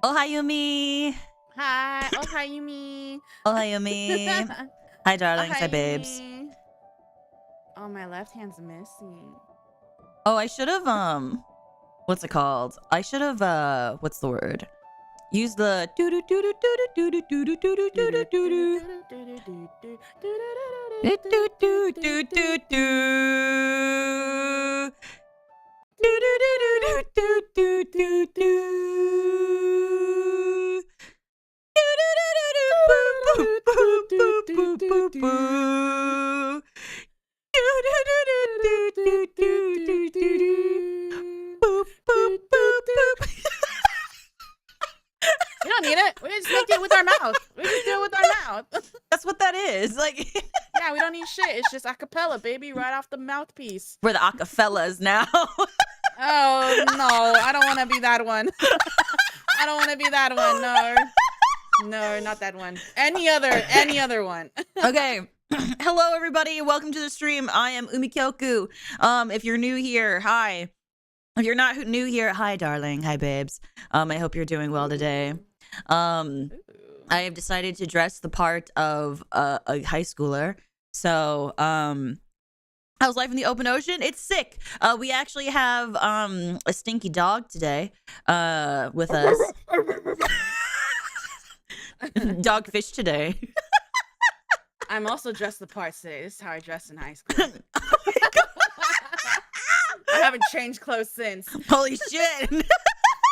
Oh, hi, Yumi. Hi. Oh, hi, Yumi. Oh, hi, Yumi. Hi, Oh, darlings. hi, Hi, babes. Yumi. Oh, my left hand's missing. Oh, I should have, what's it called? I should have, what's the word? Use the doo doo doo doo doo doo doo doo doo doo doo doo doo doo doo doo doo. Do do do do do do do do. Do do do do do boo boo boo boo boo boo boo. Do do do do do do do do do. Boop boop boop boop. You don't need it. We just make it with our mouth. We just do it with our mouth. That's what that is. Like, Yeah, we don't need shit. It's just a cappella, baby, right off the mouthpiece. we're the acapellas now. Oh, no. I don't want to be that one. I don't want to be that one. No. No, not that one. Any other one. Okay. Hello, everybody. Welcome to the stream. I am Kyoku. If you're new here, hi. If you're not new here, hi, darling. Hi, babes. I hope you're doing well today. I have decided to dress the part of a high schooler. So, how's life in the open ocean? It's sick. We actually have a stinky dog today with us. Dogfish today. I'm also dressed the part today. This is how I dressed in high school. I haven't changed clothes since. Holy shit.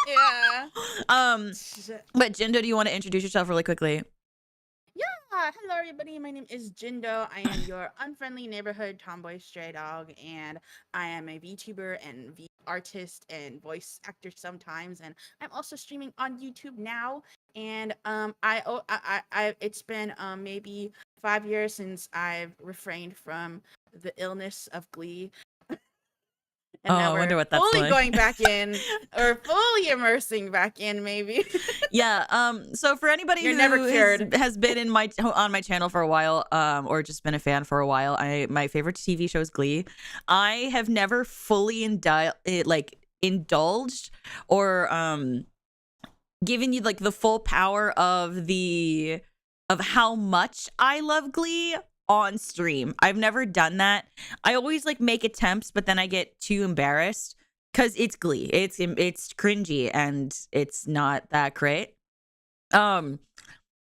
Yeah. But Jindo, do you want to introduce yourself really quickly? Hello everybody, my name is Jindo. I am your unfriendly neighborhood tomboy stray dog, and I am a VTuber and artist and voice actor sometimes, and I'm also streaming on YouTube now. And it's been maybe 5 years since I've refrained from the illness of Glee. And now I we're wonder what that's fully like. going back in, or fully immersing back in, maybe. Yeah. So for anybody You're who never cured. has been in on my channel for a while, or just been a fan for a while, my favorite TV show is Glee. I have never fully indulged or given you like the full power of how much I love Glee on stream. I've never done that. I always like make attempts, but then I get too embarrassed because it's Glee. It's cringy and it's not that great. But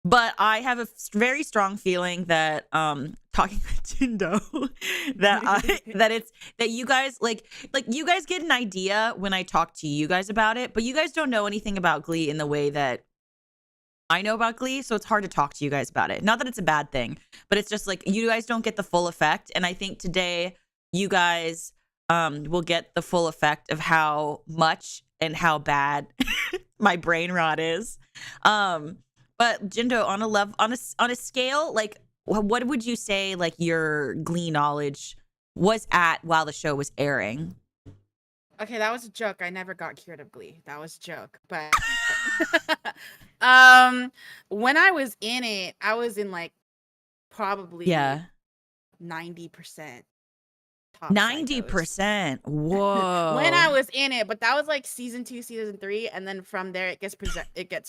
I have a very strong feeling that talking with Jindo that you guys like you guys get an idea when I talk to you guys about it, but you guys don't know anything about Glee in the way that I know about Glee, so it's hard to talk to you guys about it. Not that it's a bad thing, but it's just like you guys don't get the full effect. And I think today you guys will get the full effect of how much and how bad my brain rot is. But Jindo, on a scale, like what would you say like your Glee knowledge was at while the show was airing? Okay, that was a joke. I never got cured of Glee. That was a joke. But when I was in it, I was in like probably 90%. 90%. Whoa. When I was in it, but that was like season 2, season 3, and then from there it gets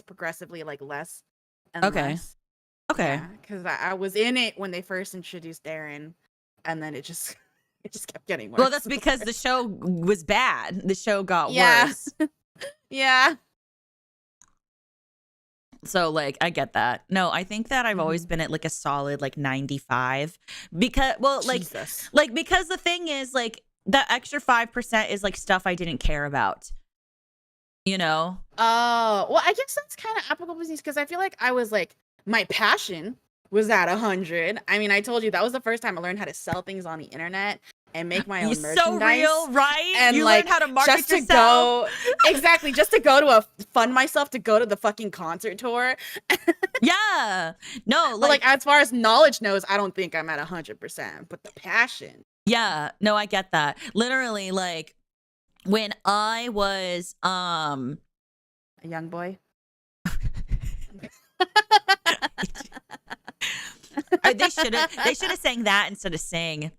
progressively like less and less. Okay. Because I was in it when they first introduced Darren, and then it just kept getting worse. Well, that's because the show was bad. The show got worse. Yeah. So, like, I get that. No, I think that I've always been at like a solid like 95 because, well, Jesus. because the thing is, like, the extra 5% is like stuff I didn't care about. You know? Oh, well, I guess that's kind of applicable because I feel like I was like my passion was at 100. I mean, I told you that was the first time I learned how to sell things on the internet and make my own merchandise. So real, right? And you like, learned how to market just to yourself. Exactly, just to go to fund myself to go to the fucking concert tour. Yeah. No, But like as far as knowledge knows, I don't think I'm at 100%, but the passion. Yeah, no, I get that. Literally, like when I was a young boy. They should have sang that instead of sing.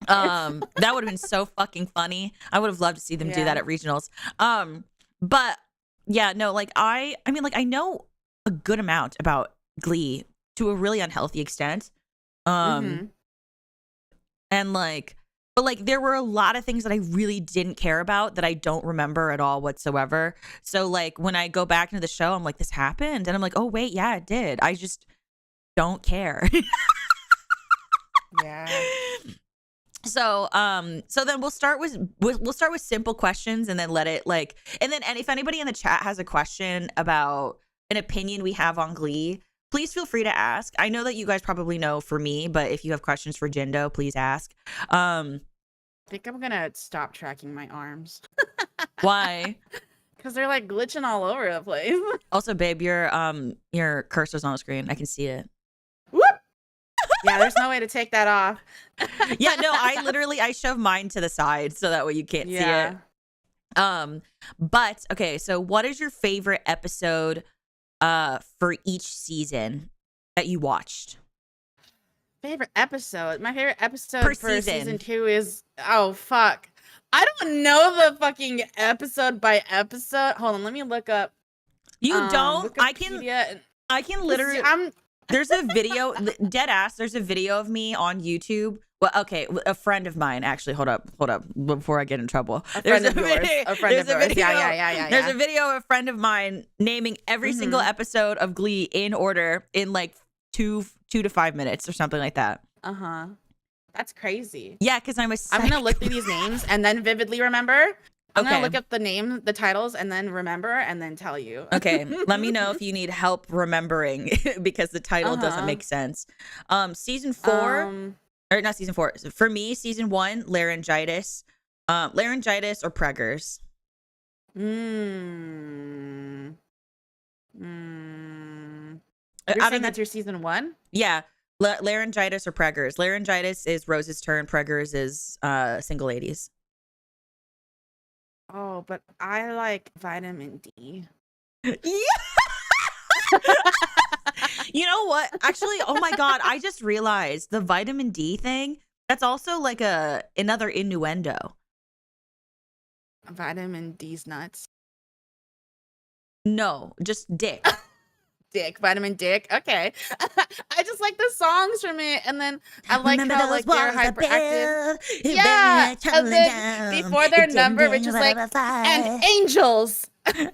That would have been so fucking funny. I would have loved to see them do that at regionals. But yeah, no, like I mean, like I know a good amount about Glee to a really unhealthy extent. Mm-hmm. And like, but like there were a lot of things that I really didn't care about that I don't remember at all whatsoever. So like when I go back into the show, I'm like, this happened, and I'm like, oh wait, yeah, it did. I just don't care. Yeah. So then we'll start with simple questions, and then let it like, and if anybody in the chat has a question about an opinion we have on Glee, please feel free to ask. I know that you guys probably know for me, but if you have questions for Jindo, please ask. I think I'm gonna stop tracking my arms Why? because they're like glitching all over the place. Also, babe, your cursor's on the screen. I can see it. Whoop! Yeah, there's no way to take that off. Yeah, no, I shove mine to the side so that way you can't see it. But okay, so what is your favorite episode for each season that you watched? Favorite episode? My favorite episode Per for season. season 2 is, oh fuck, I don't know the fucking episode by episode. Hold on, let me look up. You don't? Wikipedia. I can literally. There's a video, dead ass. There's a video of me on YouTube. Well, okay, a friend of mine actually. Hold up, before I get in trouble. A friend of yours. Yeah. There's a video of a friend of mine naming every single episode of Glee in order in like 2 to 5 minutes or something like that. That's crazy. Yeah, because I'm gonna look through these names and then vividly remember. I'm gonna look up the titles, and then remember, and then tell you. Okay, let me know if you need help remembering because the title doesn't make sense. Season 4, or not season 4. For me, season 1, laryngitis. Laryngitis or preggers. You're saying that's your season 1? Yeah, laryngitis or preggers. Laryngitis is Rose's turn. Preggers is single ladies. Oh, but I like vitamin D. Yeah. You know what? Actually, oh my God, I just realized the vitamin D thing, that's also like another innuendo. Vitamin D's nuts. No, just dick. Dick, vitamin dick. Okay. I just like the songs from it, and then I like how like they're hyperactive. Yeah. And then before their number, which is like, and angels. And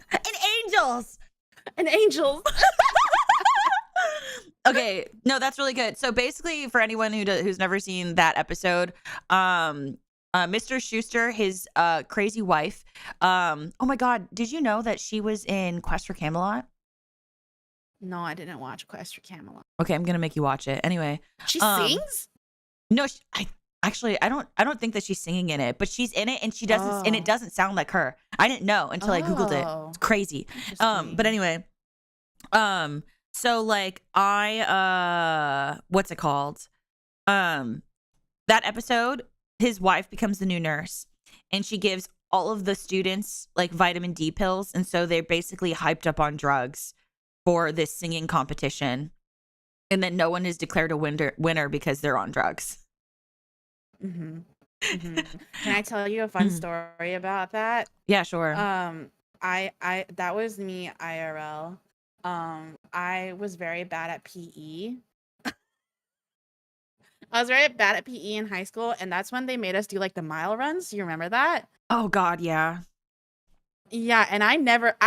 angels. And angels. Okay, no, that's really good. So basically, for anyone who's never seen that episode, Mr. Schuster, his crazy wife. Oh my God, did you know that she was in Quest for Camelot? No, I didn't watch Quest for Camelot. Okay, I'm gonna make you watch it anyway. She sings? No, I don't think that she's singing in it, but she's in it, and she doesn't, and it doesn't sound like her. I didn't know until I googled it. It's crazy. But anyway, so like what's it called? That episode, his wife becomes the new nurse, and she gives all of the students like vitamin D pills, and so they're basically hyped up on drugs for this singing competition, and then no one is declared a winner because they're on drugs. Can I tell you a fun story about that? Yeah, sure. I that was me IRL. I was very bad at PE. I was very bad at PE in high school, and that's when they made us do like the mile runs. Do you remember that? Oh God, yeah. Yeah, and I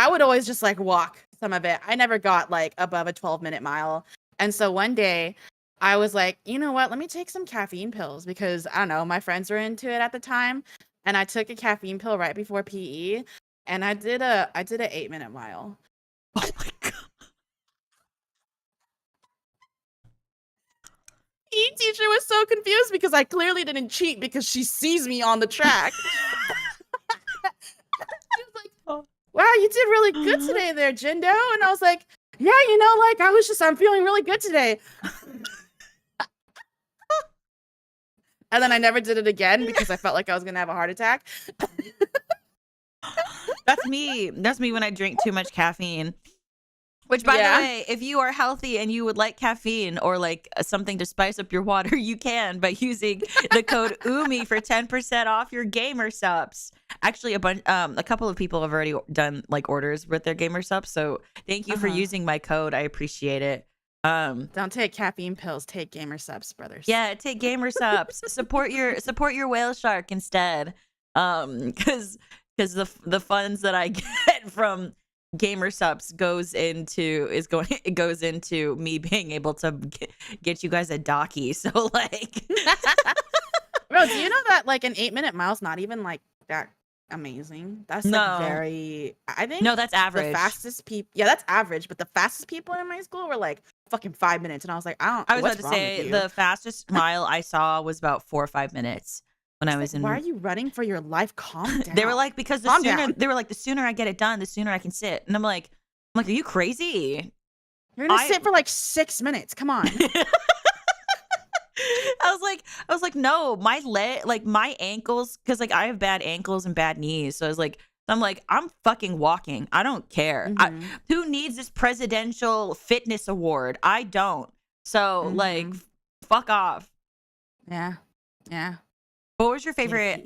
would always just like walk some of it. I never got like above a 12-minute mile. And so one day I was like, you know what? Let me take some caffeine pills because I don't know, my friends were into it at the time. And I took a caffeine pill right before PE, and I did a 8-minute mile. Oh my God. PE teacher was so confused because I clearly didn't cheat because she sees me on the track. She was like, oh, wow, you did really good today there, Jindo. And I was like, yeah, you know, like I'm feeling really good today. And then I never did it again because I felt like I was going to have a heart attack. That's me. That's me when I drink too much caffeine. Which, by the Yeah. way, if you are healthy and you would like caffeine or like something to spice up your water, you can by using the code UMI for 10% off your gamer subs. Actually, a couple of people have already done like orders with their gamer subs, so thank you for using my code. I appreciate it. Don't take caffeine pills. Take gamer subs, brothers. Yeah, take gamer subs. support your whale shark instead. Because the funds that I get from gamer subs goes into me being able to get you guys a docky. So like, Bro, do you know that like an 8-minute mile's not even like that amazing? That's like very. I think no, that's average. The fastest people, yeah, that's average. But the fastest people in my school were like fucking 5 minutes, and I was like, I was about to say the fastest mile I saw was about 4 or 5 minutes. When I was in, why are you running for your life? Calm down. They were like, because the sooner I get it done, the sooner I can sit. And I'm like, are you crazy? You're gonna sit for like 6 minutes. Come on. I was like, no, my my ankles, because like I have bad ankles and bad knees. So I'm fucking walking. I don't care. Who needs this presidential fitness award? I don't. So like, fuck off. Yeah. Yeah. What was your favorite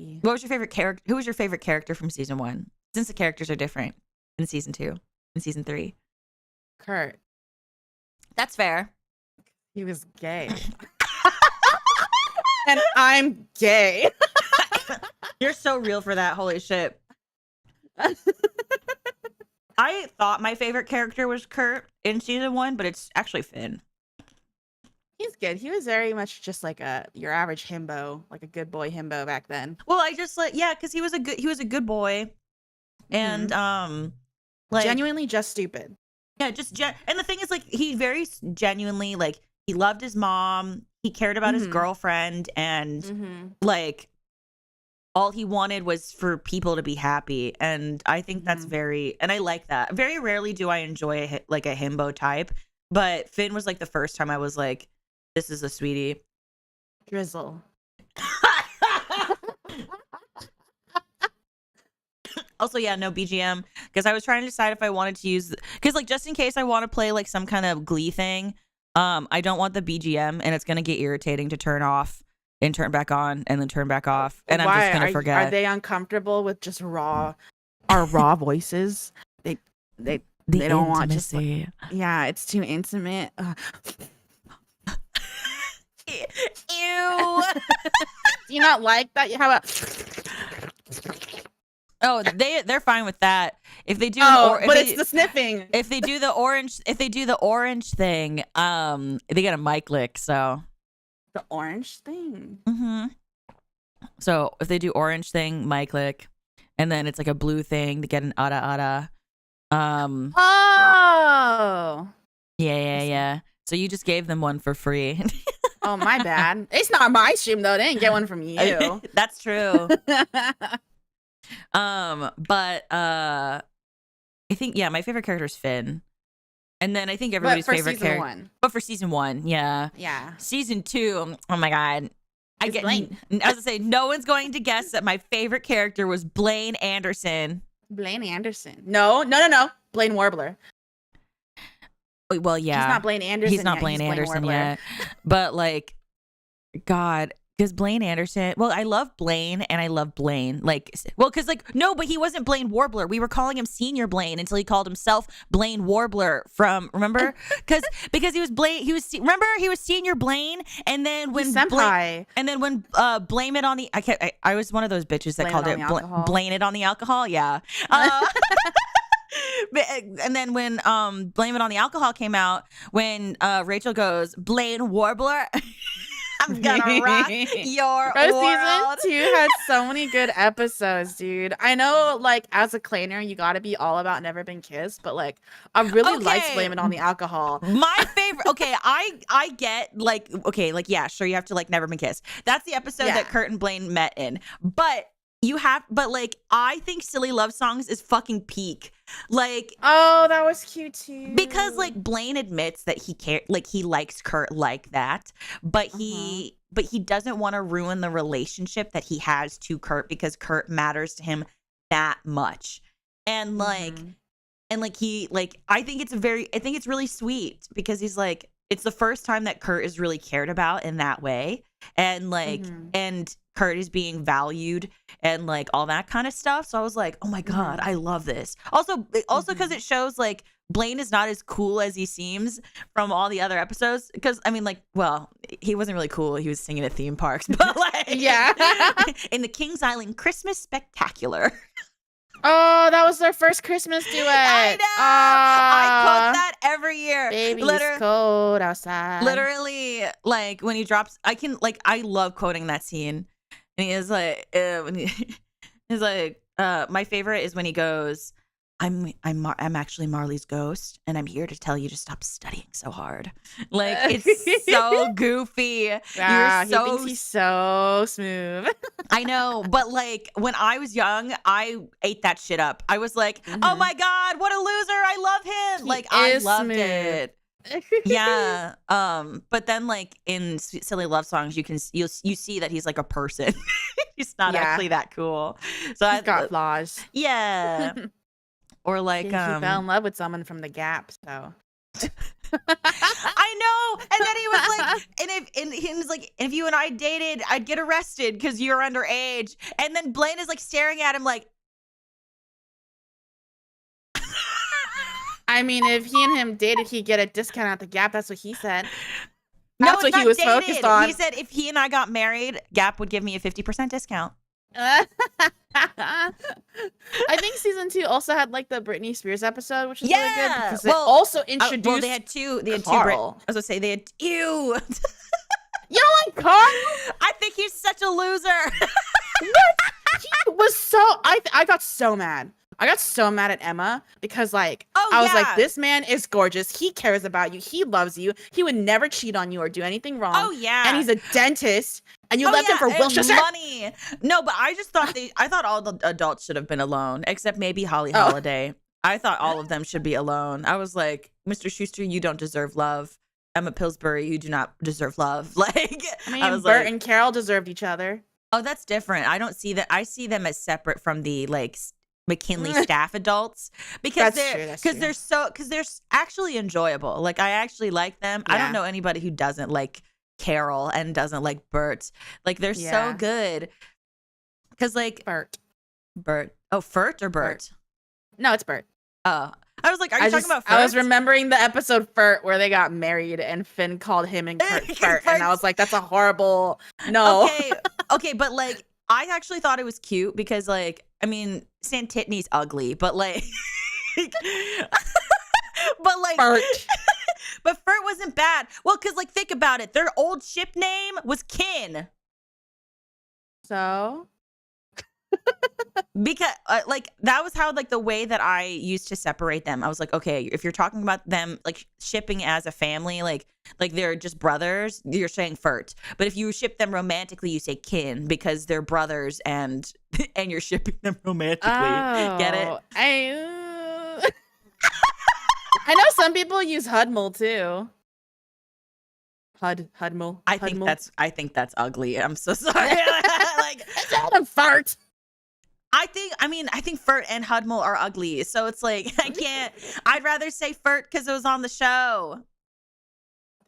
character? Who was your favorite character from season 1? Since the characters are different in season 2 and season 3. Kurt. That's fair. He was gay. And I'm gay. You're so real for that. Holy shit. I thought my favorite character was Kurt in season 1, but it's actually Finn. He's good. He was very much just like your average himbo, like a good boy himbo back then. Well, I just because he was a good boy, and like genuinely just stupid. Yeah, and the thing is, like, he very genuinely, like, he loved his mom, he cared about his girlfriend, and like all he wanted was for people to be happy. And I think that's and I like that. Very rarely do I enjoy a himbo type, but Finn was like the first time I was like, this is a sweetie. Drizzle. Also, yeah, no BGM, because I was trying to decide if I wanted to use, because like just in case I want to play like some kind of Glee thing, I don't want the BGM, and it's gonna get irritating to turn off and turn back on and then turn back off, and I'm just gonna forget. Are they uncomfortable with just our raw voices? They don't want just like, yeah, it's too intimate. Ew. Do you not like that? How about? Oh, they're fine with that. If they do, it's the sniffing. If they do the orange thing, they get a mic lick. So the orange thing. So if they do orange thing, mic lick, and then it's like a blue thing to get an ada. Oh. Yeah. So you just gave them one for free. Oh, my bad. It's not my stream though. They didn't get one from you. That's true. But I think my favorite character is Finn, and then I think everybody's favorite character. But for season 1, yeah. Season 2, oh my god, I was gonna say no one's going to guess that my favorite character was Blaine Anderson. Blaine Anderson? No. Blaine Warbler. Well, yeah, he's not Blaine Anderson. He's not Blaine Anderson yet. But like, God. Because Blaine Anderson, well, I love Blaine and I love Blaine. Like, well, because like, no, but he wasn't Blaine Warbler. We were calling him Senior Blaine until he called himself Blaine Warbler remember? Because he was remember he was Senior Blaine, and then when Blame It on the, I was one of those bitches that called it Blame It on the Alcohol. Yeah. And then when Blame It on the Alcohol came out, when Rachel goes, Blaine Warbler. I'm gonna rock your world. Season 2 had so many good episodes, dude. I know, like, as a cleaner, you gotta be all about Never Been Kissed, but like, I really liked Blame It on the Alcohol. My favorite. Okay, I get like, okay, like, yeah, sure, you have to like Never Been Kissed. That's the episode that Kurt and Blaine met in, but like, I think Silly Love Songs is fucking peak. Like, oh, that was cute too. Because like Blaine admits that he likes Kurt like that, but he doesn't want to ruin the relationship that he has to Kurt because Kurt matters to him that much. And like, and like I think it's really sweet because he's like, it's the first time that Kurt is really cared about in that way, and like and Kurt is being valued and like all that kind of stuff. So I was like, oh my god, I love this. Also because it shows like Blaine is not as cool as he seems from all the other episodes. Because I mean, like, well, he wasn't really cool. He was singing at theme parks, but like, Yeah. in the Kings Island Christmas Spectacular. Oh, that was their first Christmas duet. I know. I quote that every year. Baby, it's cold outside. Literally, like when he drops, I love quoting that scene. And he is like, he's like, my favorite is when he goes, I'm actually Marley's ghost, and I'm here to tell you to stop studying so hard. Like, it's so goofy. Yeah, he thinks he's so smooth. I know, but like when I was young, I ate that shit up. I was like, oh my god, what a loser! I love him. Like, I loved it. Yeah. But then like in Silly Love Songs, you see that he's like a person. He's not actually that cool. So He's got flaws. Yeah. Or like he fell in love with someone from The Gap, so I know. And then he was like, he was like, if you and I dated, I'd get arrested because you're underage. And then Blaine is like staring at him like, I mean, if he and him dated, he'd get a discount at The Gap. That's what he said. That's what he was focused on. He said if he and I got married, Gap would give me a 50% discount. I think season 2 also had like the Britney Spears episode, which is really good because it also introduced. Well, they had two. I was gonna say they had. Ew. You don't like Carl? I think he's such a loser. What? He was so. I got so mad. I got so mad at Emma because like I was like, this man is gorgeous. He cares about you. He loves you. He would never cheat on you or do anything wrong. Oh yeah. And he's a dentist. And you left him for Wilshire. Money. No, but I just thought I thought all the adults should have been alone, except maybe Holly Holiday. I thought all of them should be alone. I was like, Mr. Schuster, you don't deserve love. Emma Pillsbury, you do not deserve love. Like, I mean, Bert and Carol deserved each other. Oh, that's different. I don't see that. I see them as separate from the like McKinley staff adults because they're actually enjoyable. Like, I actually like them. Yeah. I don't know anybody who doesn't like Carol and doesn't like Bert. Like, they're so good. Because like Bert. Oh, Fert or Bert? No, it's Bert. Oh, I was like, are you talking about Fert? I was remembering the episode Fert where they got married and Finn called him and Kurt Fert, and I was like, that's a horrible no. Okay, but like, I actually thought it was cute because like, I mean, Santitney's ugly, but like, Fert. But Fert wasn't bad. Well, because like, think about it. Their old ship name was Kin. So? Because like, that was how like the way that I used to separate them. I was like, okay, if you're talking about them like shipping as a family, like they're just brothers, you're saying Fert. But if you ship them romantically, you say Kin because they're brothers and you're shipping them romantically. Oh, get it? I know some people use Hudmul too. Hudmul. I think that's ugly. I'm so sorry. Like, it's not a fart. I think Fert and Hudmul are ugly. So it's like, I can't. I'd rather say Fert because it was on the show.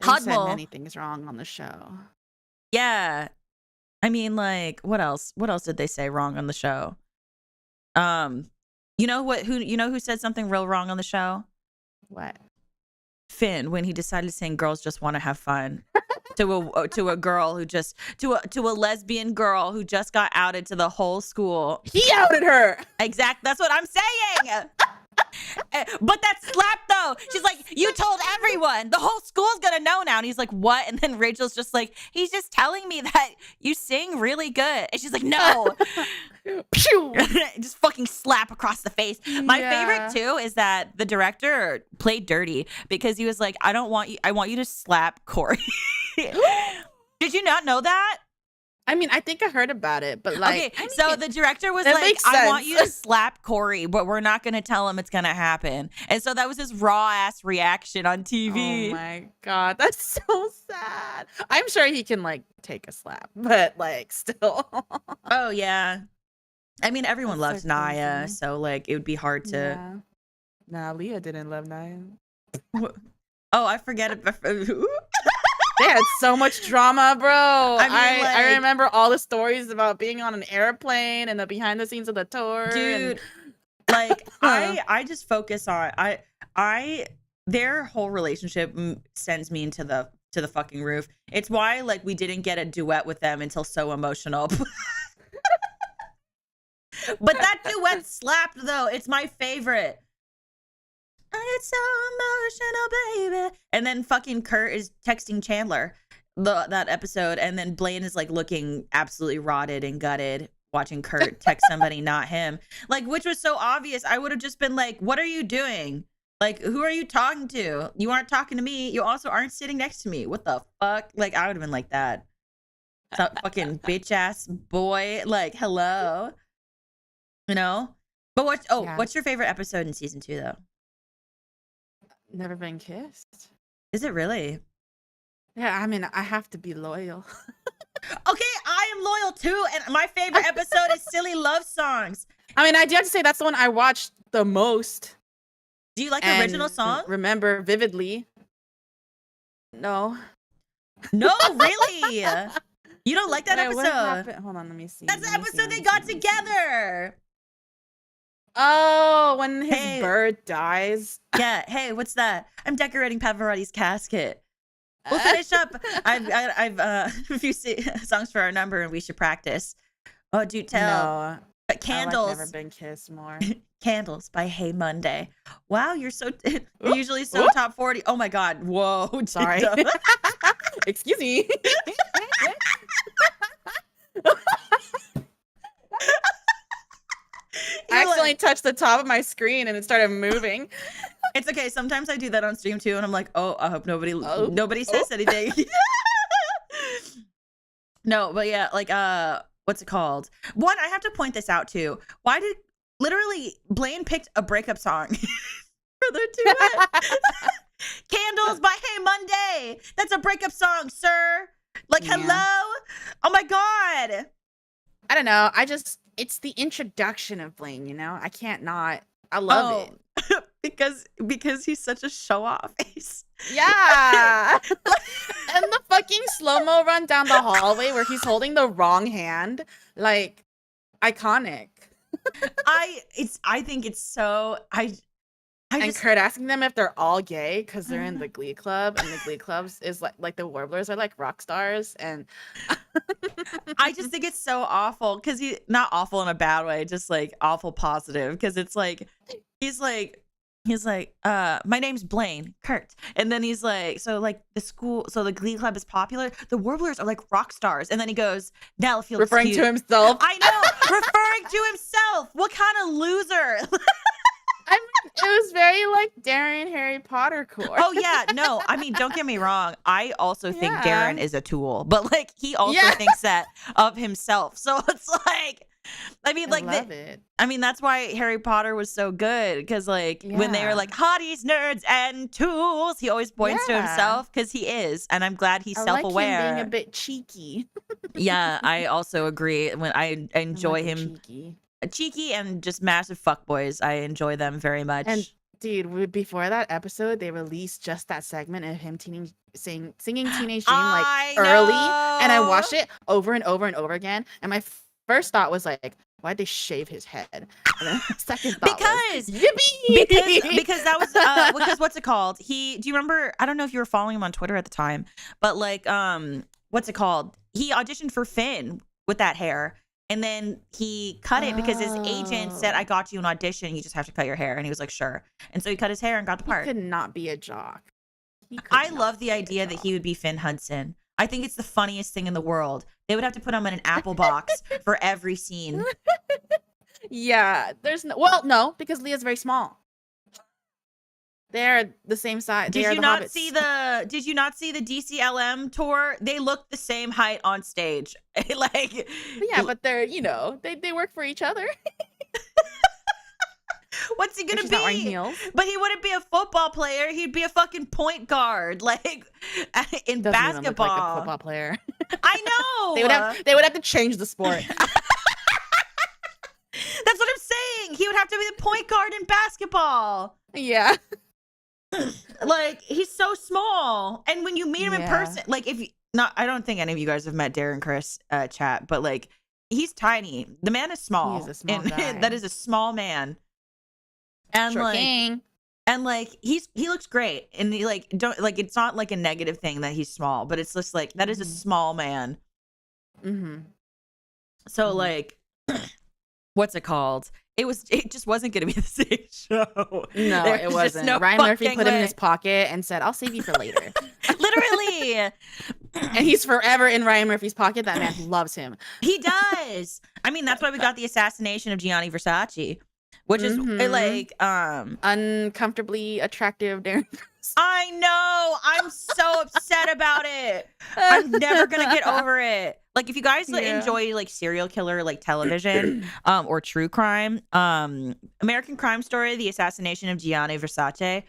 Hudmul. Said many things wrong on the show. Yeah. I mean, like, what else? What else did they say wrong on the show? You know who said something real wrong on the show? What? Finn, when he decided to sing "Girls Just Want to Have Fun" to a girl who just to a lesbian girl who just got outed to the whole school. He outed her. Exactly. That's what I'm saying. But that slap though. She's like, you told everyone. The whole school's gonna know now. And he's like, what? And then Rachel's just like, he's just telling me that you sing really good. And she's like, no. Just fucking slap across the face. My favorite too is that the director played dirty because he was like, I want you to slap Corey. Did you not know that? I mean, I think I heard about it, but like, okay, so the director was like, I want you to slap Corey, but we're not going to tell him it's going to happen. And so that was his raw ass reaction on TV. Oh my God. That's so sad. I'm sure he can like take a slap, but like still. Oh yeah. I mean, everyone loves Naya, so like it would be hard to. Nah, Leah didn't love 9. Oh, I forget it. They had so much drama, bro. I like, remember all the stories about being on an airplane and the behind the scenes of the tour. dude, like I just focus on their whole relationship sends me into the fucking roof. It's why like we didn't get a duet with them until So Emotional. But that duet slapped though. It's my favorite. It's so emotional, baby. And then fucking Kurt is texting Chandler that episode, and then Blaine is like looking absolutely rotted and gutted watching Kurt text somebody, not him. Like, which was so obvious. I would have just been like, what are you doing? Like, who are you talking to? You aren't talking to me. You also aren't sitting next to me. What the fuck? Like, I would have been like that. That fucking bitch ass boy. Like, hello. You know? But what's your favorite episode in season 2 though? Never Been Kissed. Is it really? Yeah, I mean, I have to be loyal. Okay, I am loyal too, and my favorite episode is Silly Love Songs. I mean, I do have to say that's the one I watched the most. Do you like the original song? Remember vividly. No. No, really? You don't like that episode? Hold on, let me see. That's the episode they got together. Oh, when his bird dies. Yeah. Hey, what's that? I'm decorating Pavarotti's casket. We'll finish up. I've a few songs for our number, and we should practice. Oh, do tell. No. Candles. I like Never Been Kissed more. Candles by Hey Monday. Wow, you're usually so top 40. Oh my God. Whoa. Sorry. Excuse me. I accidentally touched the top of my screen and it started moving. It's okay. Sometimes I do that on stream too, and I'm like, oh, I hope nobody says anything. No, but yeah, like what's it called? One, I have to point this out too. Why did literally Blaine picked a breakup song for their duet? Candles by Hey Monday. That's a breakup song, sir. Like, hello? Oh my God. I don't know. It's the introduction of Blaine, you know? I can't not. I love it. because he's such a show-off face. Yeah. And the fucking slow-mo run down the hallway where he's holding the wrong hand. Like, iconic. I think it's so and Kurt asking them if they're all gay because they're in the Glee Club, and the Glee Clubs is like the Warblers are like rock stars, and I just think it's so awful because he's not awful in a bad way, just like awful positive, because it's like he's like my name's Blaine, Kurt, and then he's like, so like the Glee Club is popular, the Warblers are like rock stars, and then he goes, now if you'll referring to himself. I know, referring to himself. What kind of loser? I mean, it was very like Darren Harry Potter core. Oh yeah, no, I mean, don't get me wrong. I also think Darren is a tool, but like he also thinks that of himself. So it's like, I mean, like, I mean, that's why Harry Potter was so good, because like when they were like hotties, nerds, and tools, he always points to himself because he is, and I'm glad he's self-aware. Like him being a bit cheeky. Yeah, I also agree. When I enjoy him. Cheeky and just massive fuckboys. I enjoy them very much. And dude, before that episode, they released just that segment of him singing Teenage Dream like early, and I watched it over and over and over again. And my first thought was like, why'd they shave his head? And then my second thought was, yippee! Because that was because what's it called? Do you remember? I don't know if you were following him on Twitter at the time, but like what's it called? He auditioned for Finn with that hair. And then he cut it because his agent said, I got you an audition. You just have to cut your hair. And he was like, sure. And so he cut his hair and got the part. He could not be a jock. I love the idea that he would be Finn Hudson. I think it's the funniest thing in the world. They would have to put him in an apple box for every scene. Yeah. No, because Leah's very small. They're the same size. Did you not see the DCLM tour? They look the same height on stage. Like, yeah, but they're, they work for each other. What's he gonna be? Not wearing heels. But he wouldn't be a football player. He'd be a fucking point guard, like in Doesn't basketball. even look like a football player. I know. They would have to change the sport. That's what I'm saying. He would have to be the point guard in basketball. Yeah. Like, he's so small. And when you meet him in person, like, if you, not, I don't think any of you guys have met Darren Chris chat, but like, he's tiny. The man is small. He is a small guy. That is a small man. And Short like, king. and like, he looks great. And he like, don't like, it's not like a negative thing that he's small, but it's just like, that is a small man. So like, what's it called? It just wasn't going to be the same show. No, it wasn't. No Ryan Murphy put him in way. his pocket and said, I'll save you for later. Literally. And he's forever in Ryan Murphy's pocket. That man loves him. He does. I mean, that's why we got the assassination of Gianni Versace, which is like uncomfortably attractive Darren Chris. I know. I'm so upset about it. I'm never gonna get over it. Like, if you guys enjoy like serial killer like television or true crime, American Crime Story, the assassination of Gianni Versace,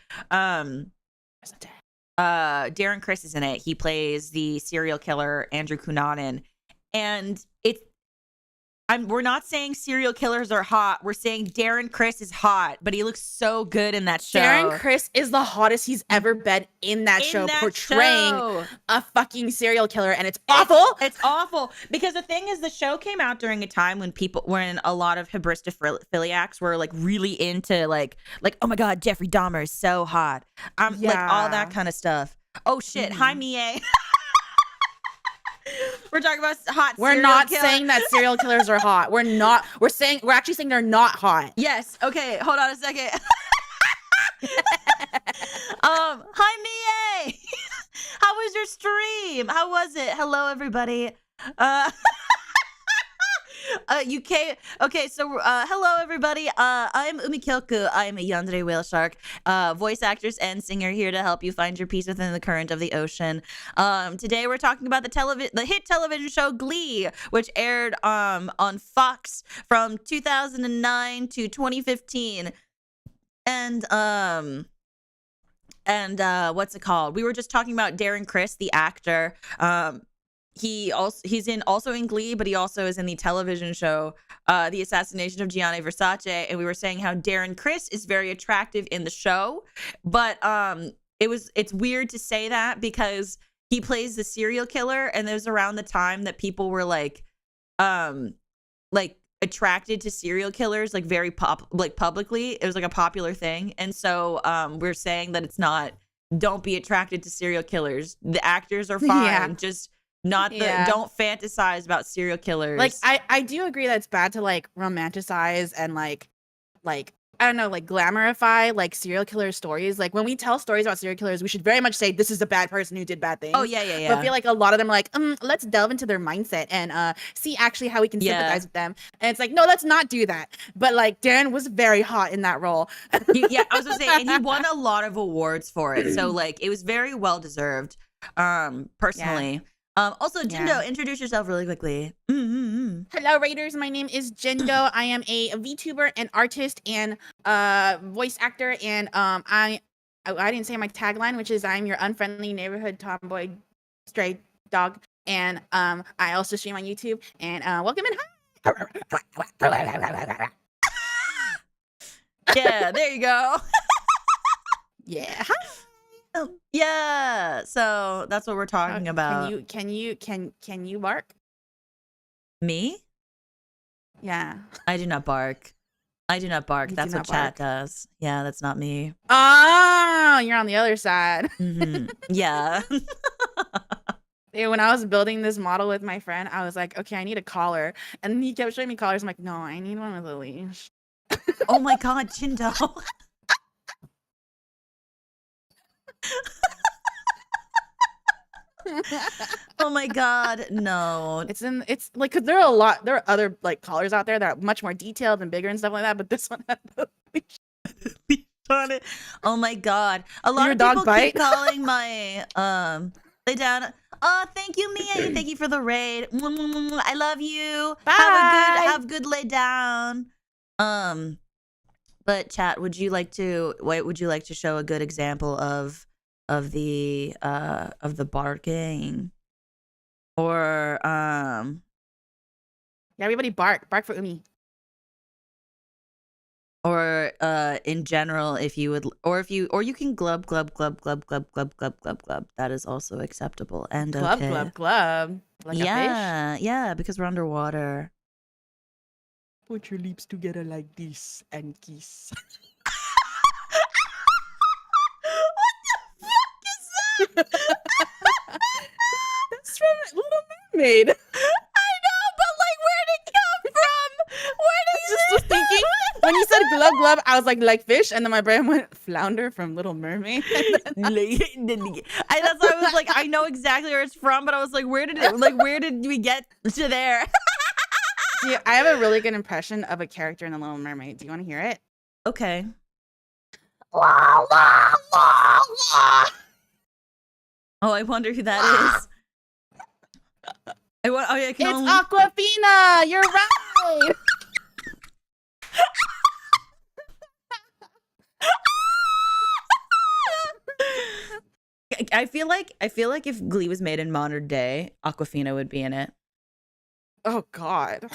Darren Criss is in it. He plays the serial killer Andrew Cunanan, and we're not saying serial killers are hot. We're saying Darren Criss is hot, but he looks so good in that show. Darren Criss is the hottest he's ever been in that show, portraying a fucking serial killer, and it's awful. It's awful because the thing is, the show came out during a time when a lot of hybristophiliacs were like really into like oh my god, Jeffrey Dahmer is so hot. Like all that kind of stuff. Oh shit, hi Mie. We're talking about hot. We're not saying that serial killers are hot. We're not. We're actually saying they're not hot. Yes. Okay. Hold on a second. Hi Mie. How was your stream? How was it? Hello everybody. Okay, so hello everybody. I'm Kyoku. I'm a yandere whale shark, voice actress and singer, here to help you find your peace within the current of the ocean. Today we're talking about the hit television show Glee, which aired on Fox from 2009 to 2015. And what's it called? We were just talking about Darren Criss, the actor. He's also in Glee, but he also is in the television show The Assassination of Gianni Versace, and we were saying how Darren Criss is very attractive in the show, but it's weird to say that because he plays the serial killer, and it was around the time that people were like attracted to serial killers, like very publicly. It was like a popular thing, and so we're saying that it's not. Don't be attracted to serial killers. The actors are fine. Just not don't fantasize about serial killers. Like I do agree that it's bad to like romanticize and like I don't know, like glamorify like serial killer stories. Like when we tell stories about serial killers, we should very much say this is a bad person who did bad things. Oh yeah. But I feel like a lot of them are like, let's delve into their mindset and see actually how we can sympathize with them. And it's like, no, let's not do that. But like Darren was very hot in that role. I was gonna say, and he won a lot of awards for it. So like it was very well deserved. Personally. Yeah. Also, Jindo, introduce yourself really quickly. Hello, Raiders. My name is Jindo. I am a VTuber and artist and voice actor. And I didn't say my tagline, which is I'm your unfriendly neighborhood tomboy stray dog. And I also stream on YouTube. And welcome in. Yeah, there you go. Yeah. Yeah, so that's what we're talking about. Can you bark? Me? Yeah. I do not bark. That's what chat does. Yeah, that's not me. Oh, you're on the other side. Yeah. Dude, when I was building this model with my friend, I was like, okay, I need a collar. And he kept showing me collars. I'm like, no, I need one with a leash. Oh my god, Jindo. Oh my god, no. It's like, cause there are other like collars out there that are much more detailed and bigger and stuff like that, but this one had the leash on it. Oh my god. A lot of people keep calling my lay down. Oh, thank you, Mia. Thank you for the raid. I love you. Bye. Have good lay down. But chat, would you like to show a good example of the barking? Or yeah, everybody bark for Umi. Or in general, if you would, or you can glub glub glub glub glub glub glub glub glub. That is also acceptable and Glub, okay. glub, glub. Like a fish? Yeah, because we're underwater. Put your lips together like this and kiss. What the fuck is that? That's from Little Mermaid. I know, but like, where'd it come from? Where I did just was thinking, when you said glub glub, I was like fish, and then my brain went flounder from Little Mermaid. that's why I was like, I know exactly where it's from, but I was like, where did we get to there? Yeah, I have a really good impression of a character in The Little Mermaid. Do you want to hear it? Okay. Oh, I wonder who that is. Oh yeah, I can It's only... Aquafina. You're right. I feel like if Glee was made in modern day, Aquafina would be in it. Oh God.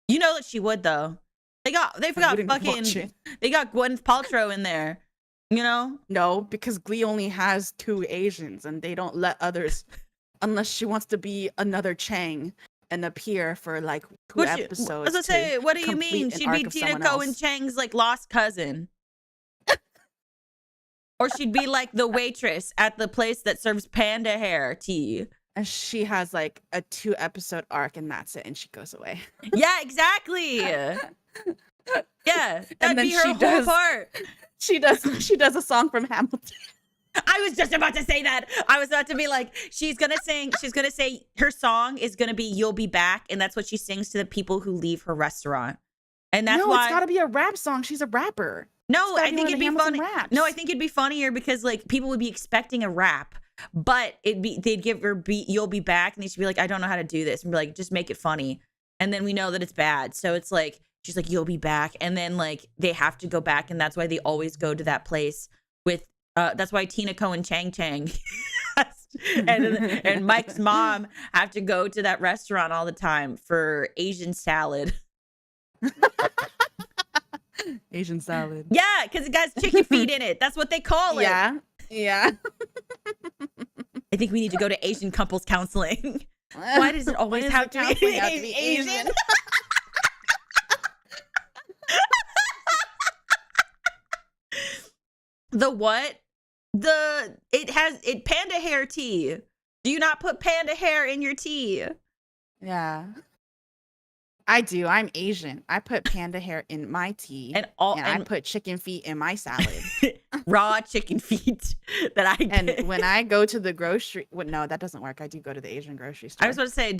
You know that she would though. They got Gwyneth Paltrow in there. You know? No, because Glee only has 2 Asians, and they don't let others, unless she wants to be another Chang and appear for like 2 episodes. I was gonna say, what do you mean? She'd be Tina Cohen Chang's like lost cousin. Or she'd be like the waitress at the place that serves panda hair tea. And she has like a 2-episode arc, and that's it, and she goes away. Yeah, exactly. Yeah, that'd then be her she whole does- part. She does a song from Hamilton. I was just about to say that. I was about to be like, she's gonna say her song is gonna be "You'll Be Back," and that's what she sings to the people who leave her restaurant. And that's why It's gotta be a rap song. She's a rapper. No, I think it'd be funny. Raps. No, I think it'd be funnier because like people would be expecting a rap, but they'd give her beat "You'll Be Back," and they should be like, I don't know how to do this, and be like, just make it funny. And then we know that it's bad. So it's like she's like, "You'll be back," and then like they have to go back, and that's why they always go to that place with. That's why Tina Cohen Chang and Mike's mom have to go to that restaurant all the time for Asian salad. Asian salad. Yeah, because it got chicken feet in it. That's what they call it. Yeah. I think we need to go to Asian couples counseling. Why does it always have to be Asian? The what? It panda hair tea. Do you not put panda hair in your tea? Yeah. I do. I'm Asian. I put panda hair in my tea, and I put chicken feet in my salad. Raw chicken feet that I get. And when I go to the grocery, no, that doesn't work. I do go to the Asian grocery store. I was about to say,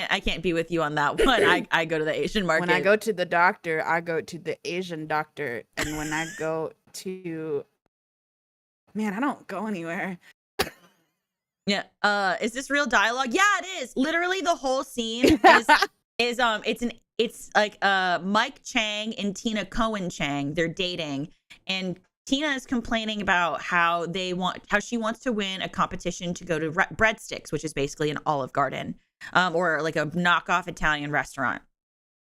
I can't be with you on that one. I go to the Asian market. When I go to the doctor, I go to the Asian doctor, and when I go to, man, I don't go anywhere. Yeah. Is this real dialogue? Yeah, it is. Literally, the whole scene is it's like Mike Chang and Tina Cohen Chang. They're dating, and Tina is complaining about how she wants to win a competition to go to Breadsticks, which is basically an Olive Garden, or like a knockoff Italian restaurant.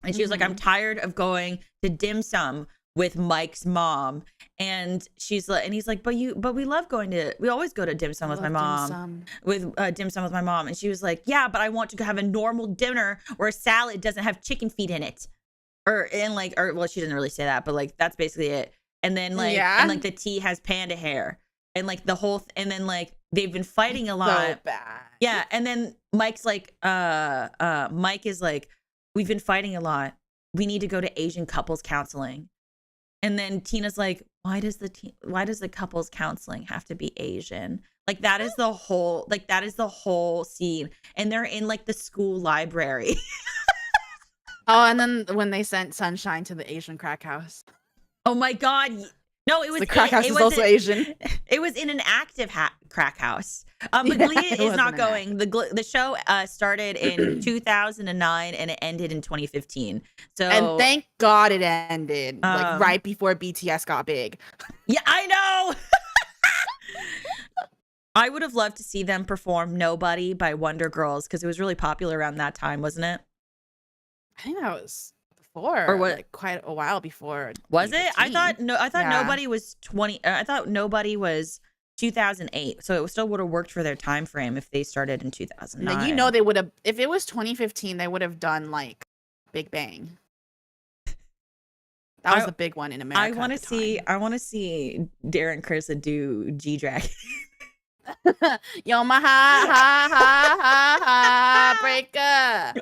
And she was like, I'm tired of going to dim sum with Mike's mom. And he's like, but we always go to dim sum with my mom. Dim sum with my mom. And she was like, yeah, but I want to have a normal dinner where a salad doesn't have chicken feet in it. Well, she didn't really say that, but like that's basically it. And then and the tea has panda hair. And like and then like they've been fighting a lot. So bad. Yeah. And then Mike's like, Mike is like, we've been fighting a lot. We need to go to Asian couples counseling. And then Tina's like, why does the couples counseling have to be Asian? Like that is the whole scene. And they're in like the school library. Oh, and then when they sent Sunshine to the Asian crack house. Oh my God. No, it was the crack house is also Asian. It was in an active crack house. But Glee is not going. The show started in 2009 and it ended in 2015. So and thank God it ended like right before BTS got big. Yeah, I know. I would have loved to see them perform "Nobody" by Wonder Girls because it was really popular around that time, wasn't it? I think that was before, Or what like quite a while before was it? I 2015. thought Yeah. nobody was 20. I thought nobody was 2008. So it still would have worked for their time frame if they started in No, 2009. they would have, if it was 2015, they would have done like Big Bang. That was the big one in America. I want to see Darren Krista do G-Dragon. Yo, my ha breaker.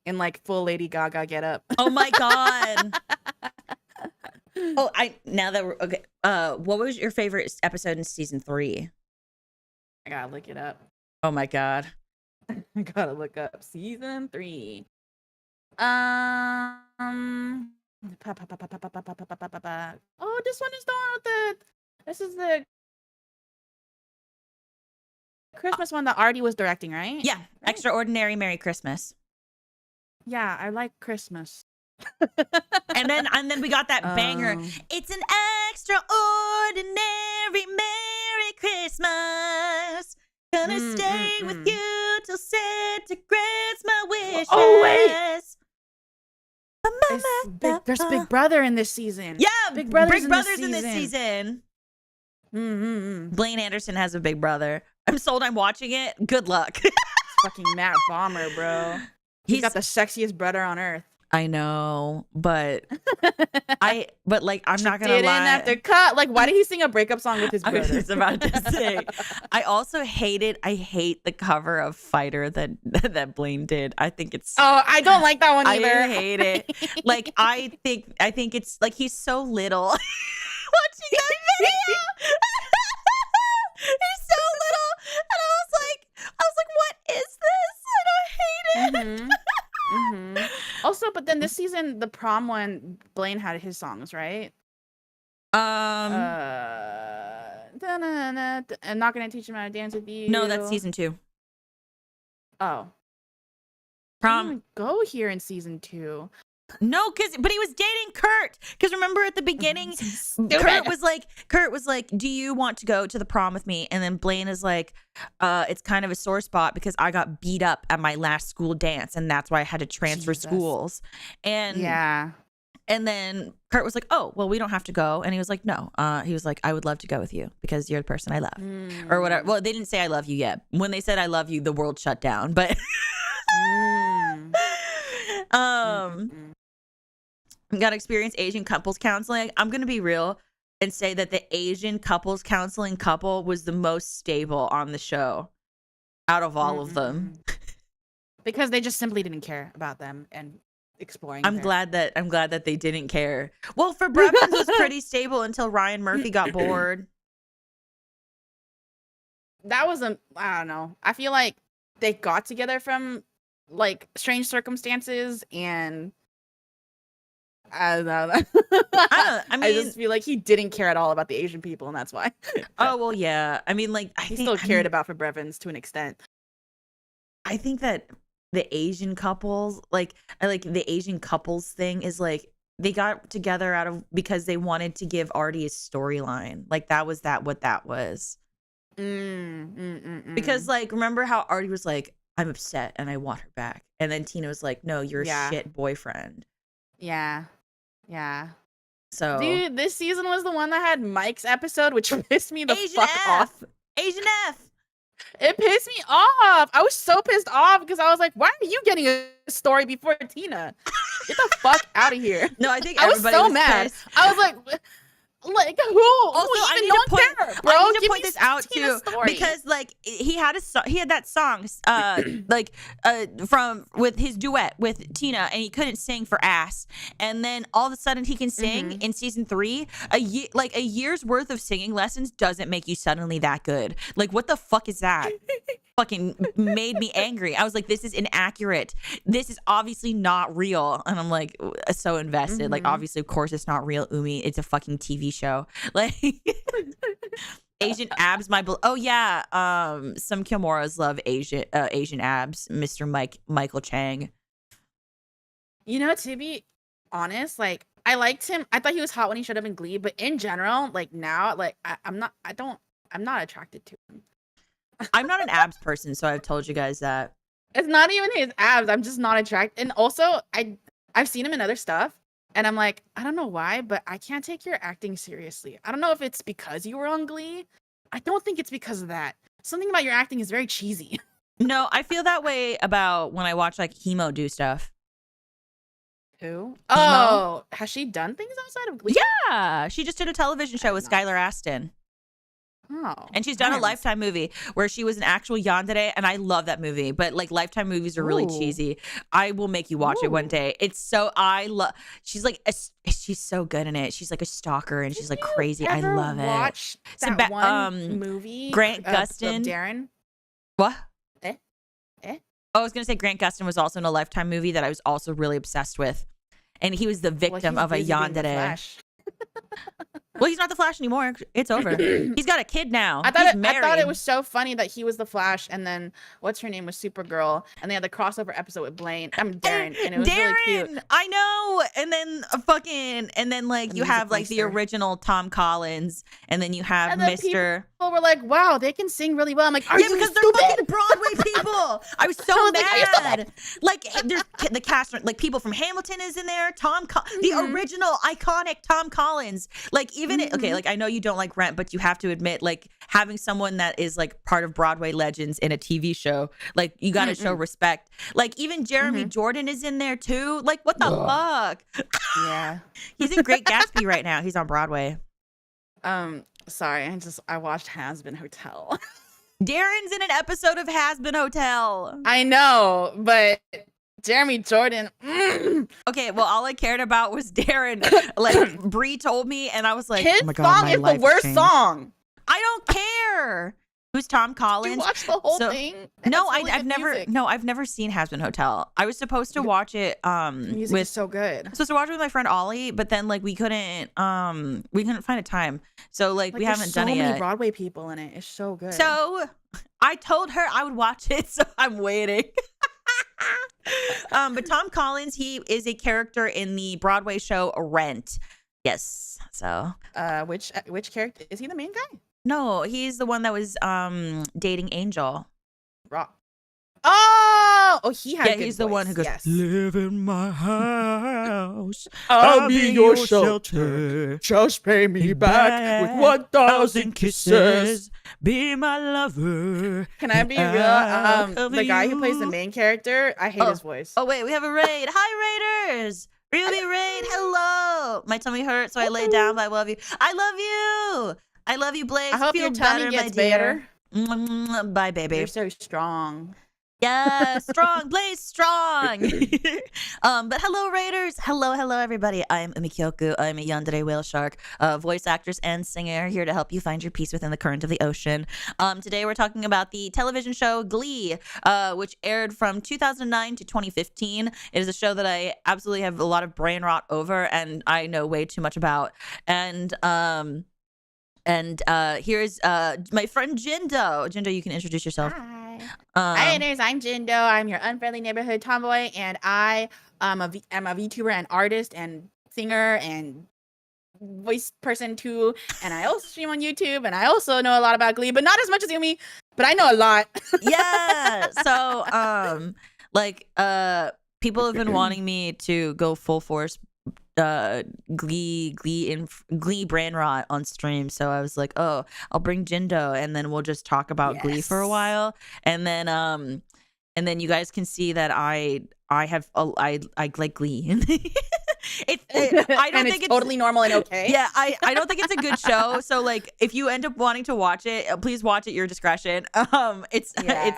In like full Lady Gaga get up. Oh my god. Now that we're okay. What was your favorite episode in season 3? I gotta look it up. Oh my god. I gotta look up season 3. Oh, this one is the one with this is the Christmas one that Artie was directing, right? Yeah, Right? Extraordinary Merry Christmas. Yeah, I like Christmas. and then we got that banger. It's an extraordinary Merry Christmas. Gonna stay with you till Santa grants my wishes. Oh wait, there's Big Brother in this season. Yeah, Big Brother's in this season. Blaine Anderson has a big brother. I'm sold. I'm watching it. Good luck. Fucking Matt Bomber, bro. He's got the sexiest brother on earth. I know, but I'm not gonna lie. After cut, like, why did he sing a breakup song with his brother? I was just about to say. I also hate the cover of Fighter that Blaine did. I think it's. Oh, I don't like that one either. I hate it. Like, I think it's like he's so little. Watching that video, he's so little, and I was like, what is this? I don't hate it. Also, but then this season, the prom one, Blaine had his songs, right? I'm not gonna teach him how to dance with you. No, that's season 2. Oh, Prom go here in season 2. No, but he was dating Kurt. Because remember at the beginning, Kurt was like, do you want to go to the prom with me? And then Blaine is like, it's kind of a sore spot because I got beat up at my last school dance, and that's why I had to transfer schools. And yeah. And then Kurt was like, oh, well, we don't have to go. And he was like, no. He was like, I would love to go with you because you're the person I love. Or whatever. Well, they didn't say I love you yet. When they said I love you, the world shut down. But got to experience Asian couples counseling. I'm going to be real and say that the Asian couples counseling couple was the most stable on the show out of all of them. Because they just simply didn't care about them and exploring. I'm glad that they didn't care. Well, for Brevins was pretty stable until Ryan Murphy got bored. That was I don't know. I feel like they got together from like strange circumstances, and I don't know. I just feel like he didn't care at all about the Asian people, and that's why. Oh well, yeah. I mean, like he still cared about for Brevins to an extent. I think that the Asian couples, like the Asian couples thing is like they got together because they wanted to give Artie a storyline. Like that was what that was. Because like remember how Artie was like, I'm upset and I want her back, and then Tina was like, no, you're a shit boyfriend. Yeah. So dude, this season was the one that had Mike's episode, which pissed me the fuck off. Asian F. It pissed me off. I was so pissed off because I was like, why are you getting a story before Tina? Get the fuck out of here. No, I think I was so mad. Pissed. I was like who? Also, I need to point this out too, because like he had that song with his duet with Tina, and he couldn't sing for ass, and then all of a sudden he can sing in season 3. A year's worth of singing lessons doesn't make you suddenly that good. Like what the fuck is that? Fucking made me angry. I was like, this is inaccurate. This is obviously not real. And I'm like so invested. Like obviously, of course, it's not real, Umi. It's a fucking TV show. Like Asian abs, oh yeah. Some Kiyomoras love Asian abs. Mr. Michael Chang. You know, to be honest, like I liked him. I thought he was hot when he showed up in Glee, but in general, like now, like I'm not attracted to him. I'm not an abs person, so I've told you guys that. It's not even his abs. I'm just not attracted. And also, I've seen him in other stuff, and I'm like, I don't know why, but I can't take your acting seriously. I don't know if it's because you were on Glee. I don't think it's because of that. Something about your acting is very cheesy. No, I feel that way about when I watch like Hemo do stuff. Who? Oh, has she done things outside of Glee? Yeah, she just did a television show with Skylar Astin. Oh, and she's done a Lifetime movie where she was an actual yandere, and I love that movie. But like Lifetime movies are really cheesy. I will make you watch it one day. It's so she's like she's so good in it. She's like a stalker and she's like crazy. I love it. Watch that one movie. Grant Gustin. Darren. What? Oh, I was gonna say Grant Gustin was also in a Lifetime movie that I was also really obsessed with, and he was the victim of a yandere. Well, he's not the Flash anymore. It's over. He's got a kid now. I thought it was so funny that he was the Flash, and then what's her name was Supergirl, and they had the crossover episode with Darren, and it was really cute. I know. And then like you have like the original Tom Collins, and then you have Mr. People were like, "Wow, they can sing really well." I'm like, because they're fucking Broadway people. I was so mad. Like there's the cast, like people from Hamilton is in there. The original iconic Tom Collins. Like even okay, like I know you don't like Rent, but you have to admit, like having someone that is like part of Broadway legends in a TV show, like you got to show respect. Like even Jeremy Jordan is in there too. Like what the fuck? Yeah, he's in Great Gatsby right now. He's on Broadway. Sorry, I watched Has Been Hotel. Darren's in an episode of Has Been Hotel. I know, but Jeremy Jordan. Okay, well, all I cared about was Darren. Like Bree told me, and I was like, his "Oh my God, song is the worst song." I don't care. Who's Tom Collins? You watch the whole thing? No, I've never seen Has Been Hotel. I was supposed to watch it. Music is so good. I was supposed to watch it with my friend Ollie, but then like we couldn't find a time, so like we haven't done it yet. So many Broadway people in it. It's so good. So I told her I would watch it, so I'm waiting. But Tom Collins, he is a character in the Broadway show Rent. Yes. So which character is he? The main guy? No, he's the one that was dating Angel. Rock. Oh, he had. Yeah, he's the one who goes, "Live in my house. I'll be your shelter. Just pay me back with 1,000 kisses. Be my lover." Can I be real? The guy who plays the main character, I hate his voice. Oh wait, we have a raid. Hi, raiders. Ruby Raid, hello. My tummy hurts, so I lay down. But I love you. I love you. I love you, Blaze. I hope your tummy gets better. Bye, baby. You're so strong. Yeah, strong, Blaze, strong. But hello, Raiders. Hello, everybody. I'm Kyoku. I'm a yandere whale shark, voice actress and singer, here to help you find your peace within the current of the ocean. Today we're talking about the television show Glee, which aired from 2009 to 2015. It is a show that I absolutely have a lot of brain rot over, and I know way too much about. And here's my friend Jindo. Jindo, you can introduce yourself. Hi, Raiders. I'm Jindo. I'm your unfriendly neighborhood tomboy, and I'm a VTuber and artist and singer and voice person too. And I also stream on YouTube, and I also know a lot about Glee, but not as much as Yumi. But I know a lot. Yeah. So, people have been wanting me to go full force Glee brain rot on stream, so I was like, oh, I'll bring Jindo and then we'll just talk about Glee for a while, and then you guys can see that I like Glee. I don't think it's totally normal and okay. Yeah, I don't think it's a good show, so like if you end up wanting to watch it, please watch at your discretion. It's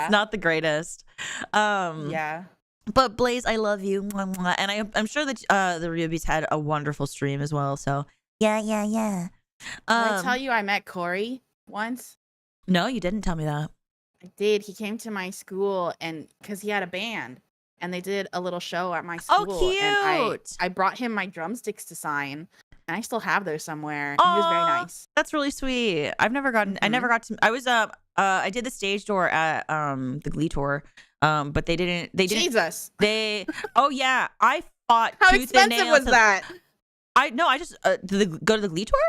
not the greatest. Yeah. But Blaze, I love you, and I'm sure that the Ryubi's had a wonderful stream as well. So yeah. Did I tell you I met Corey once? No, you didn't tell me that. I did. He came to my school, and because he had a band, and they did a little show at my school. Oh, cute! And I brought him my drumsticks to sign, and I still have those somewhere. He was very nice. That's really sweet. I've never gotten. I never got to. I was I did the stage door at the Glee tour. But they didn't. Jesus. Oh yeah, I fought. How tooth and expensive nail was that? I just go to the Glee tour.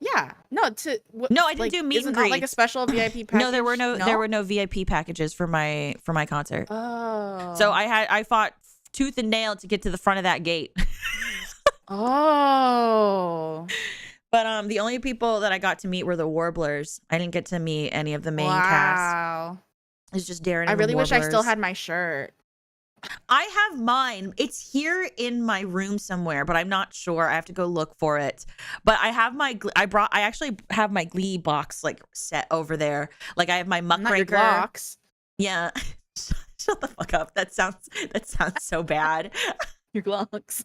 Yeah. No, to what No, I didn't like do meet isn't and that like a greets. special VIP package? No, there were No? no VIP packages for my concert. So Oh. I fought tooth and nail to get to the front of that gate. Oh. But the only people that I got to meet were the Warblers. I didn't get to meet any of the main cast. Wow. It's just Darren and I the really wish I still Warblers. had my shirt. I have mine. It's here in my room somewhere, but I'm not sure. I have to go look for it. But I have my I actually have my Glee box like set over there. Like I have my Not your muckraker. Glocks. Yeah. Shut the fuck up. That sounds so bad. Your Glocks.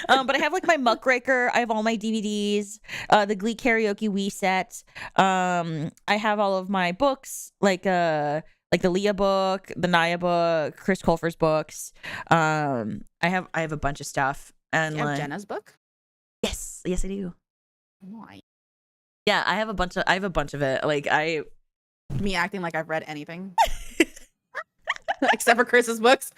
But I have like my muckraker. I have all my DVDs, the Glee karaoke Wii set. I have all of my books, like the Leah book, the Naya book, Chris Colfer's books. I have a bunch of stuff. And You have like, Jenna's book? yes, I do. Why? Yeah, I have a bunch of it. Like Me acting like I've read anything. Except for Chris's books.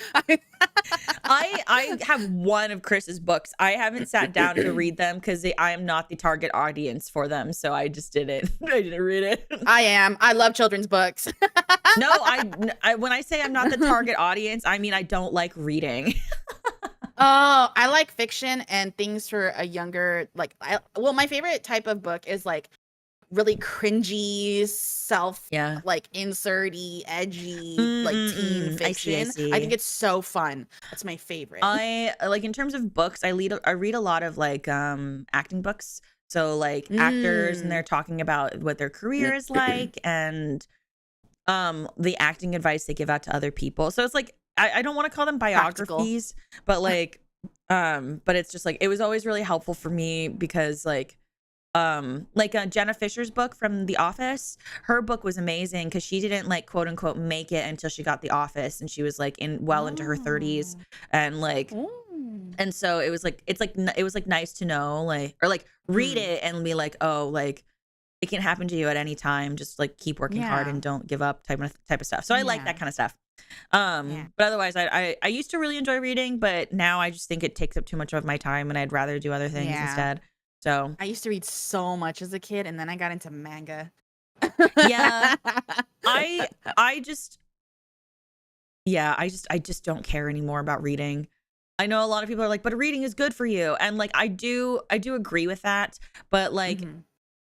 I have one of Chris's books. I haven't sat down to read them because I am not the target audience for them. So I just didn't. I didn't read it. I am. I love children's books. No, I when I say I'm not the target audience, I mean I don't like reading. Oh, I like fiction and things for a younger my favorite type of book is like really cringy, like inserty, edgy, like teen fiction. I see. I think it's so fun. That's my favorite. I like in terms of books, I read a lot of like acting books. So like actors and they're talking about what their career is like and the acting advice they give out to other people. So it's like I don't want to call them biographies, but like but it's just like it was always really helpful for me because like Jenna Fisher's book from The Office, her book was amazing because she didn't like quote unquote make it until she got the office and she was like into her 30s and like and so it was like it was like nice to know like or like read it and be like, oh, like it can happen to you at any time, just like keep working hard and don't give up type of stuff. So I like that kind of stuff. But otherwise I used to really enjoy reading, but now I just think it takes up too much of my time and I'd rather do other things instead. So I used to read so much as a kid and then I got into manga. Yeah. I just don't care anymore about reading. I know a lot of people are like, but reading is good for you. And like I do agree with that. But like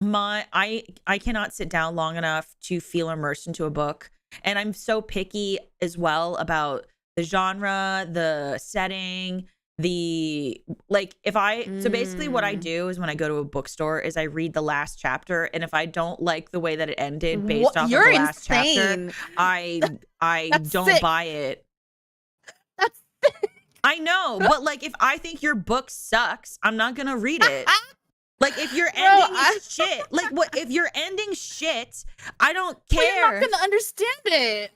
I cannot sit down long enough to feel immersed into a book. And I'm so picky as well about the genre, the setting, the like if I so basically what I do is when I go to a bookstore is I read the last chapter, and if I don't like the way that it ended based off of the last chapter, I don't buy it. That's I know, but like if I think your book sucks, I'm not gonna read it. Like if your ending is shit, like what if you're ending shit, I don't care. Well, you're not gonna understand it.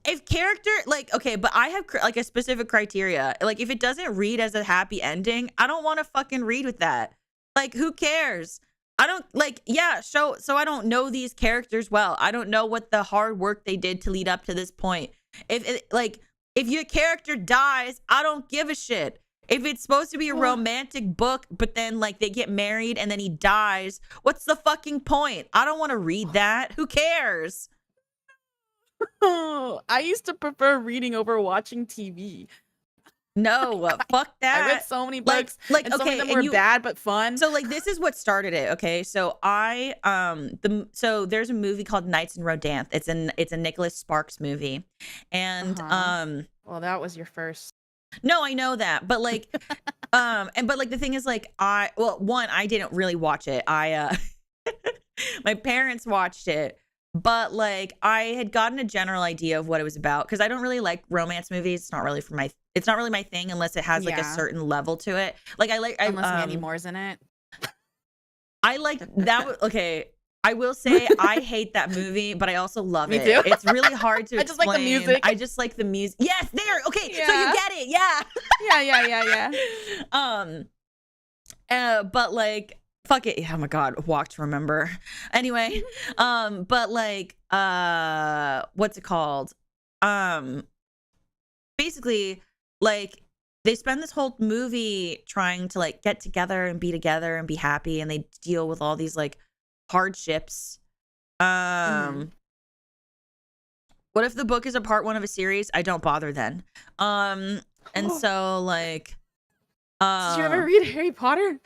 If character like okay, but I have like a specific criteria. Like if it doesn't read as a happy ending, I don't want to fucking read with that. Like who cares? I don't like so I don't know these characters well. I don't know what the hard work they did to lead up to this point. If your character dies, I don't give a shit. If it's supposed to be a romantic book, but then like they get married and then he dies, what's the fucking point? I don't want to read that. Who cares? Oh, I used to prefer reading over watching TV. No, fuck that. I read so many books. Like and okay, some of them were bad but fun. So like this is what started it. Okay, so so there's a movie called Nights in Rodanthe. It's a Nicholas Sparks movie, and well, that was your first. No, I know that, but like, but like the thing is like I didn't really watch it. My parents watched it. But like I had gotten a general idea of what it was about because I don't really like romance movies. It's not really my thing unless it has like a certain level to it. Like unless Mandy Moore's in it. I like that. Okay, I will say I hate that movie, but I also love it. Me too. It's really hard to explain. Like the music. I just like the music. Yes, there. Okay, so you get it. Yeah. But like. Fuck it. Oh my God. Walk to remember. Anyway. But like, what's it called? Basically, like, they spend this whole movie trying to like get together and be happy, and they deal with all these like hardships. Mhm. What if the book is a part one of a series? I don't bother then. And so like Did you uh ever read Harry Potter?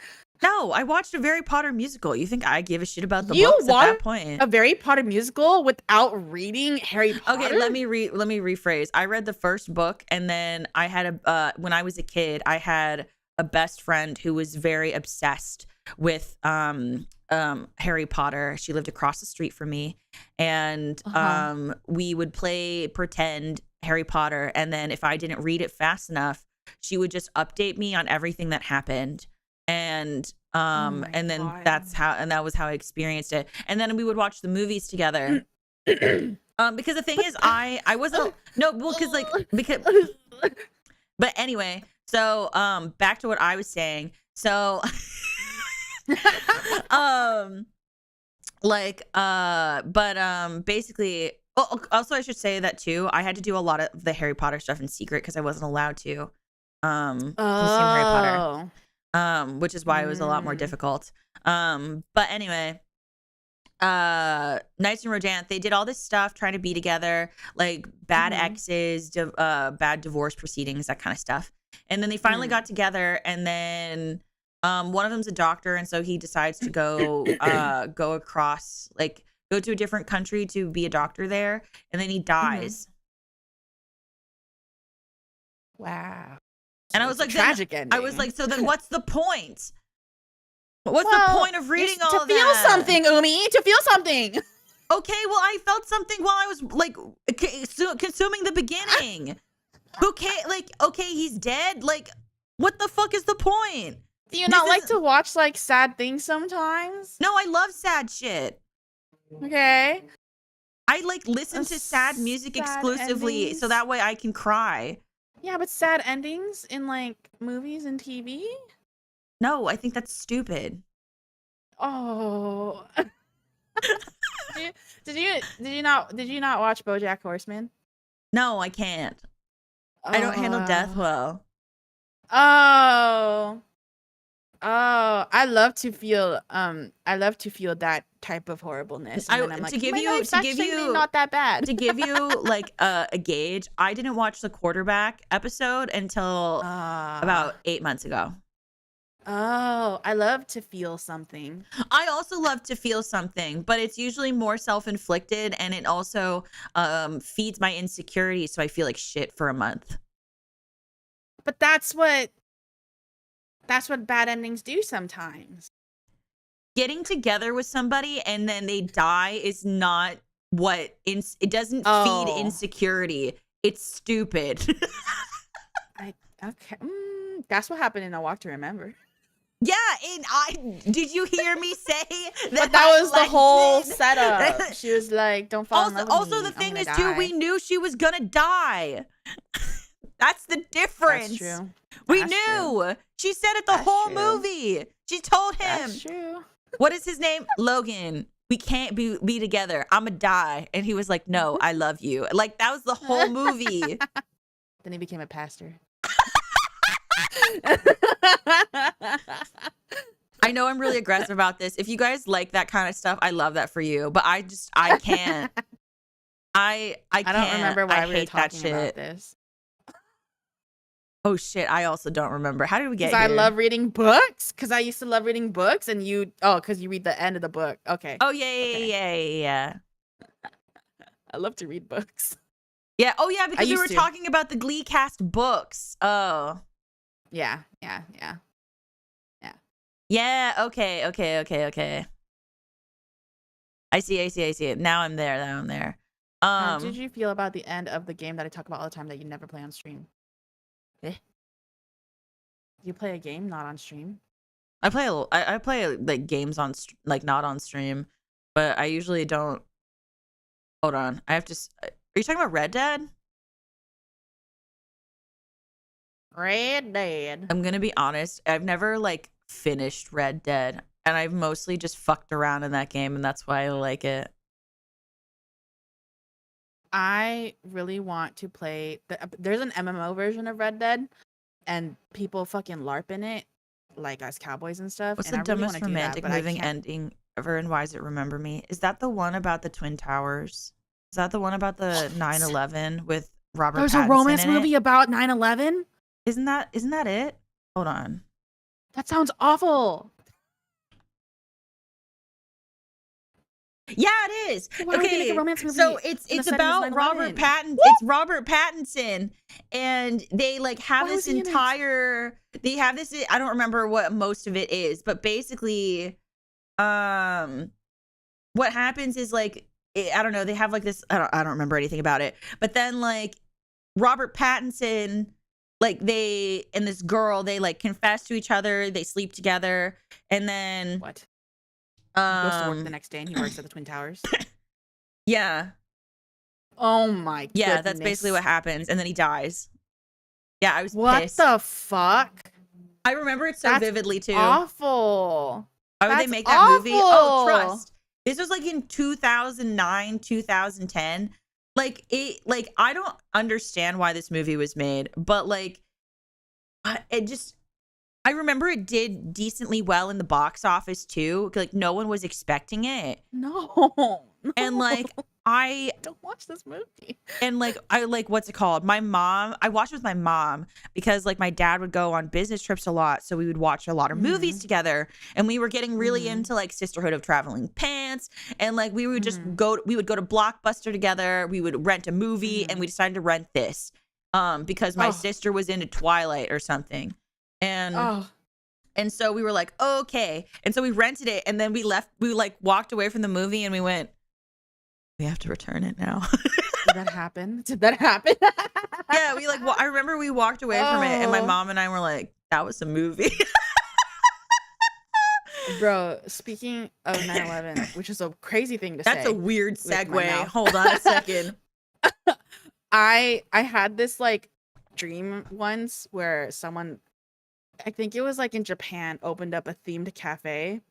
no, I watched a Harry Potter musical. You think I give a shit about the You books at that watched point? a Harry Potter musical without reading Harry Potter? Okay, let me rephrase. I read the first book, and then I had a when I was a kid, I had a best friend who was very obsessed with Harry Potter. She lived across the street from me, and we would play pretend Harry Potter, and then if I didn't read it fast enough, she would just update me on everything that happened. And and then God. that was how I experienced it. And then we would watch the movies together. Because the thing is, I wasn't no, well, because but anyway, so back to what I was saying. So basically, also I should say that too, I had to do a lot of the Harry Potter stuff in secret because I wasn't allowed to consume Harry Potter. Which is why it was a lot more difficult. But anyway, Nights in Rodanthe, they did all this stuff trying to be together, like bad exes, bad divorce proceedings, that kind of stuff. And then they finally got together, and then one of them's a doctor, and so he decides to go across, like go to a different country to be a doctor there, and then he dies. Wow. And I was like, tragic ending. I was like, so then what's the point? What's the point of reading all that? To feel something, Umi. To feel something. Okay, well, I felt something while I was like consuming the beginning. Okay, like, okay, he's dead. Like, what the fuck is the point? Do you not like to watch like sad things sometimes? No, I love sad shit. Okay. I like listen to sad music exclusively so that way I can cry. Yeah, but sad endings in like movies and TV? No, I think that's stupid. Oh. Did you not watch BoJack Horseman? No, I can't. I don't handle death well. Oh, I love to feel that type of horribleness. And then I'm like, to give you not that bad. To give you like a gauge, I didn't watch the quarterback episode until about 8 months ago. Oh, I love to feel something. I also love to feel something, but it's usually more self-inflicted, and it also feeds my insecurity, so I feel like shit for a month. But that's what bad endings do sometimes. Getting together with somebody and then they die is not what it doesn't feed insecurity. It's stupid. Okay. That's what happened in A Walk to Remember. Yeah, and did you hear me say that? But that was the whole setup. She was like, "Don't fall in love with me. Also, the thing is, too, we knew she was gonna die. That's the difference. That's true. We knew. True. She said it the whole movie. She told him. That's true. What is his name? Logan. We can't be together. I'ma die. And he was like, "No, I love you." Like, that was the whole movie. Then he became a pastor. I know I'm really aggressive about this. If you guys like that kind of stuff, I love that for you. But I can't. I don't remember why we were talking about this. Oh shit! I also don't remember. How did we get here? Because I love reading books. Because I used to love reading books, and because you read the end of the book. Okay. Oh yeah. I love to read books. Yeah. Oh yeah, because we were talking about the Glee cast books. Oh. Yeah. Yeah. Okay. I see it. Now I'm there. How did you feel about the end of the game that I talk about all the time that you never play on stream? You play a game not on stream? I play like games on like not on stream, but I usually don't. Hold on, I have to. Are you talking about Red Dead? Red Dead. I'm gonna be honest. I've never like finished Red Dead, and I've mostly just fucked around in that game, and that's why I like it. I really want to play. There's an MMO version of Red Dead. and people fucking LARP in it, like as cowboys and stuff. What's And the I really dumbest want to do that, romantic but I moving can't. ending ever, and why does it remember me? Is that the one about the Twin Towers? Is that the one about the 9/11 with Robert There's a Pattinson romance in it? movie about 9/11. Isn't that it? Hold on. That sounds awful. Yeah, it is. Why would they make a Okay, romance movie? so in the it's setting of about Robert 9/11? Pattinson. It's Robert Pattinson, and they like have Why was this he in it? entire. They have this. I don't remember what most of it is, but basically, what happens is like I don't know. They have like this. I don't remember anything about it. But then like Robert Pattinson, like they and this girl, they like confess to each other. They sleep together, and then What? He goes to work the um next day and he works at the Twin Towers. yeah. Oh my Yeah, that's basically what goodness. happens. And then he dies. Yeah, I was What pissed. the fuck? I remember it so That's vividly too. awful. Why would they That's make that movie? Oh, awful. trust. This was like in 2009, 2010. Like I don't understand why this movie was made, but like I remember it did decently well in the box office too. Like no one was expecting it. No. And like I don't watch this movie. And like I like what's it called? My mom, I watched with my mom because like my dad would go on business trips a lot, so we would watch a lot of movies together, and we were getting really into like Sisterhood of Traveling Pants, and like we would just go to Blockbuster together, we would rent a movie, and we decided to rent this because my sister was into Twilight or something. And so we were like, okay. And so we rented it, and then we like walked away from the movie and we went, we have to return it now. Did that happen? Yeah, we like, well, I remember we walked away from it, and my mom and I were like, that was a movie. Bro, speaking of 9/11, which is a crazy thing to say. That's a weird with my segue. mouth. Hold on a second. I had this like dream once where someone, I think it was like in Japan, opened up a themed cafe.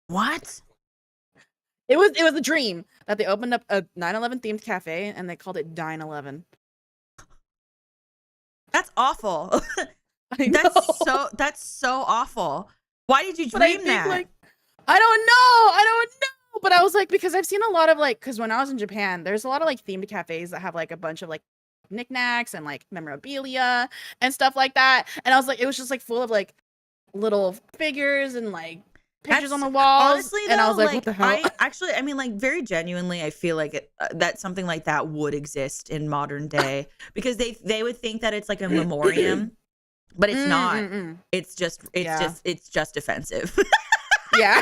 What? It was a dream that they opened up a 9/11 themed cafe and they called it 9/11. That's awful. I know. That's so awful. Why did you But I dream think, that? like, I don't know. But I was like, because I've seen a lot of like, because when I was in Japan, there's a lot of like themed cafes that have like a bunch of like knickknacks and like memorabilia and stuff like that. And I was like, it was just like full of like little figures and like pictures on the walls. Honestly, though, and I was like, like, what the hell? I mean, like, very genuinely, I feel like that something like that would exist in modern day because they would think that it's like a memoriam, but it's not. It's just offensive. Yeah.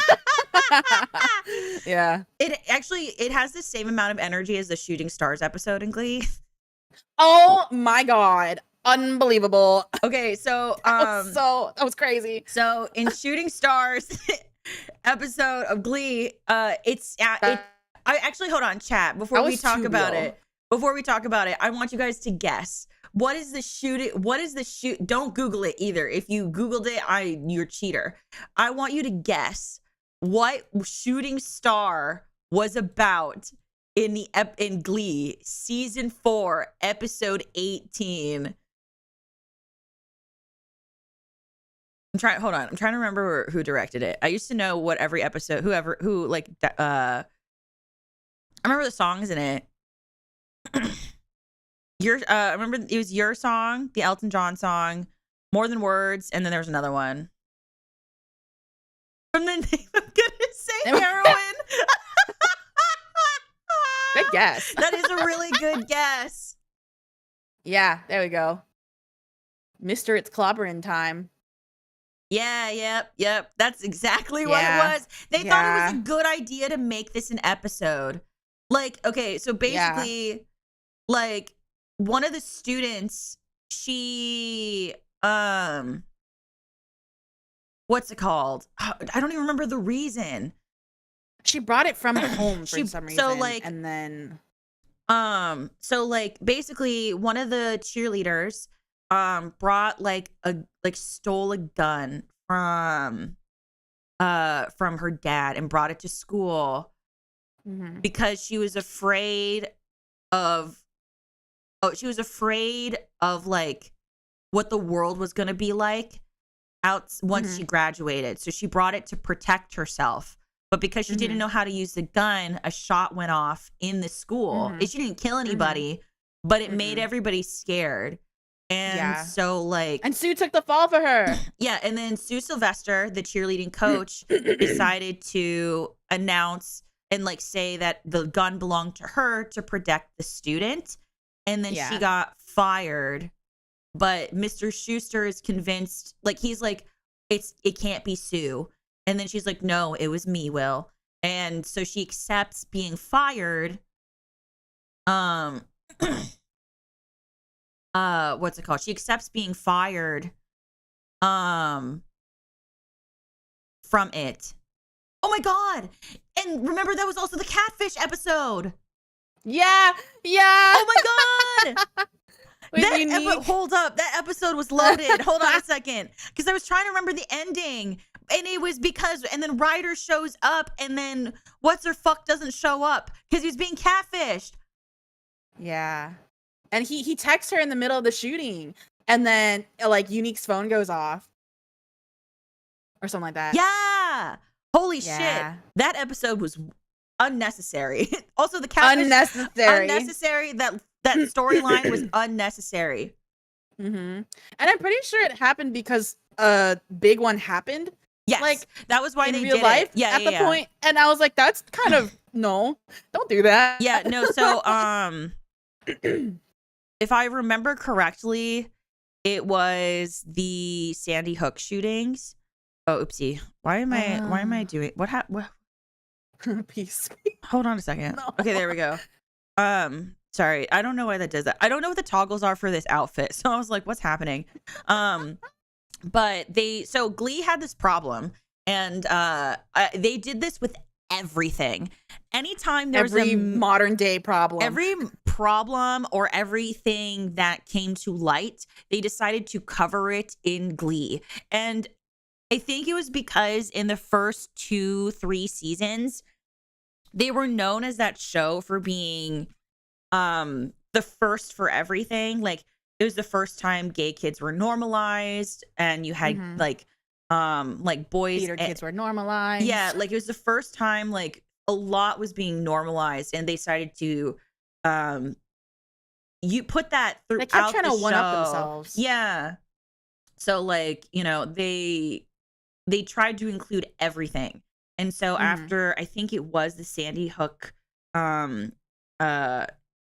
Yeah. It has the same amount of energy as the Shooting Stars episode in Glee. Oh my god. Unbelievable. Okay, so that was crazy. So in Shooting Stars episode of Glee, it's I actually hold on, chat, before we talk about it. Before we talk about it, I want you guys to guess. What is the shoot? Don't Google it either. If you Googled it, you're a cheater. I want you to guess what Shooting Star was about in Glee season 4, episode 18. I'm trying to remember who directed it. I used to know what every episode, I remember the songs in it. I remember it was Your Song, the Elton John song, More Than Words, and then there was another one. From the name, I'm gonna say heroin. Good guess. That is a really good guess. Yeah, there we go. Mr. It's Clobbering Time. Yeah, yep. That's exactly what it was. They thought it was a good idea to make this an episode. Like, okay, so basically, like, one of the students, she, what's it called? I don't even remember the reason. She brought it from home for some reason. So, like, and then, so like, basically, one of the cheerleaders, brought stole a gun from her dad and brought it to school because she was afraid of like what the world was going to be like out once she graduated. So she brought it to protect herself. But because she didn't know how to use the gun, a shot went off in the school. She didn't kill anybody, but it made everybody scared. And so, like... And Sue took the fall for her. Yeah, and then Sue Sylvester, the cheerleading coach, decided to announce and, like, say that the gun belonged to her to protect the student. And then she got fired. But Mr. Schuster is convinced... Like, he's like, it can't be Sue. And then she's like, no, it was me, Will. And so she accepts being fired. What's it called? She accepts being fired from it. Oh my God. And remember, that was also the catfish episode. Yeah. Oh my God. Hold up. That episode was loaded. Hold on a second. Because I was trying to remember the ending. And it was because, and then Ryder shows up, and then what's-her-fuck doesn't show up because he was being catfished. Yeah. And he texts her in the middle of the shooting, and then, like, Unique's phone goes off. Or something like that. Yeah. Holy shit. That episode was unnecessary. Also, the catfish. Unnecessary. That storyline was unnecessary. And I'm pretty sure it happened because a big one happened. Yes, like that was why in they real did life it. At the point, and I was like, "That's kind of no, don't do that." Yeah, no. So, if I remember correctly, it was the Sandy Hook shootings. Oh, oopsie! Why am I doing what? Peace. Hold on a second. No. Okay, there we go. Sorry, I don't know why that does that. I don't know what the toggles are for this outfit, so I was like, "What's happening?" But Glee had this problem, and they did this with everything. Anytime there's every modern day problem, every problem or everything that came to light, they decided to cover it in Glee. And I think it was because in the first 2-3 seasons, they were known as that show for being the first for everything. Like, it was the first time gay kids were normalized, and you had like boys, theater kids were normalized. Yeah, like it was the first time like a lot was being normalized, and they decided to you put that throughout. They kept trying to one up themselves. Yeah. So like, you know, they tried to include everything. And so after, I think it was the Sandy Hook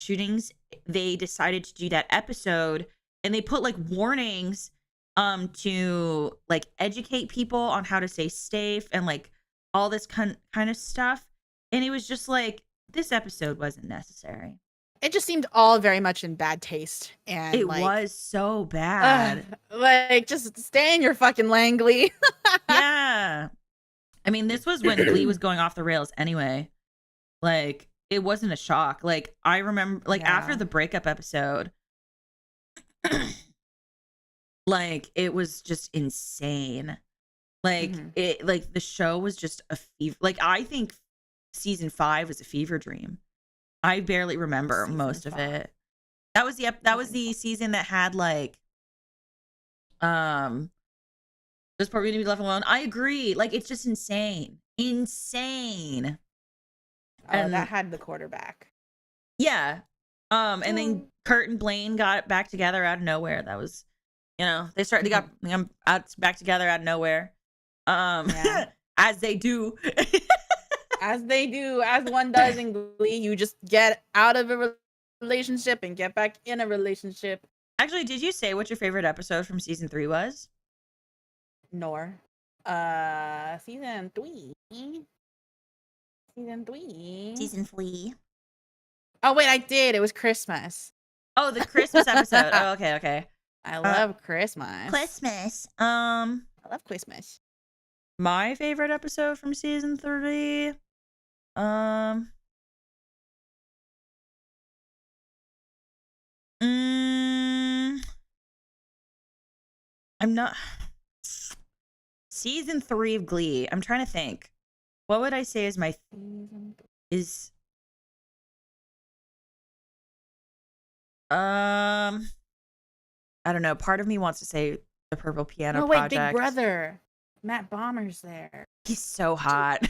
shootings, they decided to do that episode, and they put like warnings to like educate people on how to stay safe and like all this kind of stuff. And it was just like, this episode wasn't necessary. It just seemed all very much in bad taste, and it was so bad. Like, just stay in your fucking lane, Glee. Yeah. I mean, this was when Glee was going off the rails anyway. Like, it wasn't a shock. Like, I remember, like, after the breakup episode, like, it was just insane. Like, it, like, the show was just a fever. Like, I think season 5 was a fever dream. I barely remember most of it. That was the season that had, like, this part we need to be left alone. I agree. Like, it's just insane. Insane. And that had the quarterback. Yeah. And then Kurt and Blaine got back together out of nowhere. That was, you know, they got back together out of nowhere. As they do. As they do, as one does in Glee. You just get out of a relationship and get back in a relationship. Actually, did you say what your favorite episode from season 3 was? Nor. Season 3. Season 3. Oh, wait, I did. It was Christmas. Oh, the Christmas episode. Oh, okay. I love Christmas. I love Christmas. My favorite episode from season 3. I'm not. Season 3 of Glee. I'm trying to think. What would I say is my is I don't know. Part of me wants to say the Purple Piano No, wait, Project. Big Brother. Matt Bomber's there. He's so hot.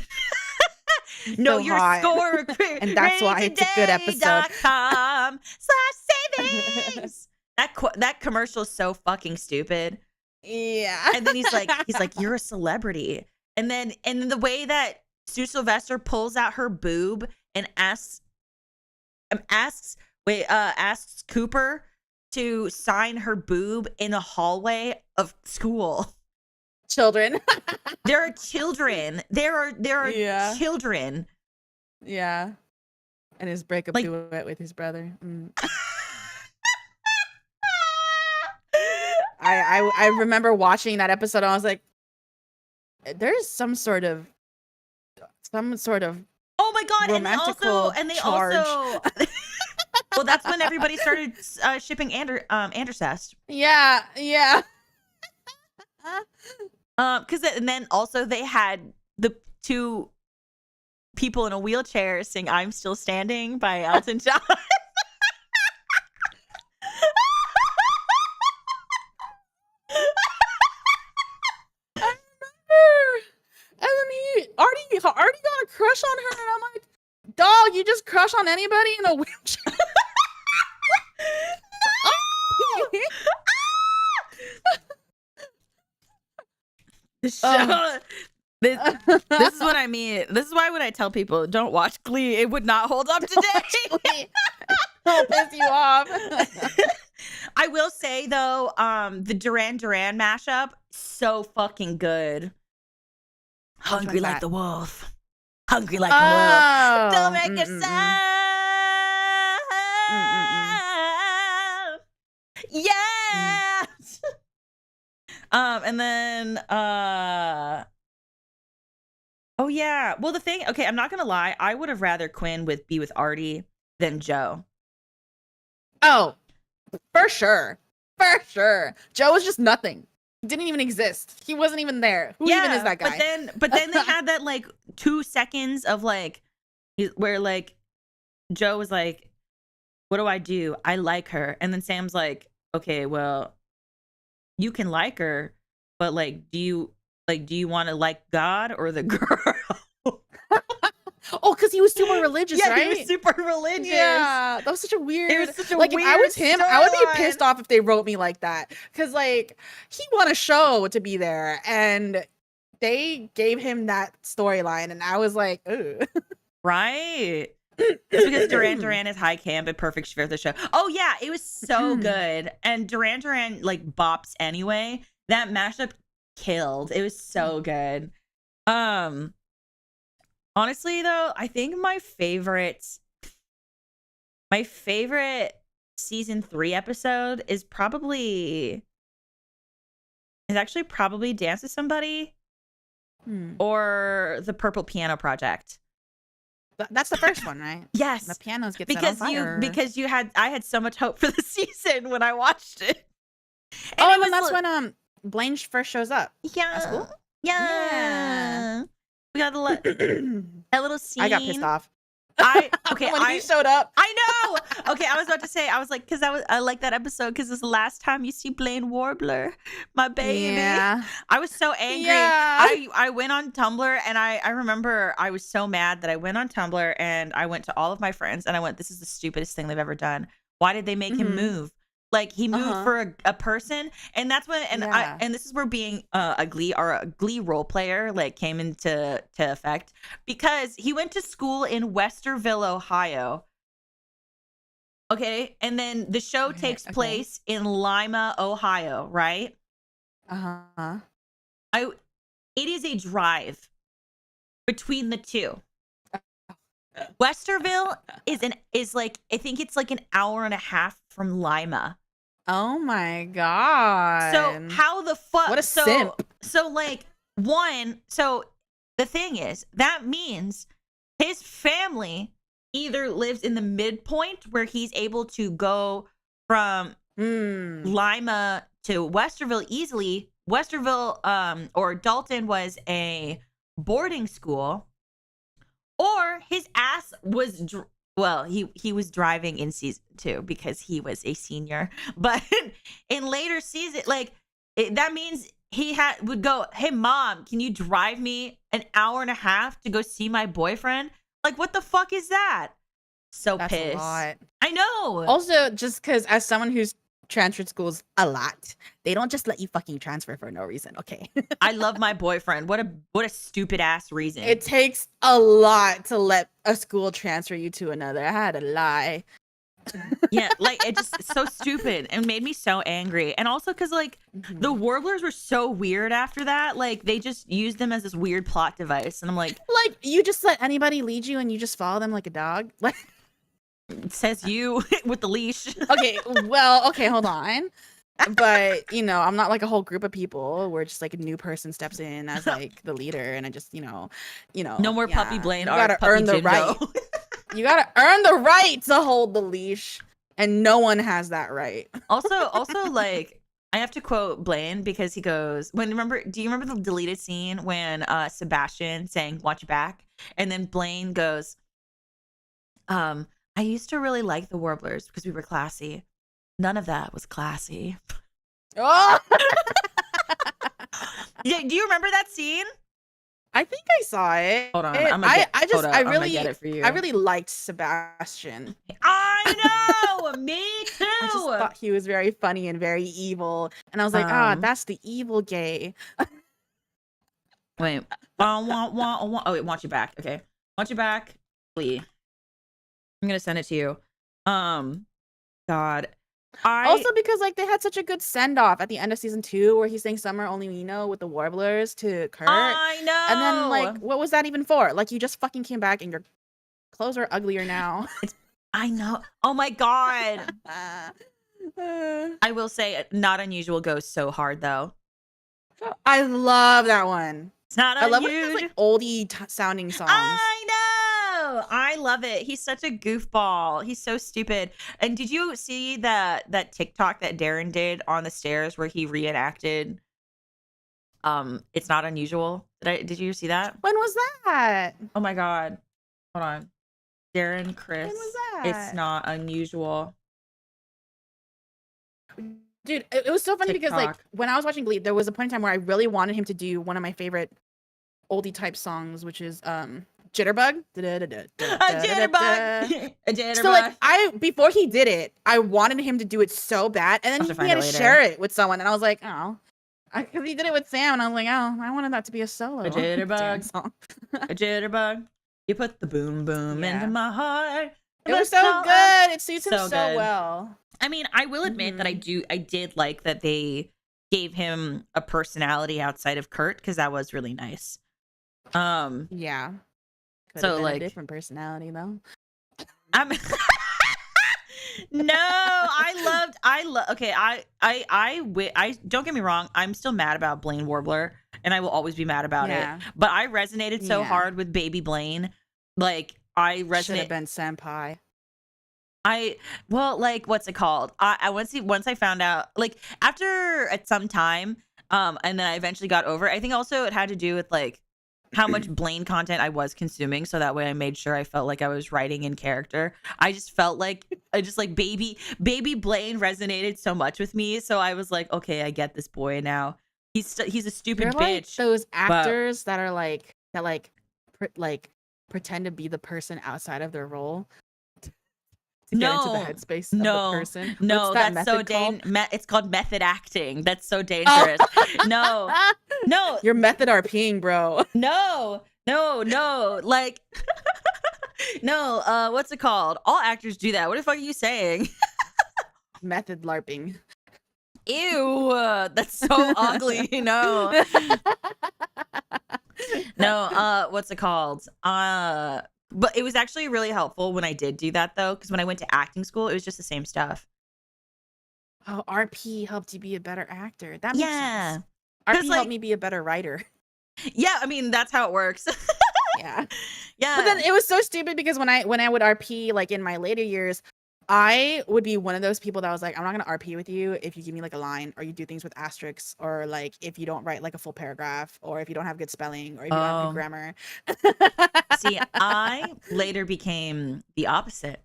He's Know so your hot. score. And that's why it's a good episode. .com/savings. That commercial is so fucking stupid. Yeah. And then he's like, you're a celebrity. And then the way that Sue Sylvester pulls out her boob and asks Cooper to sign her boob in a hallway of school. Children. There are children. There are Yeah. children. Yeah. And his breakup Like- duet with his brother. I remember watching that episode and I was like, there's some sort of Oh my god! romantical And they charge. also. Well, that's when everybody started shipping Andercest. Yeah. Because and then also they had the two people in a wheelchair sing "I'm Still Standing" by Elton John. And then he already got a crush on her, and I'm like, dog, you just crush on anybody in a wheelchair? The show. This is what I mean. This is why when I tell people don't watch Glee, it would not hold up today. I'll piss you off. I will say though, the Duran Duran mashup, so fucking good. Hungry like that? the wolf. Hungry like a wolf. Don't make a sound. Yeah. And then oh yeah. Well, the thing, okay, I'm not gonna lie, I would have rather Quinn be with Artie than Joe. Oh, for sure. Joe was just nothing. He didn't even exist. He wasn't even there. Who even is that guy? But then they had that like 2 seconds of like where like Joe was like, what do I do? I like her. And then Sam's like, okay, well, you can like her, but like do you want to like God or the girl? Oh, because he was super religious, Yeah, right? he was super religious. Yeah, that was such a weird. It was such a like weird if I was him, I would be storyline. pissed off if they wrote me like that. Because like he won a show to be there, and they gave him that storyline, and I was like, ooh. Right. It's because Duran Duran is high camp and perfect for the show. Oh yeah, it was so good. And Duran Duran like bops anyway. That mashup killed. It was so good. Honestly though, I think my favorite season 3 episode is actually probably Dance with Somebody or the Purple Piano Project. That's the first one, right? Yes. The pianos get set on fire. because I had so much hope for the season when I watched it. And Oh, it and then was that's when Blaine first shows up. yeah. That's cool. Yeah. We got that little scene. I got pissed off. When he showed up. I know. Okay, I was about to say, I was like, because I like that episode because it's the last time you see Blaine Warbler, my baby. Yeah. I was so angry. Yeah. I went on Tumblr and I remember I was so mad that I went on Tumblr and I went to all of my friends and I went, this is the stupidest thing they've ever done. Why did they make him move? Like he moved for a person, and that's when and this is where being a Glee role player like came into effect because he went to school in Westerville, Ohio. Okay, and then the show takes place in Lima, Ohio, right? It is a drive between the two. Westerville is like I think it's like an hour and a half from Lima. Oh my god. So how the fuck? What a simp. So like so the thing is that means his family either lives in the midpoint where he's able to go from Lima to Westerville easily. Westerville or Dalton was a boarding school, or his ass was well, he was driving in season 2 because he was a senior. But in later season, like that means he would go, "Hey mom, can you drive me an hour and a half to go see my boyfriend?" Like, what the fuck is that? So That's pissed. a lot. I know. Also, just because as someone who's transferred schools a lot, they don't just let you fucking transfer for no reason. Okay. I love my boyfriend. What a stupid ass reason. It takes a lot to let a school transfer you to another. I had to lie. Yeah, like it just so stupid and made me so angry. And also because like the warblers were so weird after that. Like they just used them as this weird plot device. And I'm like you just let anybody lead you and you just follow them like a dog? Like, it says you with the leash. okay, well, okay, hold on. But, you know, I'm not like a whole group of people where just like a new person steps in as like the leader and I just, you know. No more Puppy Blaine. You gotta earn the right. You gotta earn the right to hold the leash. And no one has that right. Also, like, I have to quote Blaine because he goes, do you remember the deleted scene when Sebastian sang "Watch Your Back"? And then Blaine goes, I used to really like the warblers because we were classy. None of that was classy. Oh! Yeah, do you remember that scene? I think I saw it. Hold on, I really liked Sebastian. I know, me too. I just thought he was very funny and very evil, and I was like, that's the evil gay. Wait, oh wait, watch your back. Okay, watch your back, Glee. I'm gonna send it to you. God. Also because like they had such a good send off at the end of season 2 where he sang "Summer Only We Know" with the warblers to Kurt. I know. And then like, what was that even for? Like, you just fucking came back and your clothes are uglier now. I know. Oh my god. I will say, Not Unusual goes so hard though. I love that one. It's not I love when it has like oldie sounding songs. I know. I love it. He's such a goofball. He's so stupid. And did you see that TikTok that Darren did on the stairs where he reenacted It's Not Unusual? Did you see that? When was that? Oh my god. Hold on. Darren, Chris. When was that? It's Not Unusual. Dude, it was so funny TikTok. because like when I was watching Glee, there was a point in time where I really wanted him to do one of my favorite oldie type songs, which is Jitterbug. A jitterbug. A jitterbug. So like before he did it, I wanted him to do it so bad, and then he had to share it with someone, and I was like, oh, because he did it with Sam, and I was like, oh, I wanted that to be a solo. A jitterbug song. A jitterbug. You put the boom boom into my heart. It was so good. It suits him so well. I mean, I will admit that I did like that they gave him a personality outside of Kurt because that was really nice. Yeah. So like a different personality though. No, I love. Okay, I don't get me wrong. I'm still mad about Blaine Warbler, and I will always be mad about it. But I resonated so hard with Baby Blaine. Like I resonate. Should have been Senpai. Like what's it called? Once I found out, like after at some time, and then I eventually got over it. I think also it had to do with like how much Blaine content I was consuming, so that way I made sure I felt like I was writing in character. I just felt like baby Blaine resonated so much with me, so I was like, okay, I get this boy now. He's a stupid bitch. Like those actors that are like pretend to be the person outside of their role. To get into the headspace of the person. No, that's so dangerous. It's called method acting. That's so dangerous. No. Your method RPing, bro. No. Like, no. What's it called? All actors do that. What the fuck are you saying? Method LARPing. Ew. That's so ugly. No. No. What's it called? But it was actually really helpful when I did do that, though, because when I went to acting school, it was just the same stuff. Oh, RP helped you be a better actor. That makes sense. RP helped me be a better writer. Yeah, I mean, that's how it works. Yeah. But then it was so stupid because when I would RP, like in my later years, I would be one of those people that was like, I'm not gonna RP with you if you give me like a line or you do things with asterisks or like if you don't write like a full paragraph or if you don't have good spelling or if you don't have good Oh, grammar. see, I later became the opposite,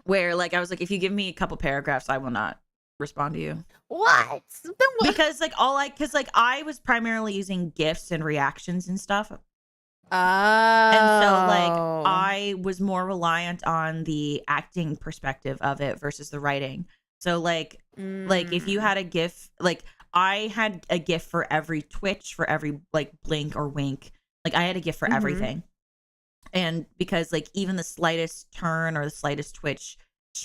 where like I was like, if you give me a couple paragraphs, I will not respond to you. What? Then what? Because like because like I was primarily using gifs and reactions and stuff. And so like Oh. I was more reliant on the acting perspective of it versus the writing. So like if you had a gif, like I had a gif for every twitch, for every like blink or wink. Like I had a gif for everything. And because like even the slightest turn or the slightest twitch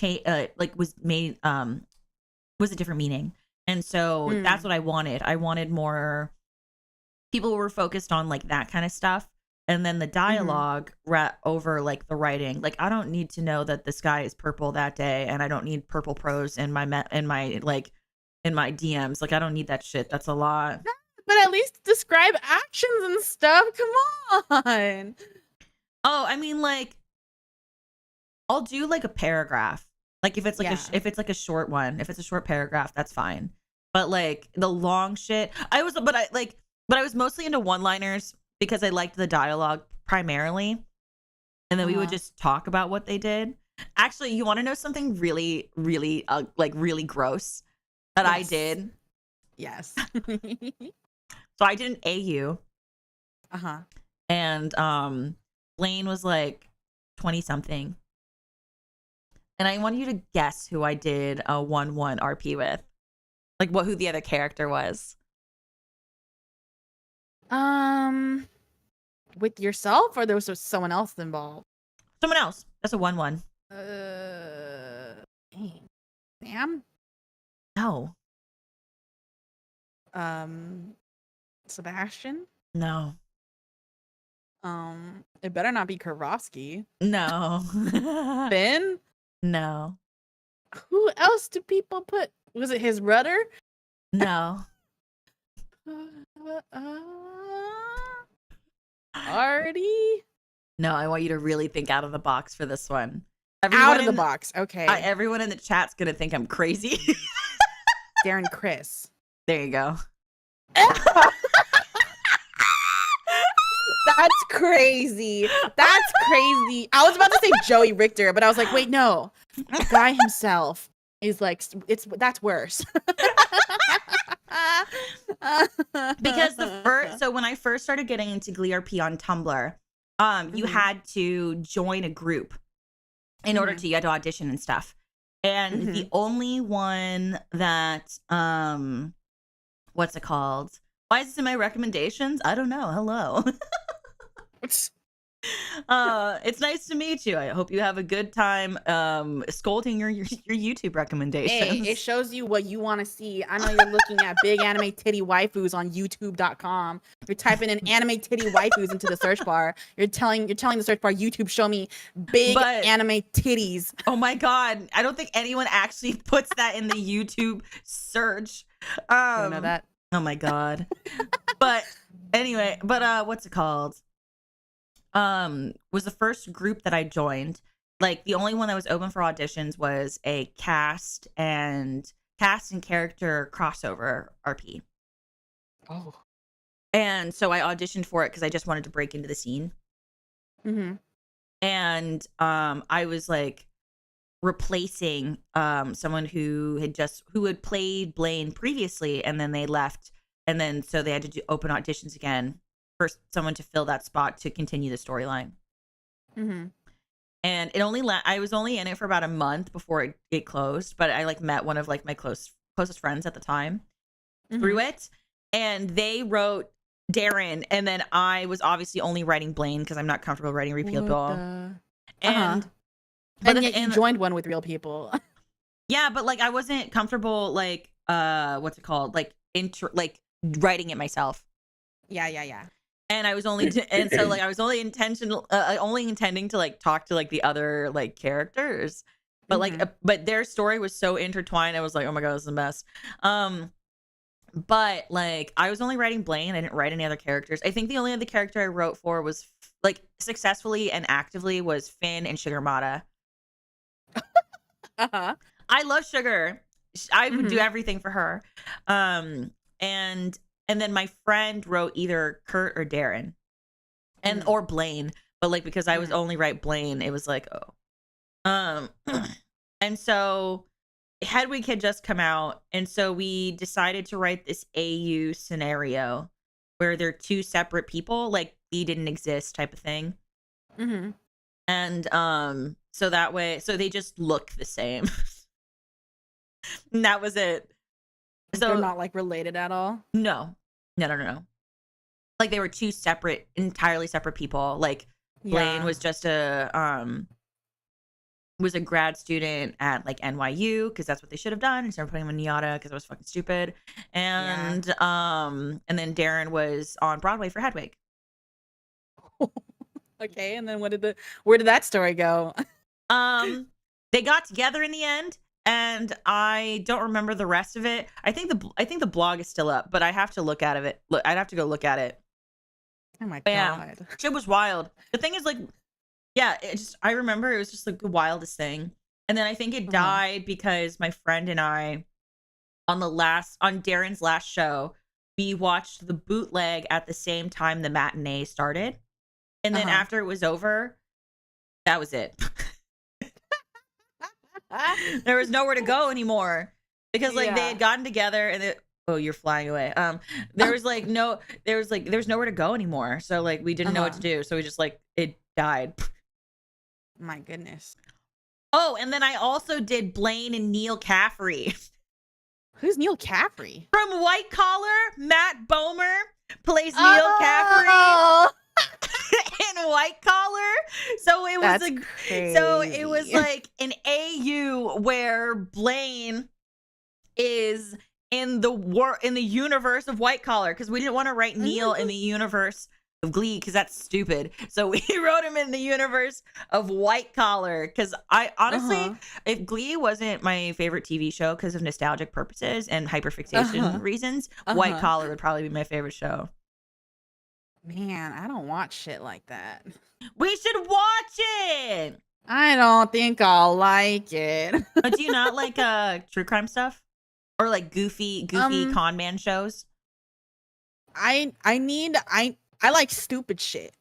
like was made was a different meaning. And so that's what I wanted. I wanted more people were focused on like that kind of stuff. And then the dialogue over like the writing. Like I don't need to know that the sky is purple that day, and I don't need purple prose in my DMs. Like I don't need that shit. That's a lot. But at least describe actions and stuff. Come on. Oh, I mean, like I'll do like a paragraph. Like if it's like if it's like a short one, if it's a short paragraph, that's fine. But like the long shit, I was mostly into one-liners because I liked the dialogue primarily. And then we would just talk about what they did. Actually, you want to know something really, really, really gross that I did? Yes. So I did an AU. Uh-huh. And Blaine was like 20-something. And I want you to guess who I did a 1-1 RP with. Like who the other character was. With yourself or there was someone else involved? Someone else. That's a 1-1. Sam? No. Sebastian? No. It better not be Karofsky. No. Ben? No. Who else do people put? Was it his rudder? No. Artie? No, I want you to really think out of the box for this one. Out of the box. Okay. Everyone in the chat's going to think I'm crazy. Darren Chris. There you go. That's crazy. That's crazy. I was about to say Joey Richter, but I was like, wait, no. The guy himself is like, that's worse. Because so when I first started getting into Glee RP on Tumblr, you had to join a group in order to get to audition and stuff. And the only one that what's it called? Why is this in my recommendations? I don't know. Hello. It's nice to meet you. I hope you have a good time scolding your YouTube recommendations. Hey, it shows you what you want to see. I know you're looking at big anime titty waifus on youtube.com. You're typing in anime titty waifus into the search bar. You're telling the search bar, YouTube, show me big anime titties. Oh my god. I don't think anyone actually puts that in the YouTube search. I don't know that. Oh my god. But anyway, what's it called? Was the first group that I joined. Like the only one that was open for auditions was a cast and character crossover RP. Oh. And so I auditioned for it because I just wanted to break into the scene. And I was like replacing someone who had played Blaine previously, and then they left, and then so they had to open auditions again for someone to fill that spot to continue the storyline. And it only I was only in it for about a month before it closed, but I like met one of like my closest friends at the time through it, and they wrote Darren, and then I was obviously only writing Blaine because I'm not comfortable writing real people. And yet you joined one with real people. Yeah, but like I wasn't comfortable like what's it called, like writing it myself. Yeah. And I was only I was only intending to like talk to like the other like characters, but but their story was so intertwined. I was like, oh my god, this is a mess. But like I was only writing Blaine. I didn't write any other characters. I think the only other character I wrote for was like successfully and actively was Finn and Sugar Mata. Uh-huh. I love Sugar. I would do Mhm. everything for her. And then my friend wrote either Kurt or Darren Mm. or Blaine, but like because I was Mm. only right Blaine, it was like, oh. And so Hedwig had just come out, and so we decided to write this AU scenario where they're two separate people, like he didn't exist type of thing. Mhm. And so that way, so they just look the same. And that was it. They're So not like related at all. no. Like they were two separate, entirely separate people. Like Blaine Yeah. was just was a grad student at like NYU because that's what they should have done instead of putting him in Yada because it was fucking stupid. And then Darren was on Broadway for Hedwig. Okay, and then where did that story go? They got together in the end, and I don't remember the rest of it. I think the blog is still up, but I have to look at it. Look, I'd have to go look at it. Oh my But yeah, god. shit was wild. The thing is, like, yeah, I remember it was just like the wildest thing. And then I think it died because my friend and I on Darren's last show, we watched the bootleg at the same time the matinee started. And then after it was over, that was it. There was nowhere to go anymore because like they had gotten together and oh, you're flying away. There's nowhere to go anymore. So like we didn't know what to do. So we just like it died. My goodness. Oh, and then I also did Blaine and Neil Caffrey. Who's Neil Caffrey? From White Collar, Matt Bomer plays Neil Caffrey in White Collar. So it was it was like an AU where Blaine is in the universe of White Collar because we didn't want to write Neil in the universe of Glee because that's stupid. So we wrote him in the universe of White Collar because I honestly, if Glee wasn't my favorite TV show because of nostalgic purposes and hyperfixation reasons, White Collar would probably be my favorite show. Man, I don't watch shit like that. We should watch it. I don't think I'll like it. Do you not like true crime stuff or like goofy con man shows? I like stupid shit.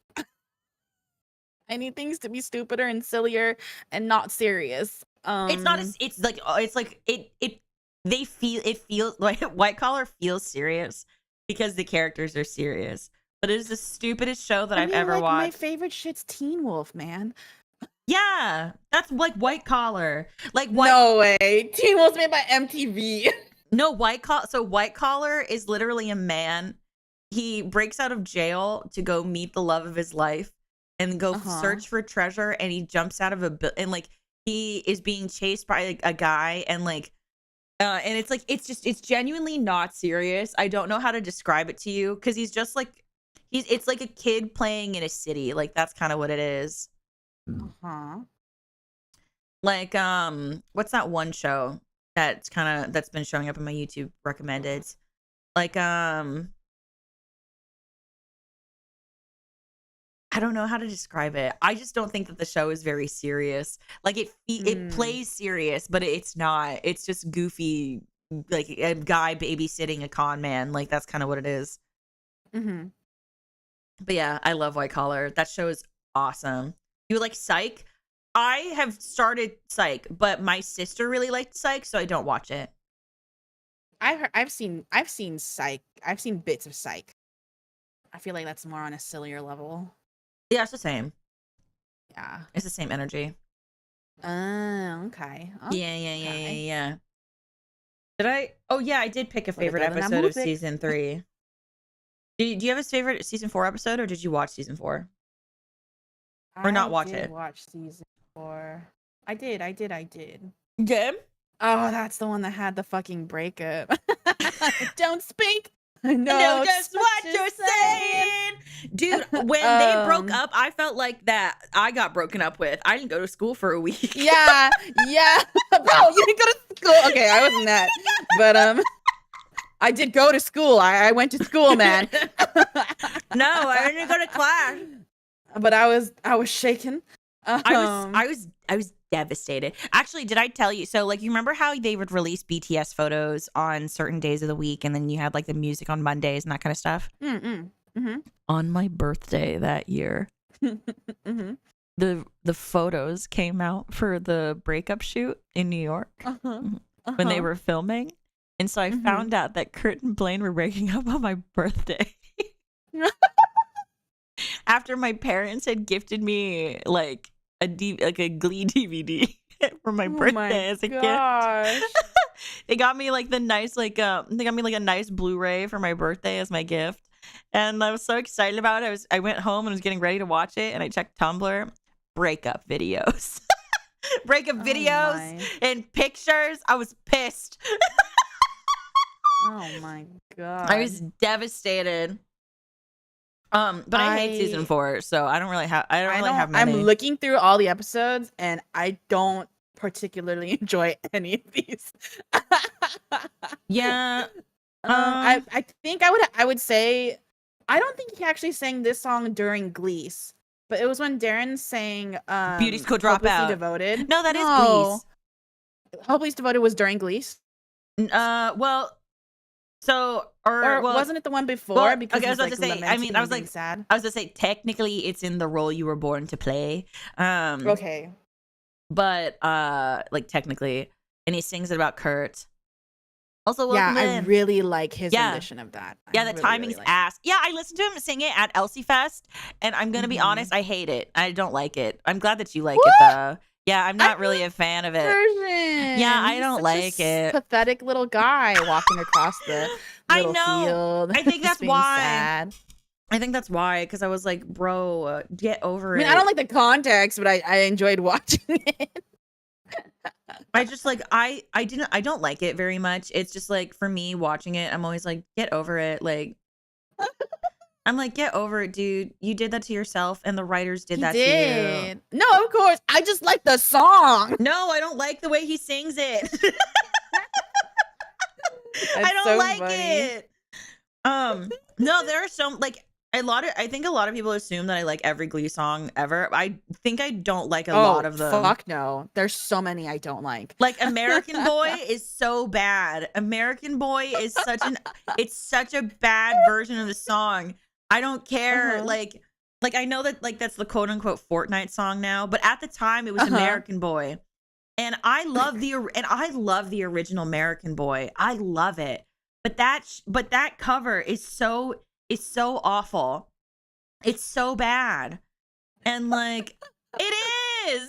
I need things to be stupider and sillier and not serious. It's not. It's like it feels like White Collar feels serious because the characters are serious. But it is the stupidest show that I've ever watched. My favorite shit's Teen Wolf, man. Yeah, that's like White Collar. Like no way, Teen Wolf's made by MTV. No, White Collar. So White Collar is literally a man. He breaks out of jail to go meet the love of his life and go search for treasure. And he jumps out of and like he is being chased by like, a guy and like. And it's like it's genuinely not serious. I don't know how to describe it to you because he's just like. It's like a kid playing in a city. Like that's kind of what it is. Like what's that one show that's been showing up in my YouTube recommended? Like I don't know how to describe it. I just don't think that the show is very serious. Like it plays serious, but it's not. It's just goofy, like a guy babysitting a con man. Like that's kind of what it is. But yeah, I love White Collar. That show is awesome. You like Psych? I have started Psych, but my sister really liked Psych, so I don't watch it. I've seen Psych. I've seen bits of Psych. I feel like that's more on a sillier level. Yeah, it's the same. Yeah. It's the same energy. Okay. Yeah. Did I? Oh yeah, I did pick a favorite episode of season 3. Do you have a favorite season 4 episode, or did you watch season 4? Or not watch it? I did watch season 4. I did. Good. Oh, that's the one that had the fucking breakup. Don't speak. No, just what you're saying. Dude, when they broke up, I felt like that I got broken up with. I didn't go to school for a week. Yeah. Bro, you didn't go to school. Okay, I wasn't that. But I did go to school. I went to school, man. No, I didn't go to class. But I was shaken. I was devastated. Actually, did I tell you? So, like, you remember how they would release BTS photos on certain days of the week, and then you had like the music on Mondays and that kind of stuff? On my birthday that year, the photos came out for the breakup shoot in New York when they were filming, and so I found out that Kurt and Blaine were breaking up on my birthday. After my parents had gifted me like a Glee DVD for my birthday as a gift. They got me like the nice they got me like a nice Blu-ray for my birthday as my gift, and I was so excited about it. I went home and was getting ready to watch it, and I checked Tumblr, breakup videos. Breakup videos and pictures. I was pissed. Oh my god. I was devastated. But I hate season 4, so I don't really have have many. I'm looking through all the episodes and I don't particularly enjoy any of these. Yeah. I think I would say I don't think he actually sang this song during Glee's, but it was when Darren sang Beauty's Could Drop Out. Devoted. No, that is Glee's. Hopelessly Devoted was during Glee's. Well, so or wasn't it the one before? Well, because okay, I was about to say. I mean, I was like, sad. I was gonna say technically it's in the role you were born to play. Okay. But like technically, and he sings it about Kurt. Also, I really like his rendition of that. Yeah, the timing's ass. Yeah, I listened to him sing it at Elsie Fest, and I'm gonna be honest, I hate it. I don't like it. I'm glad that you like it though. Yeah, I'm not really a fan of it. Yeah, I don't like it. Pathetic little guy walking across the little field. I think that's why. Sad. I think that's why, because I was like, bro, get over it. I mean, I don't like the context, but I enjoyed watching it. I just like I don't like it very much. It's just like for me watching it, I'm always like, get over it. Like I'm like, get over it, dude. You did that to yourself, and the writers did that to you. No, of course. I just like the song. No, I don't like the way he sings it. I don't so like funny. it. No, there are some like I think a lot of people assume that I like every Glee song ever. I think I don't like a lot of them. Fuck no. There's so many I don't like. Like American Boy is so bad. American Boy is it's such a bad version of the song. I don't care. Like I know that like that's the quote unquote Fortnite song now, but at the time it was American Boy. And I love the original American Boy. I love it. But that cover is so awful. It's so bad. And like it is.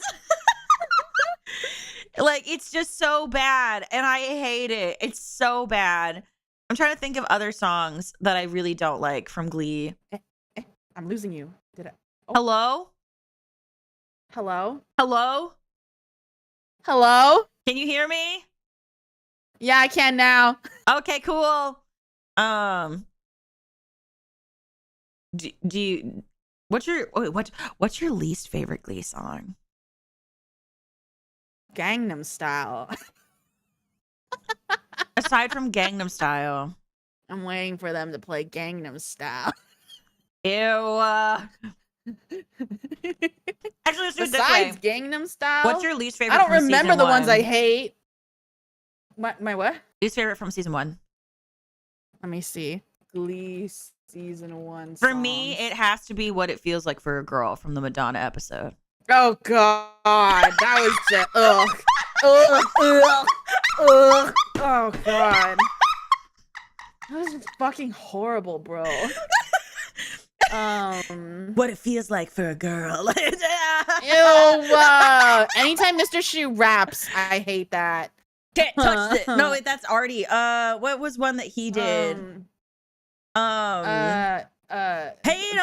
Like it's just so bad and I hate it. It's so bad. I'm trying to think of other songs that I really don't like from Glee. I'm losing you. Did I? Oh. Hello? Hello? Hello? Hello? Can you hear me? Yeah, I can now. Okay, cool. Do you what's your least favorite Glee song? Gangnam Style. Aside from Gangnam Style. I'm waiting for them to play Gangnam Style. Ew. Actually, let's do it this way. Besides Gangnam Style, what's your least favorite? I don't from remember season the ones 1? I hate. My what? Least favorite from season 1. Let me see. Glee season 1. For me, it has to be What It Feels Like for a Girl from the Madonna episode. Oh god, that was just ugh. Oh god. That was just fucking horrible, bro. What it feels like for a girl. Ew. Anytime Mr. Shoe raps, I hate that. Can't touch it. No, that's already. What was one that he did? Hate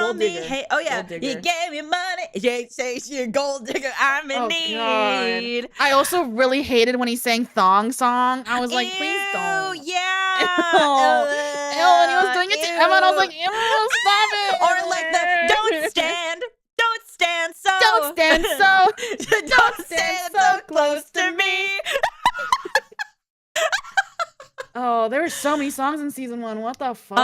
on me. Hey, oh yeah, you gave me money. You say you're a gold digger. I'm in need. God. I also really hated when he sang Thong Song. I was like, please don't. Yeah. Ew, and he was doing it to Emma, and I was like, ew, stop it. Or like the don't stand so. Don't stand so close to me. Oh, there were so many songs in season 1. What the fuck?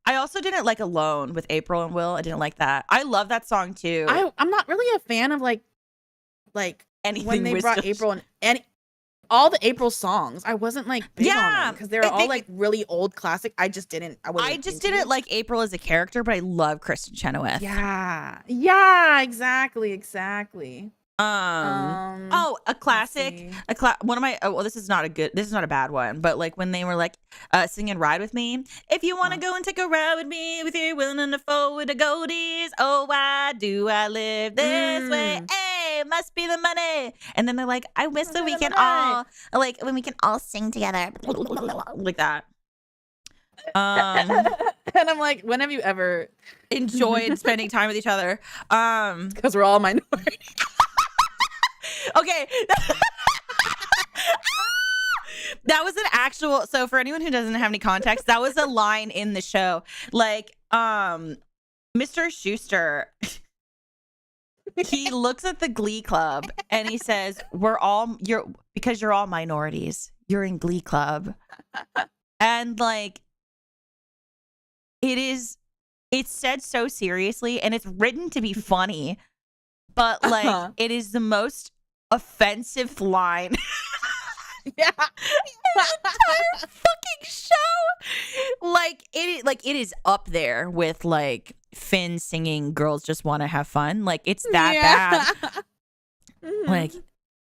I also didn't like Alone with April and Will. I didn't like that. I love that song too. I'm not really a fan of like anything they was brought still April and all the April songs, I wasn't like big on them because they're all like really old classic. I just didn't. I just didn't like April as a character, but I love Kristen Chenoweth. Yeah, exactly. Oh, a classic, one of my, well, this is not a bad one, but like when they were like singing Ride With Me. If you want to go and take a ride with me, with your willing to forward the goldies, oh, why do I live this way? Hey, must be the money. And then they're like, I wish that we can all, like, when we can all sing together, like that. And I'm like, when have you ever enjoyed spending time with each other? Because we're all minorities. Okay. That was an actual, so for anyone who doesn't have any context, that was a line in the show. Like, Mr. Schuster, he looks at the Glee Club and he says, because you're all minorities, you're in Glee Club. And like, it's said so seriously and it's written to be funny, but like, it is the most offensive line. Yeah. The entire fucking show. Like it is up there with like Finn singing Girls Just Want to Have Fun. Like it's that bad. Like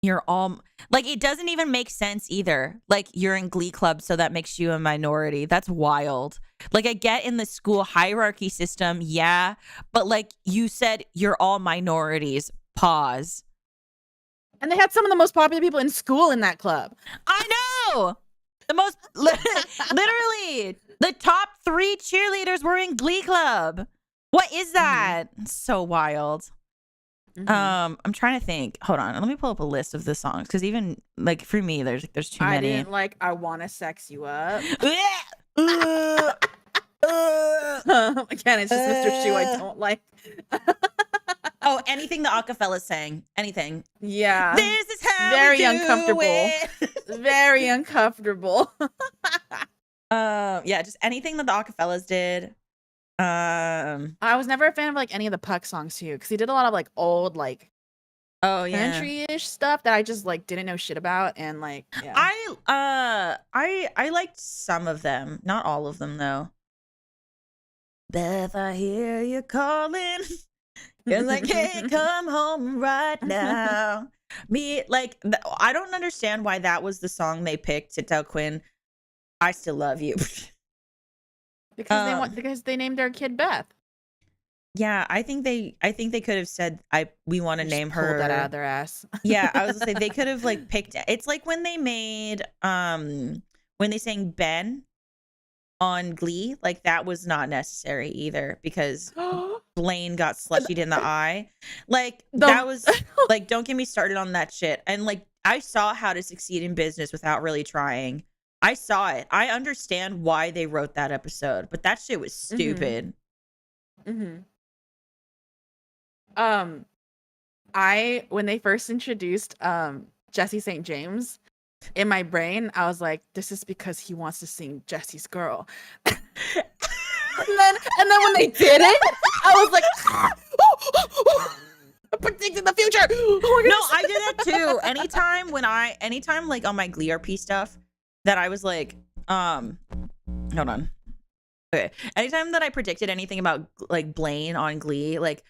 you're all like, it doesn't even make sense either. Like you're in Glee Club, so that makes you a minority. That's wild. Like I get in the school hierarchy system, yeah, but like you said, you're all minorities. Pause. And they had some of the most popular people in school in that club. I know. The most, literally, the top 3 cheerleaders were in Glee Club. What is that? So wild. I'm trying to think. Hold on. Let me pull up a list of the songs because even like for me, there's too many. I didn't like I Wanna Sex You Up. Again, it's just Mr. Shu I don't like. Oh, anything the acapella sang. Anything. Yeah. This is how very uncomfortable. Very uncomfortable. Yeah, just anything that the acapellas did. I was never a fan of like any of the Puck songs too, because he did a lot of like old like country-ish stuff that I just like didn't know shit about, and like yeah. I liked some of them, not all of them though. Beth, I hear you calling. Cause I can't come home right now. I don't understand why that was the song they picked to tell Quinn, I still love you. Because they named their kid Beth. Yeah, I think they could have said we want to name her. Pulled that out of their ass. Yeah, I was gonna say they could have like picked. It's like when they made when they sang Ben on Glee, like that was not necessary either because Blaine got slushied in the eye. Like that was like, don't get me started on that shit. And like I saw How to Succeed in Business Without Really Trying. I saw it. I understand why they wrote that episode, but that shit was stupid. When they first introduced Jesse St. James, in my brain, I was like, this is because he wants to sing Jesse's Girl. and then when they did it, I was like, predicting the future. Oh no, I did that too. Anytime like on my Glee RP stuff that I was like, hold on. Okay. Anytime that I predicted anything about like Blaine on Glee, like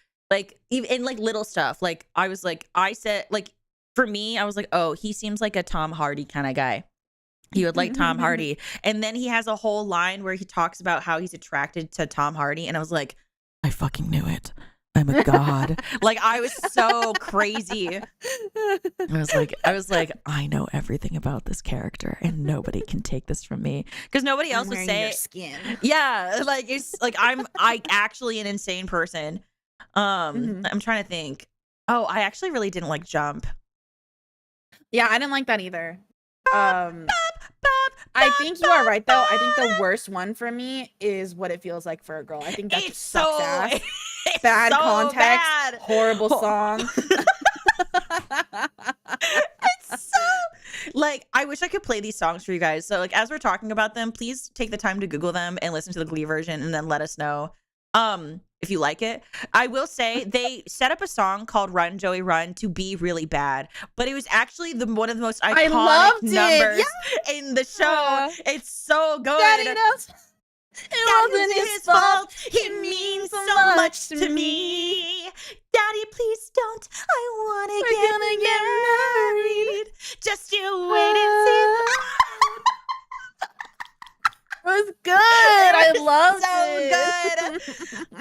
even in like little stuff, like I was like, I said like, for me, I was like, oh, he seems like a Tom Hardy kind of guy. He would like Tom Hardy. And then he has a whole line where he talks about how he's attracted to Tom Hardy. And I was like, I fucking knew it. I'm a god. Like I was so crazy. I was like, I know everything about this character and nobody can take this from me. Because nobody else would say your skin. Yeah. Like it's like I actually an insane person. I'm trying to think. Oh, I actually really didn't like Jump. Yeah, I didn't like that either. I think you are right though. I think the worst one for me is What It Feels Like for a Girl. I think that just sucks ass. Bad context, bad. Horrible song. It's so like I wish I could play these songs for you guys. So like as we're talking about them, please take the time to Google them and listen to the Glee version and then let us know If you like it. I will say they set up a song called Run Joey Run to be really bad, but it was actually one of the most I iconic loved numbers it. in the show. Yeah. It's so good. Daddy knows it Daddy, wasn't his fault. He means so much to me. Daddy, please don't. I want to get married. Just you wait and see. It was good. I loved So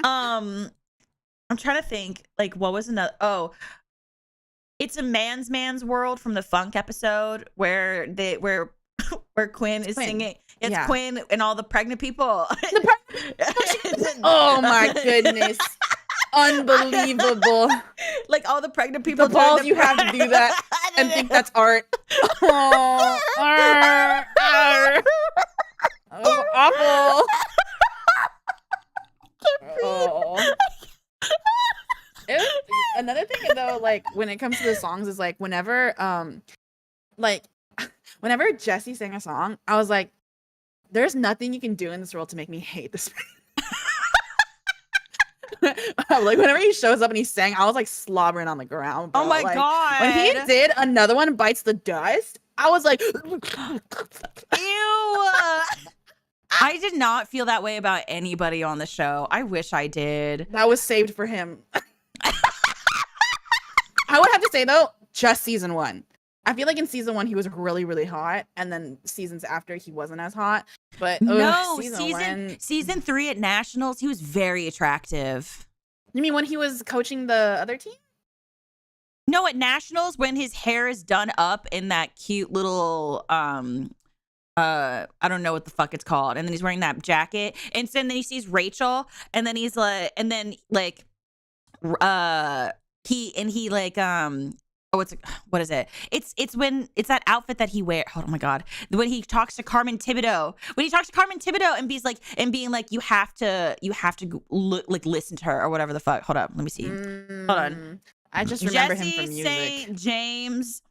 good. I'm trying to think, like, what was another? Oh, it's a man's world from the Funk episode where Quinn is singing. It's Quinn and all the pregnant people. Oh my goodness. Unbelievable. Like all the pregnant people. The balls you have to do that and think that's art. Oh, oh, awful. Oh. Another thing though, like when it comes to the songs is like whenever Jesse sang a song, I was like, there's nothing you can do in this world to make me hate this man. Like whenever he shows up and he sang, I was like slobbering on the ground, bro. Oh my like, god. when he did Another One Bites the Dust, I was like ew. I did not feel that way about anybody on the show. I wish I did. That was saved for him. I would have to say though, just season 1. I feel like in season 1 he was really, really hot, and then seasons after he wasn't as hot. But no, season 3 at Nationals, he was very attractive. You mean when he was coaching the other team? No, at Nationals when his hair is done up in that cute little I don't know what the fuck it's called, and then he's wearing that jacket, and so then he sees Rachel, and then he's like, and then like he like what is it? It's when it's that outfit that he wears. Oh my god! When he talks to Carmen Thibodeau, and being like, you have to like listen to her or whatever the fuck. Hold up, let me see. Hold on. I just remember Jesse him from music. St. James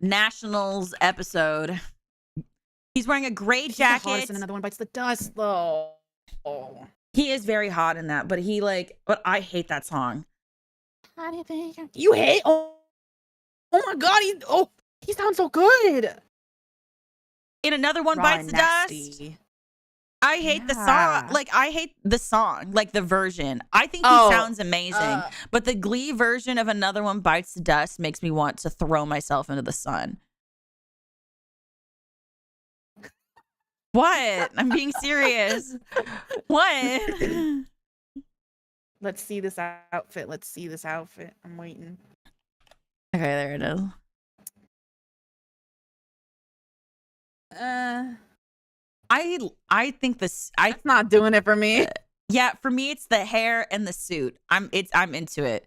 Nationals episode. He's wearing a gray jacket. And Another One Bites the Dust, though. Oh. He is very hot in that, but but I hate that song. How do you think you hate? Oh my god, he sounds so good. In Another One Bites the Dust. I hate the song. Like I hate the song, like the version. I think he sounds amazing, but the Glee version of Another One Bites the Dust makes me want to throw myself into the sun. What? I'm being serious. What? Let's see this outfit. I'm waiting. Okay, there it is. I think this. It's not doing it for me. Yeah, for me, it's the hair and the suit. I'm into it.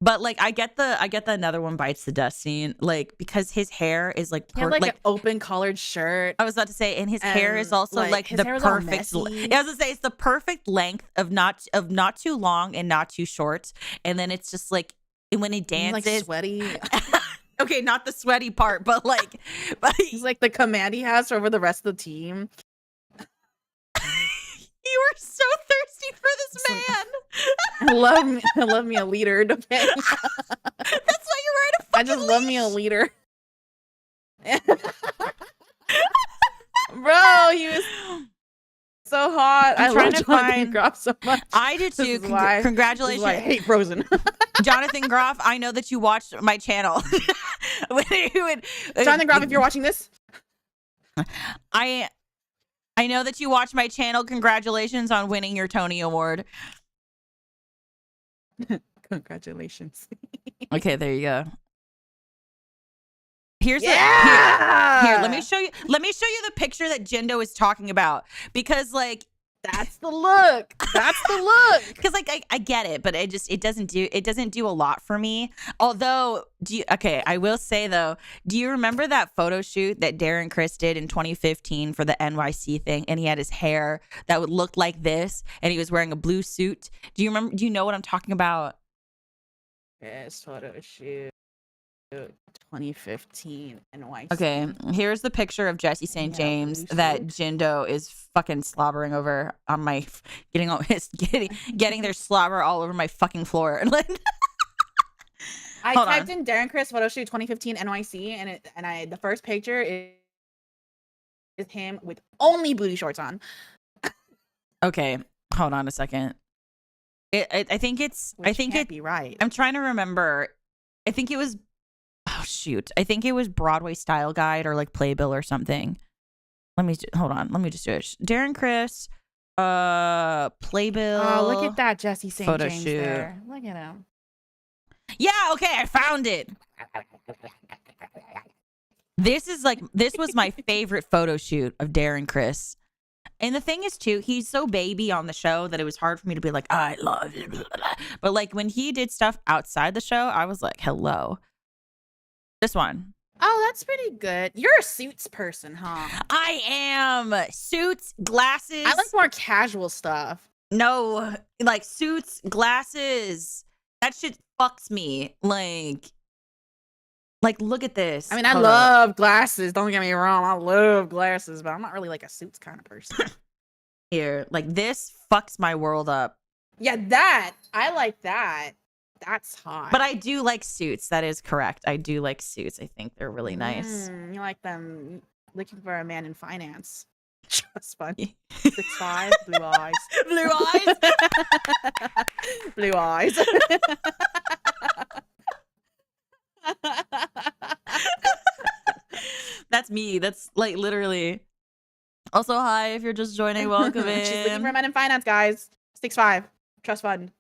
But like, I get the Another One Bites the Dust scene, like because his hair is like he had like an open collared shirt. I was about to say, and his hair is also like the perfect. Yeah, I was gonna say it's the perfect length of not too long and not too short, and then it's just like when he dances, he's like sweaty. Okay, not the sweaty part, but he's like the command he has over the rest of the team. You are so thirsty for this man. I love me a leader. Okay? That's why you're wearing a fucking I just love me a leader. Bro, he was so hot. I'm trying to find Groff so much. I do too. Congratulations. I hate Frozen. Jonathan Groff, I know that you watched my channel. Jonathan Groff, if you're watching this. I know that you watch my channel. Congratulations on winning your Tony Award. Congratulations. Okay, there you go. Here's here. Let me show you the picture that Jindo is talking about, because like that's the look. Because like I get it, but it doesn't do a lot for me. Although, I will say though, do you remember that photo shoot that Darren Criss did in 2015 for the NYC thing, and he had his hair that would look like this, and he was wearing a blue suit? Do you remember? Do you know what I'm talking about? Yes, photo shoot. 2015 NYC. Okay, here's the picture of Jesse St. Yeah, James blue that suit. Jindo is fucking slobbering over on my, getting their slobber all over my fucking floor. I Hold typed on. in Darren Chris photo shoot 2015 NYC, and the first picture is him with only blue shorts on. Okay, hold on a second. I think it's. Which I think can't it. be right. I'm trying to remember. I think it was. Oh shoot! I think it was Broadway Style Guide or like Playbill or something. Hold on. Let me just do it. Darren Chris, Playbill. Oh, look at that Jesse St. photo James shoot. there. Look at him. Yeah. Okay, I found it. This was my favorite photo shoot of Darren Chris. And the thing is, too, he's so baby on the show that it was hard for me to be like, I love you. But like when he did stuff outside the show, I was like, hello. This one. Oh, that's pretty good. You're a suits person, huh? I am. Suits, glasses. I like more casual stuff. No, like suits, glasses. That shit fucks me. Like, look at this. I mean, I Hold up. love glasses. Don't get me wrong. I love glasses, but I'm not really like a suits kind of person. Here, like this fucks my world up. Yeah, that. I like that. That's hot. But I do like suits. That is correct. I do like suits. I think they're really nice. You like them. Looking for a man in finance. Trust fund. 6'5", blue eyes. Blue eyes? Blue eyes. That's me. That's like literally. Also, hi, if you're just joining, welcome in. She's looking for a man in finance, guys. 6'5", trust fund.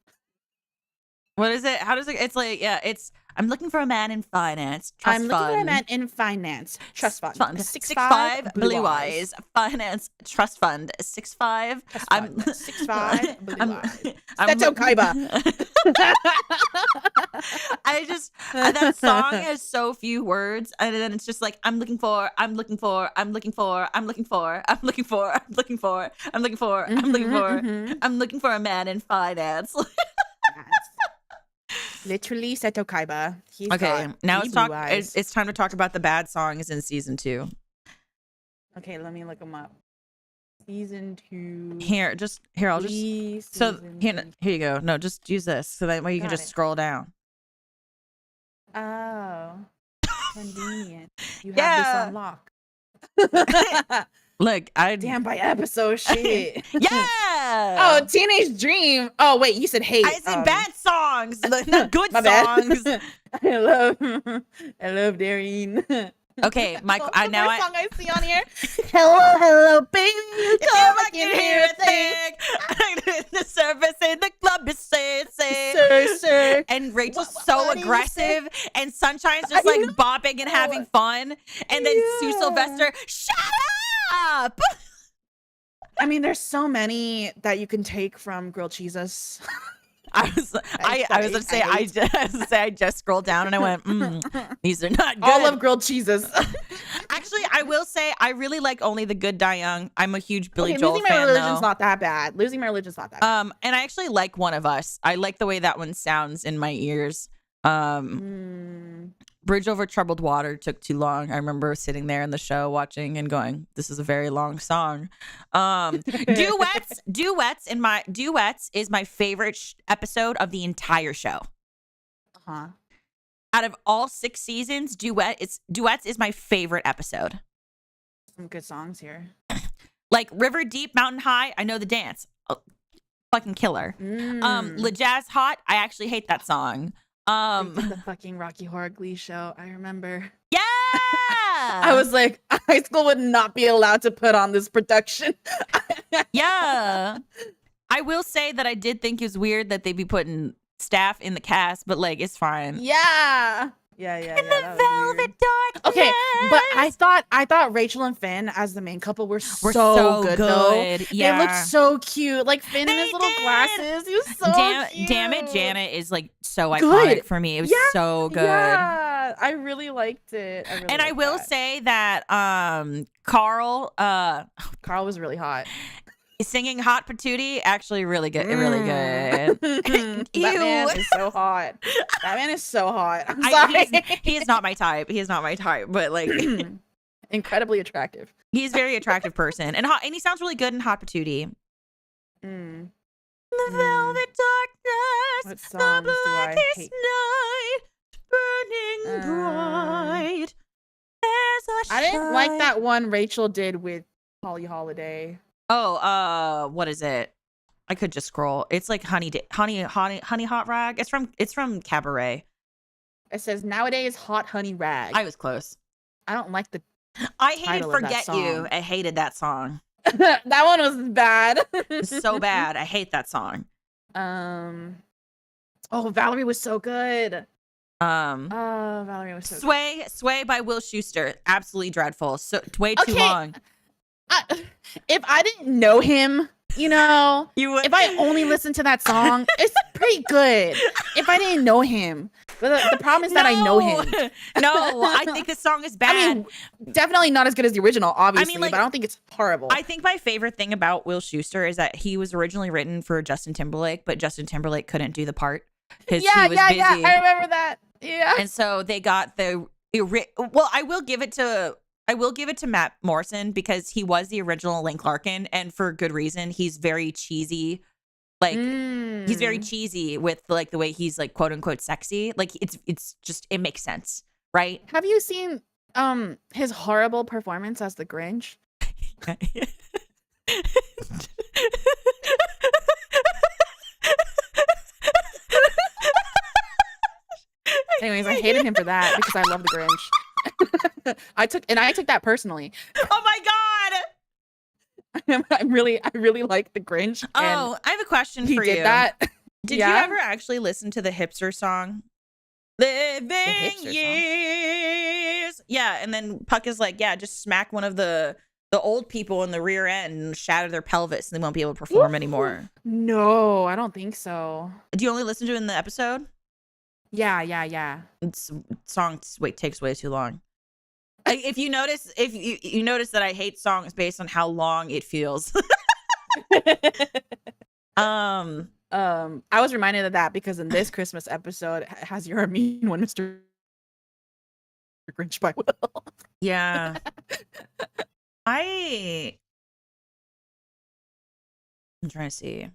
What is it? How does it? It's like, yeah, it's. I'm looking for a man in finance. Trust I'm looking for a man in finance. Trust fund. 6'5", blue eyes. Finance. Trust fund. 6'5". I'm 6'5", blue eyes. I'm Seto Kaiba. I just that song has so few words, and then it's just like I'm looking for, I'm looking for, I'm looking for, I'm looking for, I'm looking for, I'm looking for, I'm looking for, I'm looking for, I'm looking for a man in finance. Literally Seto Kaiba. He's Okay, got now the it's blue eyes. it's time to talk about the bad songs in season 2. Okay, let me look them up. Season 2. Here, I'll just. Glee, So season here 2. you go. No, just use this so that way you can Got just it. scroll down. Oh, convenient. You Yeah. have this unlocked. Look, Damn, by episode shit. Yeah. Oh, Teenage Dream. Oh, wait, you said hate. I said bad songs, not good My bad. songs. I love Darien. Okay, Mike. What's the Now first I. song I see on here. Hello, baby. You If come, I I can hear a thing. the service in the club is say. Sir. And Rachel's What so do you say? aggressive, and Sunshine's just like bopping and having fun, and then Sue Yeah. Sylvester, shut up. I mean, there's so many that you can take from Grilled Cheeses. I was gonna say I just scrolled down and I went, these are not good. All of Grilled Cheeses. Actually, I will say I really like Only the Good Die Young. I'm a huge Billy Okay, Joel Losing My fan Religion's though. not that bad. Losing My Religion's not that bad. And I actually like One of Us. I like the way that one sounds in my ears. Bridge Over Troubled Water took too long. I remember sitting there in the show watching and going, this is a very long song. Duets is my favorite episode of the entire show. Uh-huh. Out of all 6 seasons, Duets is my favorite episode. Some good songs here. Like River Deep, Mountain High, I know the dance. Oh, fucking killer. La Jazz Hot, I actually hate that song. The fucking Rocky Horror Glee show. I remember. Yeah. I was like, high school would not be allowed to put on this production. Yeah. I will say that I did think it was weird that they'd be putting staff in the cast, but like it's fine. Yeah. Yeah. In the velvet dark. Okay, but I thought Rachel and Finn as the main couple were We're so good though. Yeah. They looked so cute. Like Finn in his little glasses. He was so cute. Damn it, Janet is like so iconic for me. It was so good. Yeah, I really liked it. I will say that Carl Carl was really hot. Singing Hot Patootie, actually really good. Really good. That man is so hot. That man is so hot. I'm sorry. He is not my type. He is not my type, but like incredibly attractive. He's a very attractive person. And he sounds really good in Hot Patootie. The velvet darkness, the blackest night, burning bright. I didn't like that one Rachel did with Holly Holiday. Oh, what is it? I could just scroll. It's like honey hot rag. It's from Cabaret. It says nowadays hot honey rag. I was close. I don't like the I hated Forget You. I hated that song. That one was bad. So bad. I hate that song. Oh, Valerie was so good. Valerie was so good. Sway by Will Schuster. Absolutely dreadful. So way too long. If I didn't know him, you know, if I only listened to that song, it's pretty good. If I didn't know him. But the problem is that I know him. No, I think this song is bad. I mean, definitely not as good as the original, obviously, but I don't think it's horrible. I think my favorite thing about Will Schuster is that he was originally written for Justin Timberlake, but Justin Timberlake couldn't do the part because he was busy. Yeah, I remember that. Yeah. And so they got well, I will give it to Matt Morrison because he was the original Link Larkin, and for good reason. He's very cheesy. Like he's very cheesy with like the way he's like quote unquote sexy. Like it's just it makes sense, right? Have you seen his horrible performance as the Grinch? Anyways, I hated him for that because I love the Grinch. I took that personally. Oh my god! I really like the Grinch. Oh, I have a question for you. Did that? Did you ever actually listen to the hipster song? Living years. Song. Yeah, and then Puck is like, yeah, just smack one of the old people in the rear end and shatter their pelvis, and they won't be able to perform anymore. No, I don't think so. Do you only listen to it in the episode? Yeah. Song takes way too long. If you notice that I hate songs based on how long it feels. I was reminded of that because in this Christmas episode it has You're a Mean One, Mr. Grinch by Will. Yeah. I'm trying to see.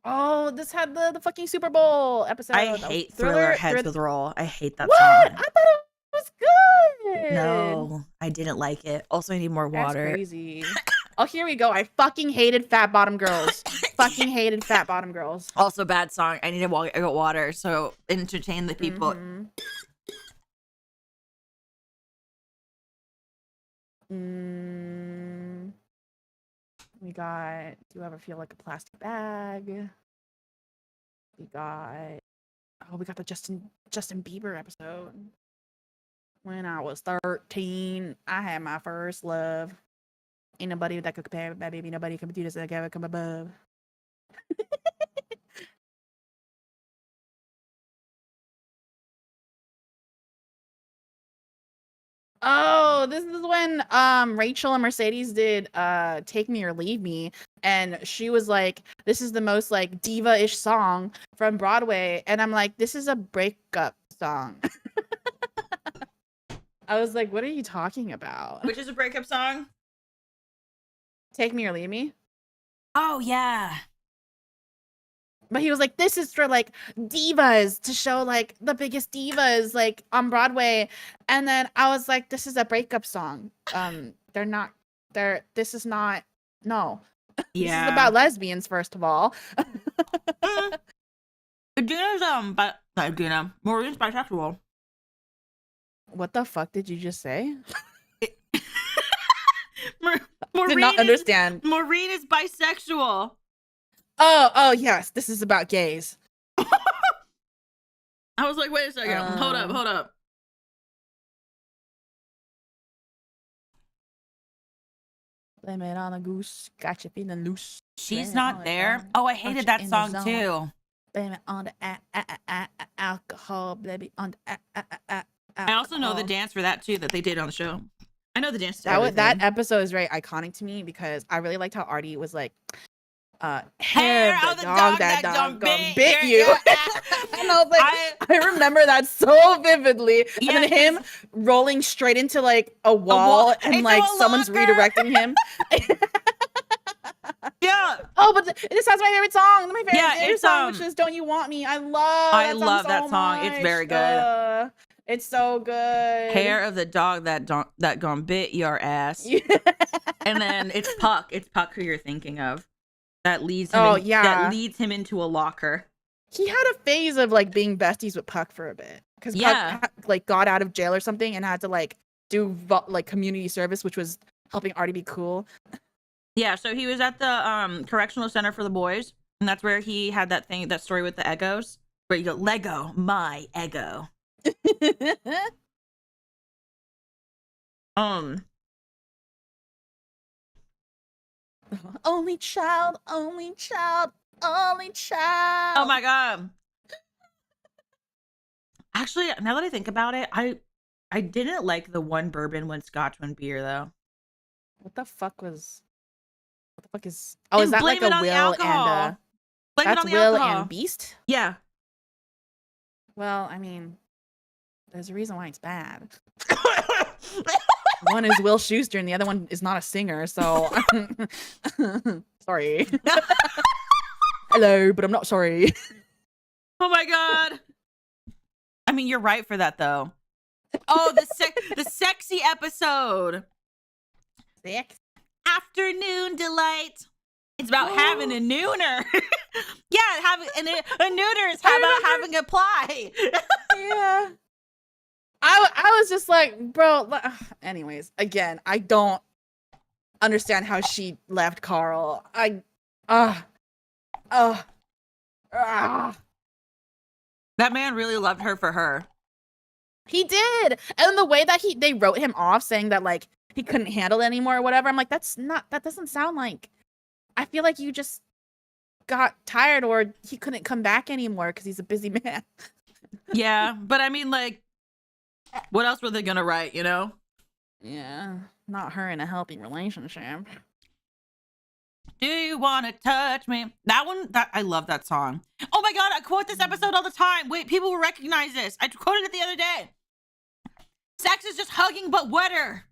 Oh, this had the fucking Super Bowl episode. I hate Thriller Heads with Roll. I hate that song. I thought it was good. No, I didn't like it. Also, I need more water. That's crazy. Oh, here we go. I fucking hated Fat Bottom Girls. Fucking hated Fat Bottom Girls. Also, bad song. I need to get water. So entertain the people. We got Do You Ever Feel Like a Plastic Bag? We got the Justin Bieber episode. When I was 13, I had my first love. Ain't nobody that could compare my baby. Nobody can do this that ever come above. Oh, this is when Rachel and Mercedes did Take Me or Leave Me, and she was like, this is the most like diva-ish song from Broadway, and I'm like, this is a breakup song. I was like, what are you talking about? Which is a breakup song? Take Me or Leave Me. Oh yeah. But he was like, this is for like divas, to show like the biggest divas like on Broadway. And then I was like, this is a breakup song. This is not, no. Yeah. This is about lesbians, first of all. Adina's Maureen's bisexual. What the fuck did you just say? Maureen did not understand. Maureen is bisexual. Oh yes, this is about gays. I was like, wait a second. Hold up. Blame it on a goose. Got you feeling loose. She's not there. Oh, I hated that song too. Blame it on the alcohol, baby. On the alcohol. I also know the dance for that too that they did on the show. I know the dance to That everything. episode is very iconic to me because I really liked how Artie was like, Hair of the dog that dog don't bit you. yeah. And I was like, I remember that so vividly. Yeah, and then him rolling straight into like a wall and into like a someone's locker. redirecting him. Yeah. Oh, but this has my favorite song. My favorite it's song, which is "Don't You Want Me." I love that song. It's very good. It's so good. Hair of the dog that gone bit your ass. And then it's Puck. It's Puck who you're thinking of. That leads him. That leads him into a locker. He had a phase of like being besties with Puck for a bit because Puck like got out of jail or something and had to like do like community service, which was helping Artie be cool. Yeah, so he was at the correctional center for the boys, and that's where he had that story with the egos, where you go, Lego, my ego. Only child. Oh my god. Actually, now that I think about it, I didn't like the one bourbon, one scotch, one beer though. What the fuck is? Oh, is that like a Will and that's Will and Beast? Yeah. Well, I mean, there's a reason why it's bad. One is Will Schuster and the other one is not a singer, so sorry. Hello, but I'm not sorry. Oh my god. I mean, you're right for that though. Oh, the sexy episode. Sex. Afternoon delight. It's about having a nooner. Yeah, having a nooner is about having a ply. Yeah. I was just like, bro. Anyways, again, I don't understand how she left Carl. That man really loved her for her. He did, and the way that they wrote him off, saying that like he couldn't handle it anymore or whatever. I'm like, that doesn't sound like. I feel like you just got tired, or he couldn't come back anymore because he's a busy man. Yeah, but I mean, like, what else were they gonna write, you know? Yeah, not her in a healthy relationship. Do you want to touch me? I love that song. Oh my god, I quote this episode all the time. Wait, people will recognize this. I quoted it the other day. Sex is just hugging but wetter.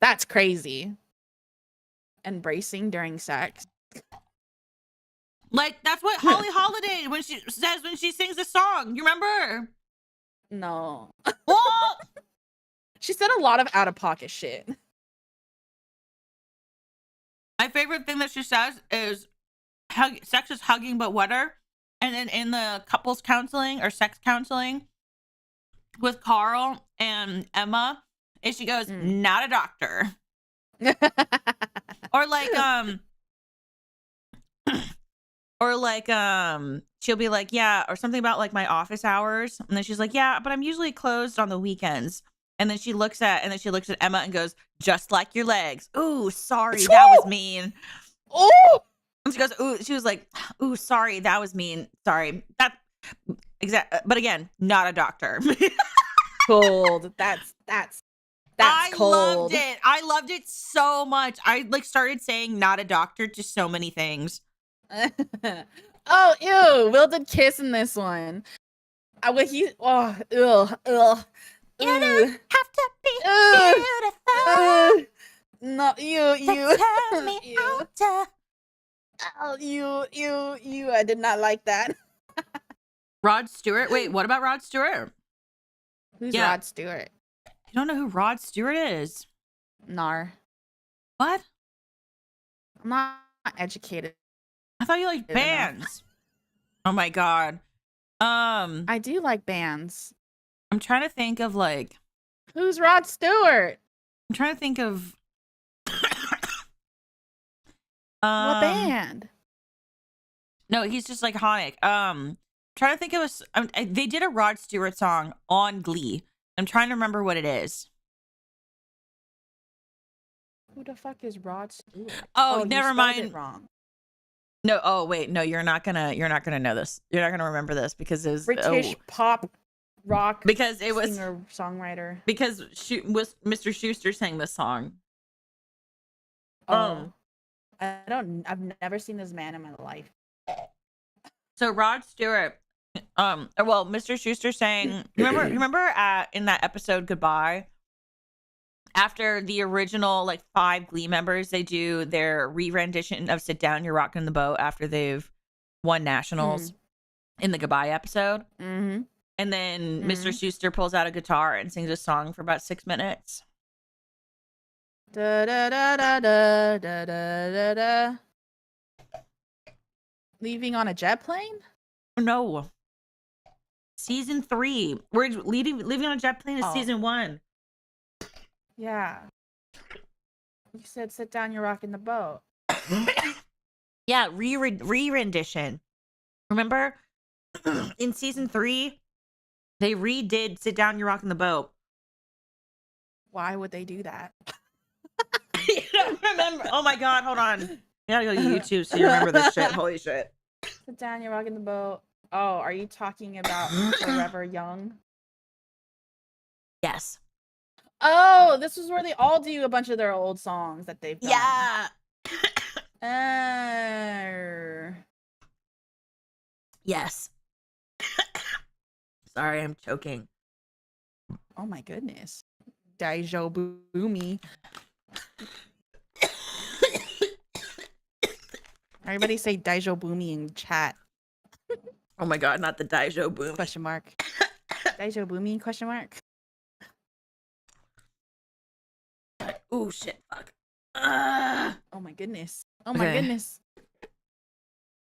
That's crazy. Embracing during sex. Like, that's what Holly Holiday when she sings the song. You remember? No. What? She said a lot of out-of-pocket shit. My favorite thing that she says is sex is hugging but wetter. And then in the couples counseling or sex counseling with Carl and Emma, and she goes, not a doctor. Or like she'll be like, yeah, or something about like my office hours. And then she's like, yeah, but I'm usually closed on the weekends. And then she looks at Emma and goes, just like your legs. Ooh, sorry, that was mean. Oh, and she goes, ooh, she was like, ooh, sorry, that was mean. Sorry. But again, not a doctor. Cold. That's cold. I loved it so much. I like started saying not a doctor to so many things. Oh, ew. Will did kiss in this one. You don't have to be beautiful. No, you. Tell me how to. Oh, you. I did not like that. Rod Stewart. Wait, what about Rod Stewart? Who's Rod Stewart? You don't know who Rod Stewart is? Nar. What? I'm not educated. I thought you liked bands. Oh my god. I do like bands. I'm trying to think of like. Who's Rod Stewart? I'm trying to think of. What band? No, he's just like iconic. Trying to think of they did a Rod Stewart song on Glee. I'm trying to remember what it is. Who the fuck is Rod Stewart? Oh, never mind. It wrong. No, oh wait, no, you're not gonna know this. You're not gonna remember this because it was British pop rock because it was singer songwriter. because Mr. Schuster sang this song. Oh, I've never seen this man in my life. So Rod Stewart, well, Mr. Schuster sang. Remember in that episode Goodbye, after the original like 5 Glee members, they do their re-rendition of "Sit Down, You're Rocking the Boat" after they've won nationals in the Goodbye episode. Mm-hmm. And then Mr. Schuster pulls out a guitar and sings a song for about 6 minutes. Da da da da da da da da. Leaving on a jet plane? No. Season 3. We're Living on a Jet Plane is season 1. Yeah. You said sit down, you're rocking the boat. Yeah, re-rendition. Remember? In season 3, they redid Sit Down, You're Rocking the Boat. Why would they do that? You don't remember? Oh my god, hold on. You gotta go to YouTube so you remember this shit. Holy shit. Sit down, you're rocking the boat. Oh, are you talking about Forever Young? Yes. Oh, this is where they all do a bunch of their old songs that they've done. Yeah. Yes. Sorry, I'm choking. Oh my goodness. Daijo Boomy. Everybody say Daijo Boomy in chat. Oh my god, not the Daijo Boom. Question mark. Daijo Boomy? Question mark. Oh shit, fuck. Oh my goodness. Oh my goodness.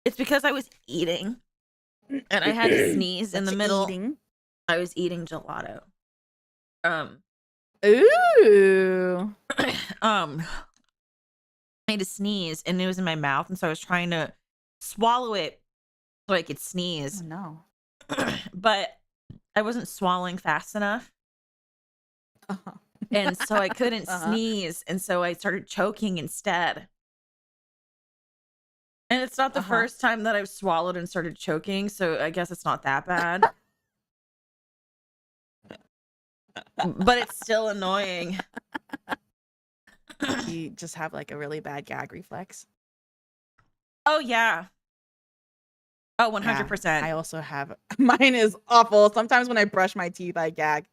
It's because I was eating and I had to sneeze in the middle. Eating? I was eating gelato. Ooh. I had to sneeze and it was in my mouth, and so I was trying to swallow it so I could sneeze. Oh no. But I wasn't swallowing fast enough. And so I couldn't sneeze, and so I started choking instead. And it's not the first time that I've swallowed and started choking, so I guess it's not that bad. But it's still annoying. You just have like a really bad gag reflex. Oh yeah. Oh, 100%. Yeah, I also have. Mine is awful. Sometimes when I brush my teeth, I gag.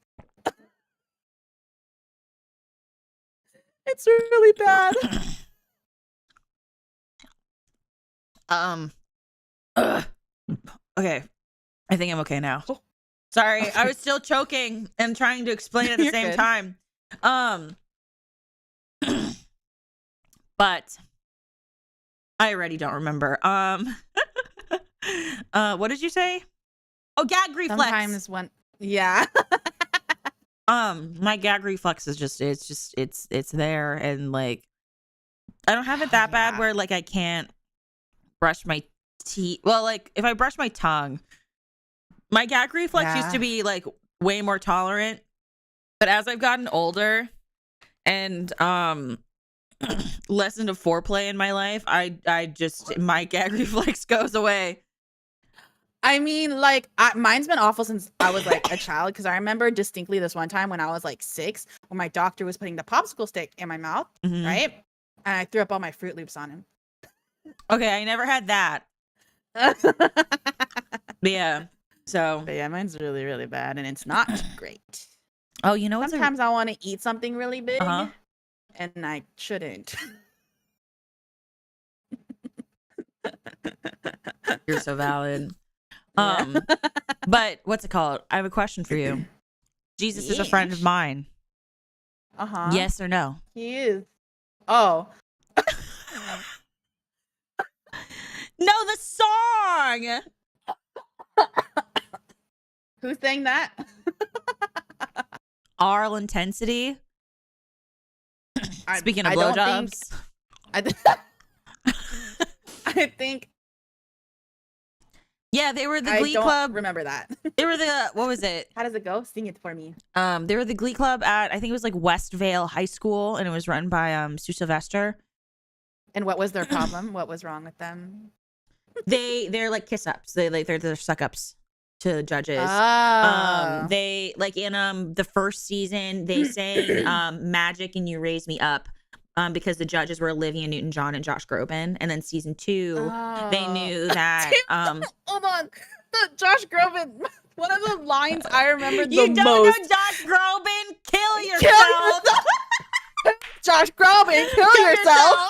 It's really bad. Okay. I think I'm okay now. Sorry, I was still choking and trying to explain at the same good. time. But I already don't remember. What did you say? Oh, gag reflex. Sometimes when my gag reflex is just it's there, and like I don't have it that bad where like I can't brush my teeth. Well, like if I brush my tongue, my gag reflex used to be like way more tolerant, but as I've gotten older and less into foreplay in my life, I just my gag reflex goes away. I mean, like, mine's been awful since I was like a child, because I remember distinctly this one time when I was like 6, when my doctor was putting the popsicle stick in my mouth, right? And I threw up all my Fruit Loops on him. Okay, I never had that. Yeah. So. But yeah, mine's really, really bad, and it's not great. Oh, you know what? Sometimes I want to eat something really big, and I shouldn't. You're so valid. But what's it called? I have a question for you. Jesus is a friend of mine. Yes or no? He is. Oh. No, the song. Who sang that? Aural Intensity. Speaking of blowjobs. I think. Yeah, they were the Glee Club. Remember that. They were the, what was it? How does it go? Sing it for me. They were the Glee Club at, I think it was like Westvale High School, and it was run by Sue Sylvester. And what was their problem? What was wrong with them? They're like kiss ups. They're suck ups to judges. Ah. They like in the first season they sang Magic and You Raise Me Up because the judges were Olivia Newton-John and Josh Groban. And then season 2 they knew that hold on. The Josh Groban, one of the lines I remember the you don't most. know Josh Groban? Kill yourself. Josh Groban, kill yourself.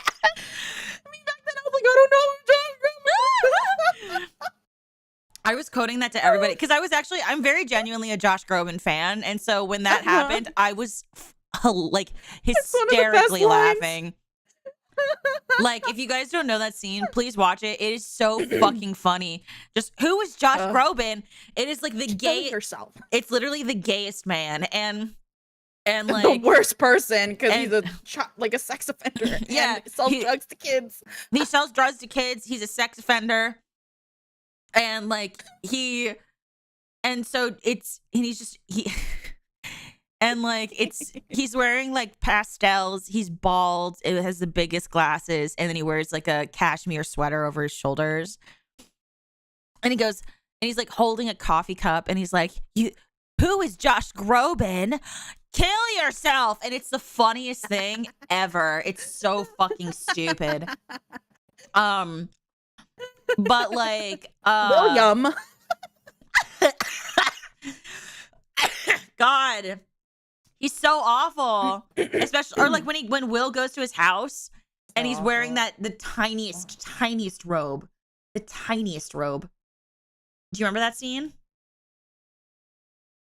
I mean, back then I was like, I don't know Josh Groban. I was coding that to everybody because I'm very genuinely a Josh Groban fan. And so when that happened, I was like hysterically laughing. Like, if you guys don't know that scene, please watch it. It is so fucking funny. Just who is Josh Groban? It is like the gay herself. It's literally the gayest man and like the worst person because he's a sex offender. Yeah, and sells drugs to kids. He sells drugs to kids. He's a sex offender, and like he's and like he's wearing like pastels. He's bald. It has the biggest glasses, and then he wears like a cashmere sweater over his shoulders. And he goes, and he's like holding a coffee cup, and he's like, who is Josh Groban? Kill yourself. And it's the funniest thing ever. It's so fucking stupid. But like William. God. He's so awful. Especially or like when Will goes to his house and he's wearing the tiniest robe. The tiniest robe. Do you remember that scene?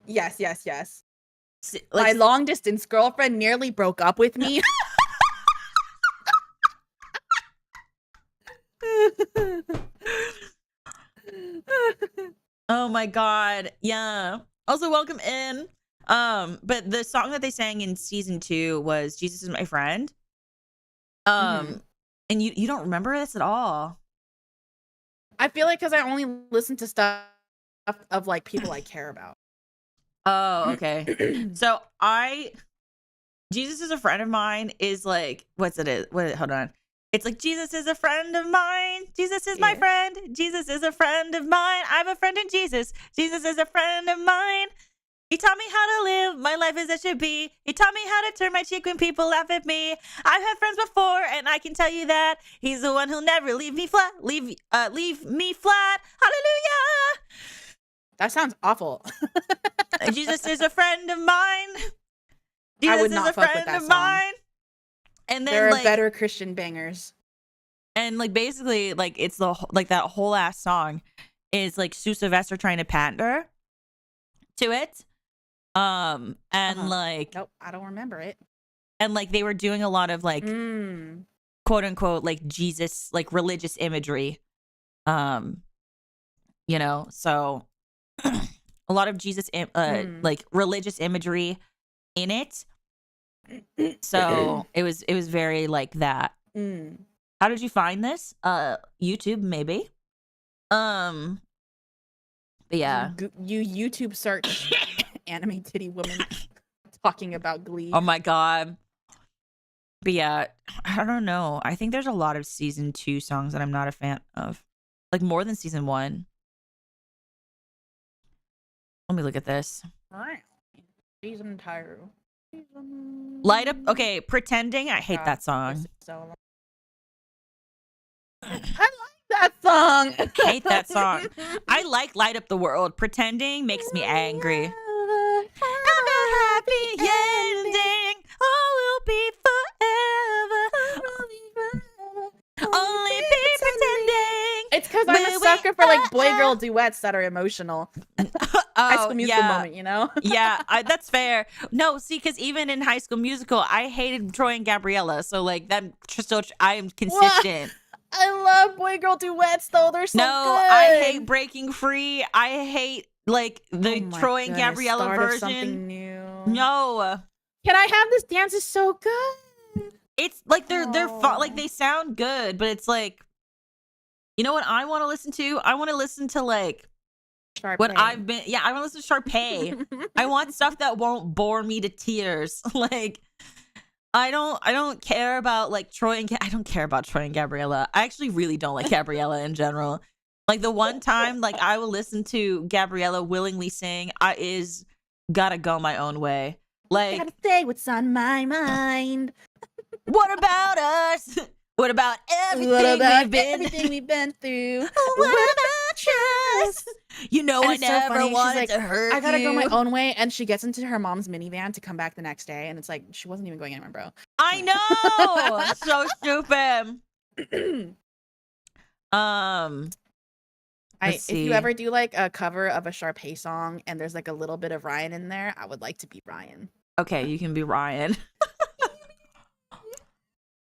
Yes. Like, my long distance girlfriend nearly broke up with me. Oh my God. Yeah. Also, welcome in. But the song that they sang in season 2 was Jesus Is My Friend. And you don't remember this at all. I feel like because I only listen to stuff of like people I care about. Oh, okay. So Jesus Is a Friend of Mine is like, hold on. It's like, Jesus is a friend of mine. Jesus is my friend. Jesus is a friend of mine. I have a friend in Jesus. Jesus is a friend of mine. He taught me how to live my life as it should be. He taught me how to turn my cheek when people laugh at me. I've had friends before, and I can tell you that he's the one who'll never leave me flat. Leave me flat. Hallelujah. That sounds awful. Jesus is a friend of mine. Jesus I would not is a fuck with friend that of song. mine. And then there are like, better Christian bangers. And like basically like it's that whole ass song is like Sue Sylvester trying to pander to it. And like nope, I don't remember it. And like they were doing a lot of like quote unquote like Jesus like religious imagery. You know, so a lot of Jesus like religious imagery in it. So it was very like that. How did you find this? YouTube maybe. But yeah. You YouTube search anime titty woman talking about Glee. Oh my God. But yeah, I don't know. I think there's a lot of season 2 songs that I'm not a fan of. Like more than season 1. Let me look at this. Season 2. Light Up. Okay, Pretending. I hate that song. I like that song. I hate that song. I like Light Up the World. Pretending makes me angry. Have a happy ending. All will be forever. Only be pretending. It's because I'm a sucker for like boy-girl duets that are emotional. High School Musical moment, you know? Yeah, that's fair. No, see, because even in High School Musical, I hated Troy and Gabriella. So like that, still, I am consistent. I love boy-girl duets though. They're so good. I hate Breaking Free. I hate like the Troy and Gabriella version. Something new. No. Can I Have This Dance is so good. It's like they're fun, like they sound good, but it's like, you know what I want to listen to? I want to listen to like Sharpay. what I've been. Yeah, I want to listen to Sharpay. I want stuff that won't bore me to tears. Like I don't care about like I don't care about Troy and Gabriella. I actually really don't like Gabriella in general. Like the one time, like I will listen to Gabriella willingly sing, is Gotta Go My Own Way. Like, gotta say what's on my mind. what about us? What about everything What about we've been? everything we've been through? What about trust? You know, And I it's so never funny. She's wanted like, to hurt I gotta go my you. own way, and she gets into her mom's minivan to come back the next day, and it's like she wasn't even going anywhere, bro. I know. So stupid. If you ever do like a cover of a Sharpay song and there's like a little bit of Ryan in there, I would like to be Ryan. Okay, you can be Ryan.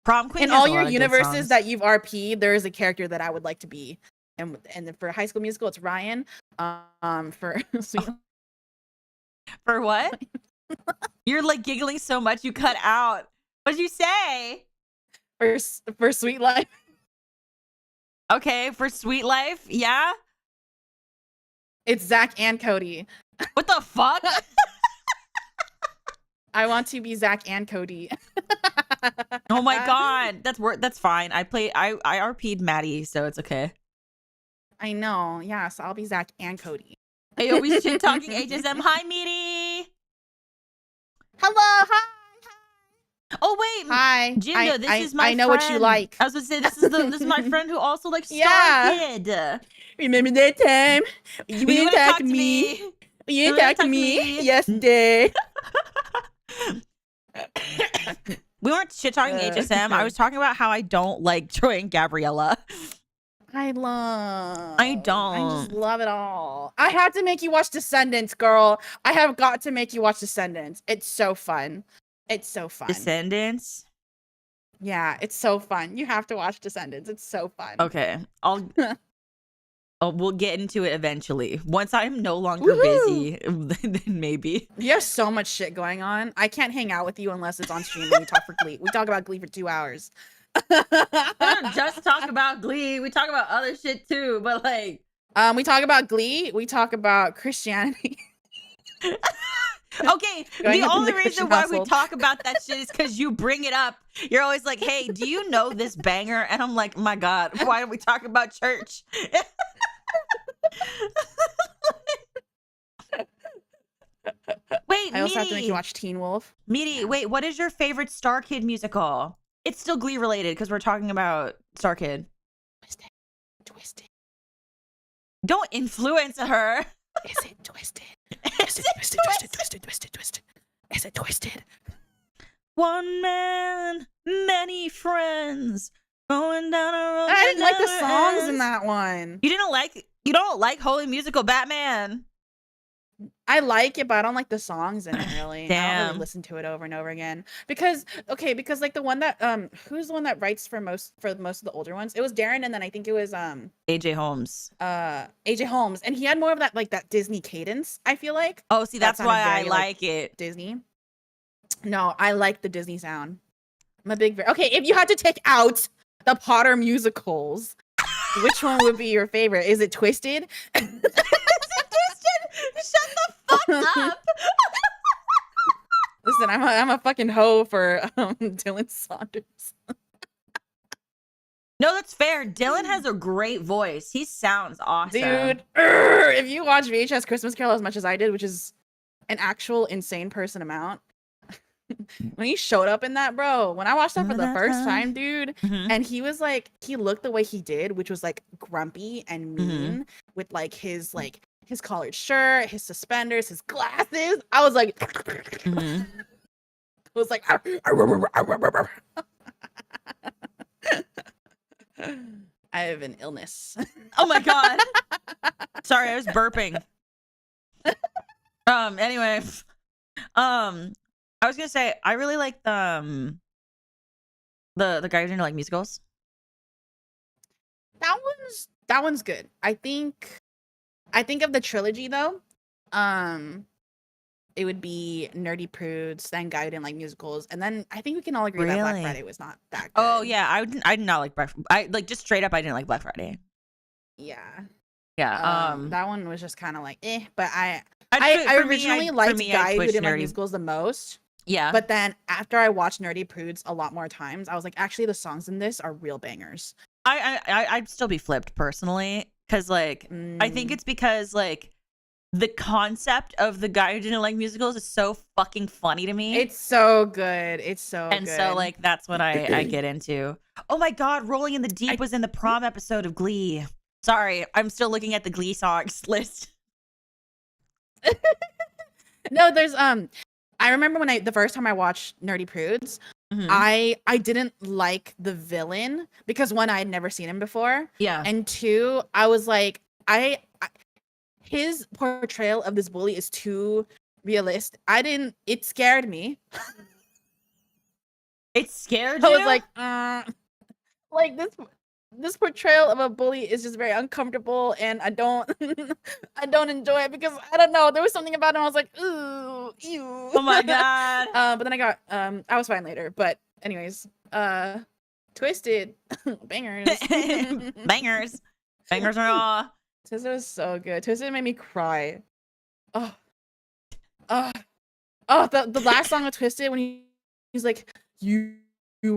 Prom Queen In has all a your lot of good universes songs. that you've RP'd, there is a character that I would like to be. And for High School Musical, it's Ryan. For Sweet For what? You're like giggling so much you cut out. What'd you say? for Sweet Life, Okay, for Sweet Life, yeah? it's Zach and Cody. What the fuck? I want to be Zach and Cody. Oh my god, that's fine. I RP'd Maddie, so it's okay. I know. Yeah, so I'll be Zach and Cody. Hey, yo, we shit talking HSM. Hi, Meaty. Hello, hi. Oh wait, Hi. Jindo, this is my I know what you friend. like. I was gonna say this is my friend who also likes Star Yeah. Kid. Remember that time? You wanna didn't talk to me. You didn't talk to me yesterday. We weren't shit talking HSM. I was talking about how I don't like Troy and Gabriella. I don't. just love it all. I had to make you watch Descendants, girl. I have got to make you watch Descendants. It's so fun. It's so fun. Descendants. Yeah, it's so fun. You have to watch Descendants. It's so fun. Okay, we'll get into it eventually. Once I'm no longer Woohoo! busy, then maybe. You have so much shit going on. I can't hang out with you unless it's on stream and we talk for Glee. We talk about Glee for 2 hours. We don't just talk about Glee. We talk about other shit too, but like we talk about Glee. We talk about Christianity. okay, Going the up in only the reason Christian why household. we talk about that shit is because you bring it up. You're always like, hey, do you know this banger? And I'm like, my God, why don't we talk about church? Wait, I also have to make Meaty, you watch Teen Wolf. Meaty, wait, what is your favorite Star Kid musical? It's still Glee related because we're talking about Star Kid. Twisted. Don't influence her. Is it twisted? Is it Twisted. Is it twisted? One man, many friends, going down a road. I didn't like the that songs never in ends. that one. You don't like Holy Musical Batman. I like it, but I don't like the songs in it really. I don't Damn. really listen to it over and over again. Because like the one that who's the one that writes for most of the older ones? It was Darren, and then I think it was AJ Holmes. AJ Holmes. And he had more of that like that Disney cadence, I feel like. Oh, see, that's sounded why I very, like it. Disney. No, I like the Disney sound. I'm a big okay, if you had to take out the Potter musicals, which one would be your favorite? Is it Twisted? Shut the fuck up. Listen, I'm a fucking hoe for Dylan Saunders. No, that's fair. Dylan has a great voice. He sounds awesome. Dude, if you watch VHS Christmas Carol as much as I did, which is an actual insane person amount, when he showed up in that, bro, when I watched that for the first time, dude, and he was like, he looked the way he did, which was like grumpy and mean with like his collared shirt, his suspenders, his glasses. I was like, I was like, I have an illness. Oh my God. Sorry, I was burping. Anyway, I was gonna say I really like the guy who's into like musicals. That one's good. I think of the trilogy though. It would be Nerdy Prudes, then Guy Who Didn't Like Musicals, and then I think we can all agree that Black Really? Friday was not that good. Oh yeah, I did not like Black. I like just straight up I didn't like Black Friday. Yeah. Yeah. That one was just kind of like but I For me, originally for liked me, Guy Who switched Didn't Like Nerdy. Musicals the most. Yeah. But then after I watched Nerdy Prudes a lot more times, I was like, actually the songs in this are real bangers. I'd still be flipped personally. Because like I think it's because like the concept of the guy who didn't like musicals is so fucking funny to me. It's so good. It's so And good. so like that's what I get into. Oh my god, Rolling in the Deep was in the prom episode of Glee. Sorry, I'm still looking at the Glee songs list. No, there's I remember when the first time I watched Nerdy Prudes, I didn't like the villain because one, I had never seen him before. Yeah. And two, I was like, his portrayal of this bully is too realistic. It scared me. It scared you? I was like this portrayal of a bully is just very uncomfortable, and I don't I don't enjoy it because I don't know, there was something about him I was like, ooh, ew. Oh my god. But then I was fine later. But anyways, Twisted, bangers. Bangers are all. Twisted was so good. Twisted made me cry. Oh, the last song of Twisted when he's like, you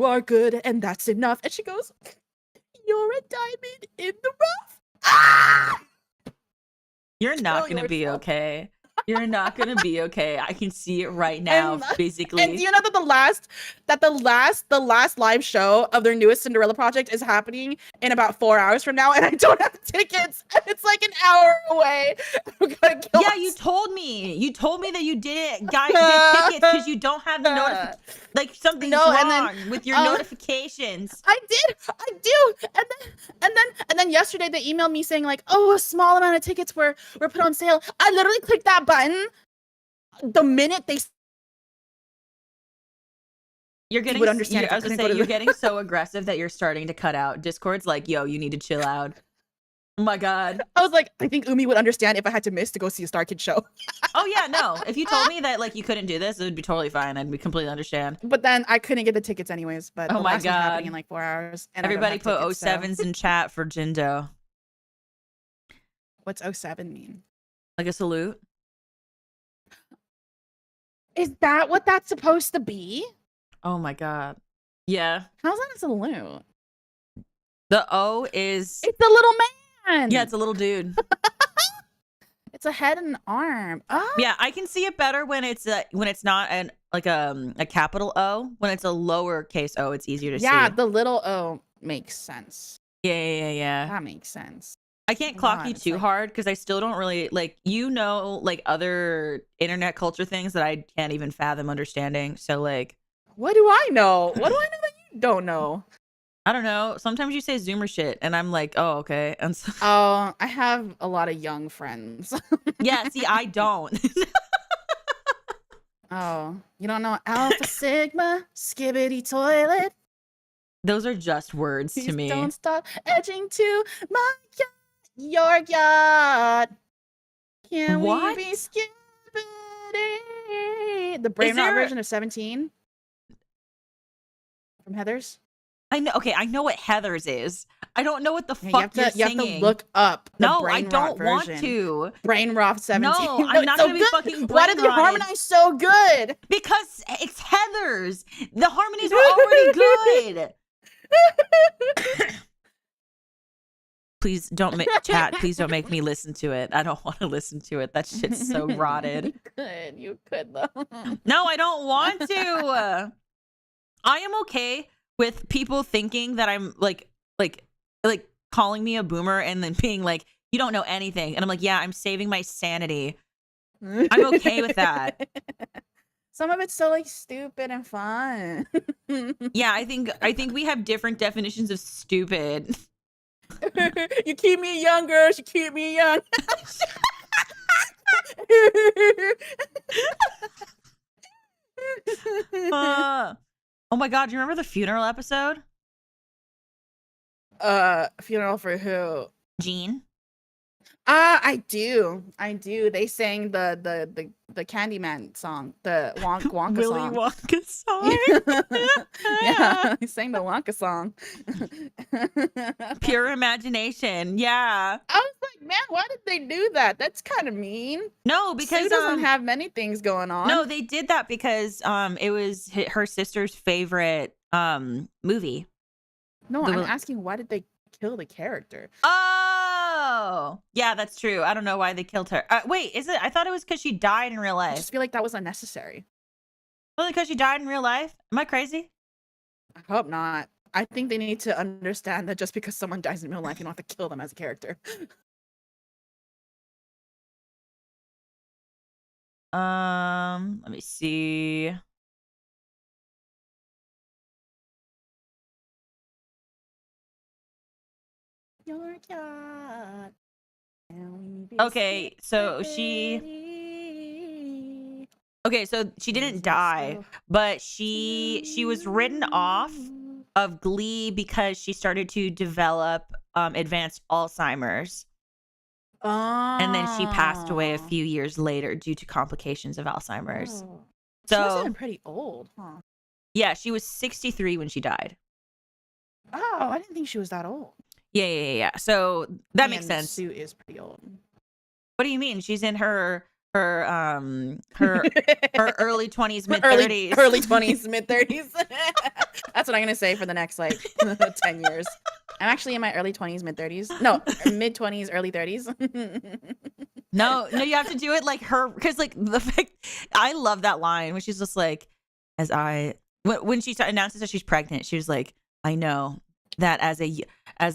are good and that's enough, and she goes, you're a diamond in the rough. Ah! You're not gonna be okay. You're not gonna be okay. I can see it right now, basically. And do you know that the last live show of their newest Cinderella project is happening in about 4 hours from now, and I don't have tickets, and it's like an hour away. Yeah, you told me. You told me that you didn't get tickets because you don't have the notification. Like something's wrong with your notifications. I do. And then yesterday they emailed me saying like, oh, a small amount of tickets were put on sale. I literally clicked that button the minute they. You're getting. Would understand. I was gonna say you're getting so aggressive that you're starting to cut out. Discord's like, yo, you need to chill out. Oh my god. I was like, I think Umi would understand if I had to miss to go see a Star Kid show. Oh yeah, no. If you told me that like you couldn't do this, it would be totally fine. I'd be completely understand. But then I couldn't get the tickets anyways. But oh my god, happening in like 4 hours. And everybody put tickets, 07s in chat for Jindo. What's 07 mean? Like a salute. Is that what that's supposed to be? Oh my god. Yeah. How's that a salute? The O is. It's a little man. Yeah, it's a little dude. It's a head and an arm. Oh. Yeah, I can see it better when it's not a capital O. When it's a lowercase O, it's easier to see. Yeah, the little O makes sense. Yeah. That makes sense. I can't clock you too hard because I still don't really like like other internet culture things that I can't even fathom understanding. So like, what do I know? What do I know that you don't know? I don't know. Sometimes you say Zoomer shit, and I'm like, oh, okay. And so I have a lot of young friends. Yeah, see, I don't. Oh, you don't know Alpha Sigma, Skibbity Toilet? Those are just words to me. Don't stop edging to my your yacht. Can we be Skibbity? The brain rot version of 17 from Heathers. I know. Okay, I know what Heathers is. I don't know what the fuck you're singing. You have to look up. No, I don't want to. Brain rot 17. No, I'm not gonna be fucking brain Why did they harmonize so good? Because it's Heathers. The harmonies were already good. Please don't make chat. Please don't make me listen to it. I don't want to listen to it. That shit's so rotted. You could though. No, I don't want to. I am okay with people thinking that I'm like calling me a boomer and then being like, you don't know anything. And I'm like, yeah, I'm saving my sanity. I'm okay with that. Some of it's so like stupid and fun. Yeah, I think we have different definitions of stupid. You keep me young, girls. You keep me young. Oh my god, do you remember the funeral episode? Funeral for who? Jean. I do. They sang the Candyman song, the Wonka Willy song. Wonka song. Yeah, he sang the Wonka song. Pure imagination. Yeah. I was like, man, why did they do that? That's kind of mean. No, because Sue doesn't have many things going on. No, they did that because it was her sister's favorite movie. No, I'm asking why did they kill the character? Oh, Oh, yeah, that's true. I don't know why they killed her. Wait, is it? I thought it was because she died in real I life. just feel like that was unnecessary. Only because she died in real life? Am I crazy? I hope not. I think they need to understand that just because someone dies in real life, you don't have to kill them as a character. Let me see. Your cat. Okay, so Okay, so she didn't die, but she was written off of Glee because she started to develop advanced Alzheimer's. And then she passed away a few years later due to complications of Alzheimer's. Oh. So She must have been pretty old, huh? Yeah, she was 63 when she died. Oh, I didn't think she was that old. Yeah. So that makes sense. Sue is pretty old. What do you mean? She's in her early 20s, mid 30s. Early 20s, mid 30s. That's what I'm gonna say for the next like 10 years. I'm actually in my early 20s, mid 30s. No, mid 20s, early 30s. No, you have to do it like her, because like the fact, I love that line when she's just like, when she announces that she's pregnant, she was like, I know that as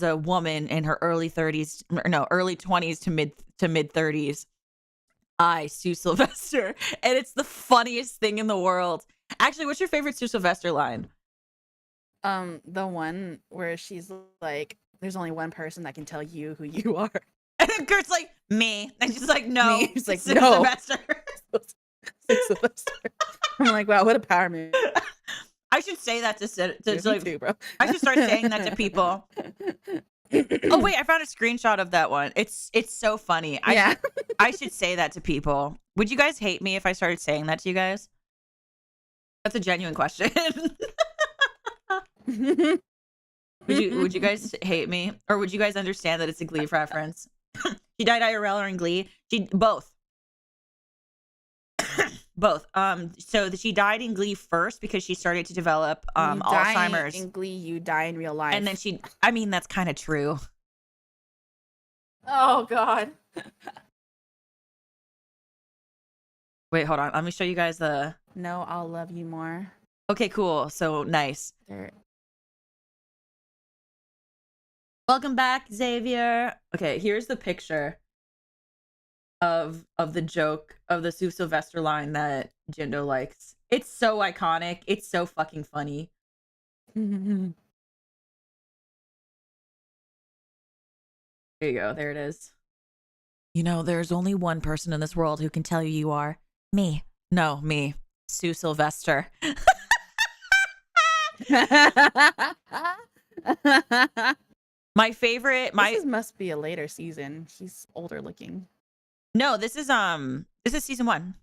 a woman in her early 20s to mid 30s, I, Sue Sylvester. And it's the funniest thing in the world. Actually, what's your favorite Sue Sylvester line? The one where she's like, there's only one person that can tell you who you are. And then Kurt's like, me. And she's like, no. Me. She's like, Sue no. Sylvester. Sue Sylvester. I'm like, wow, what a power move. I should say that to like, too, bro. I should start saying that to people. Oh wait, I found a screenshot of that one. It's so funny. I should say that to people. Would you guys hate me if I started saying that to you guys? That's a genuine question. Would you guys hate me, or would you guys understand that it's a Glee reference? She died IRL or in Glee? Both. Both. So she died in Glee first because she started to develop Alzheimer's. In Glee, you die in real life. And then that's kind of true. Oh God. Wait, hold on. Let me show you guys the. No, I'll love you more. Okay, cool. So nice. There. Welcome back, Xavier. Okay, here's the picture of the joke of the Sue Sylvester line that Jindo likes. It's so iconic. It's so fucking funny. Here you go. There it is. You know, there's only one person in this world who can tell you are. Me. No, me. Sue Sylvester. My favorite. This must be a later season. He's older looking. No, this is season 1.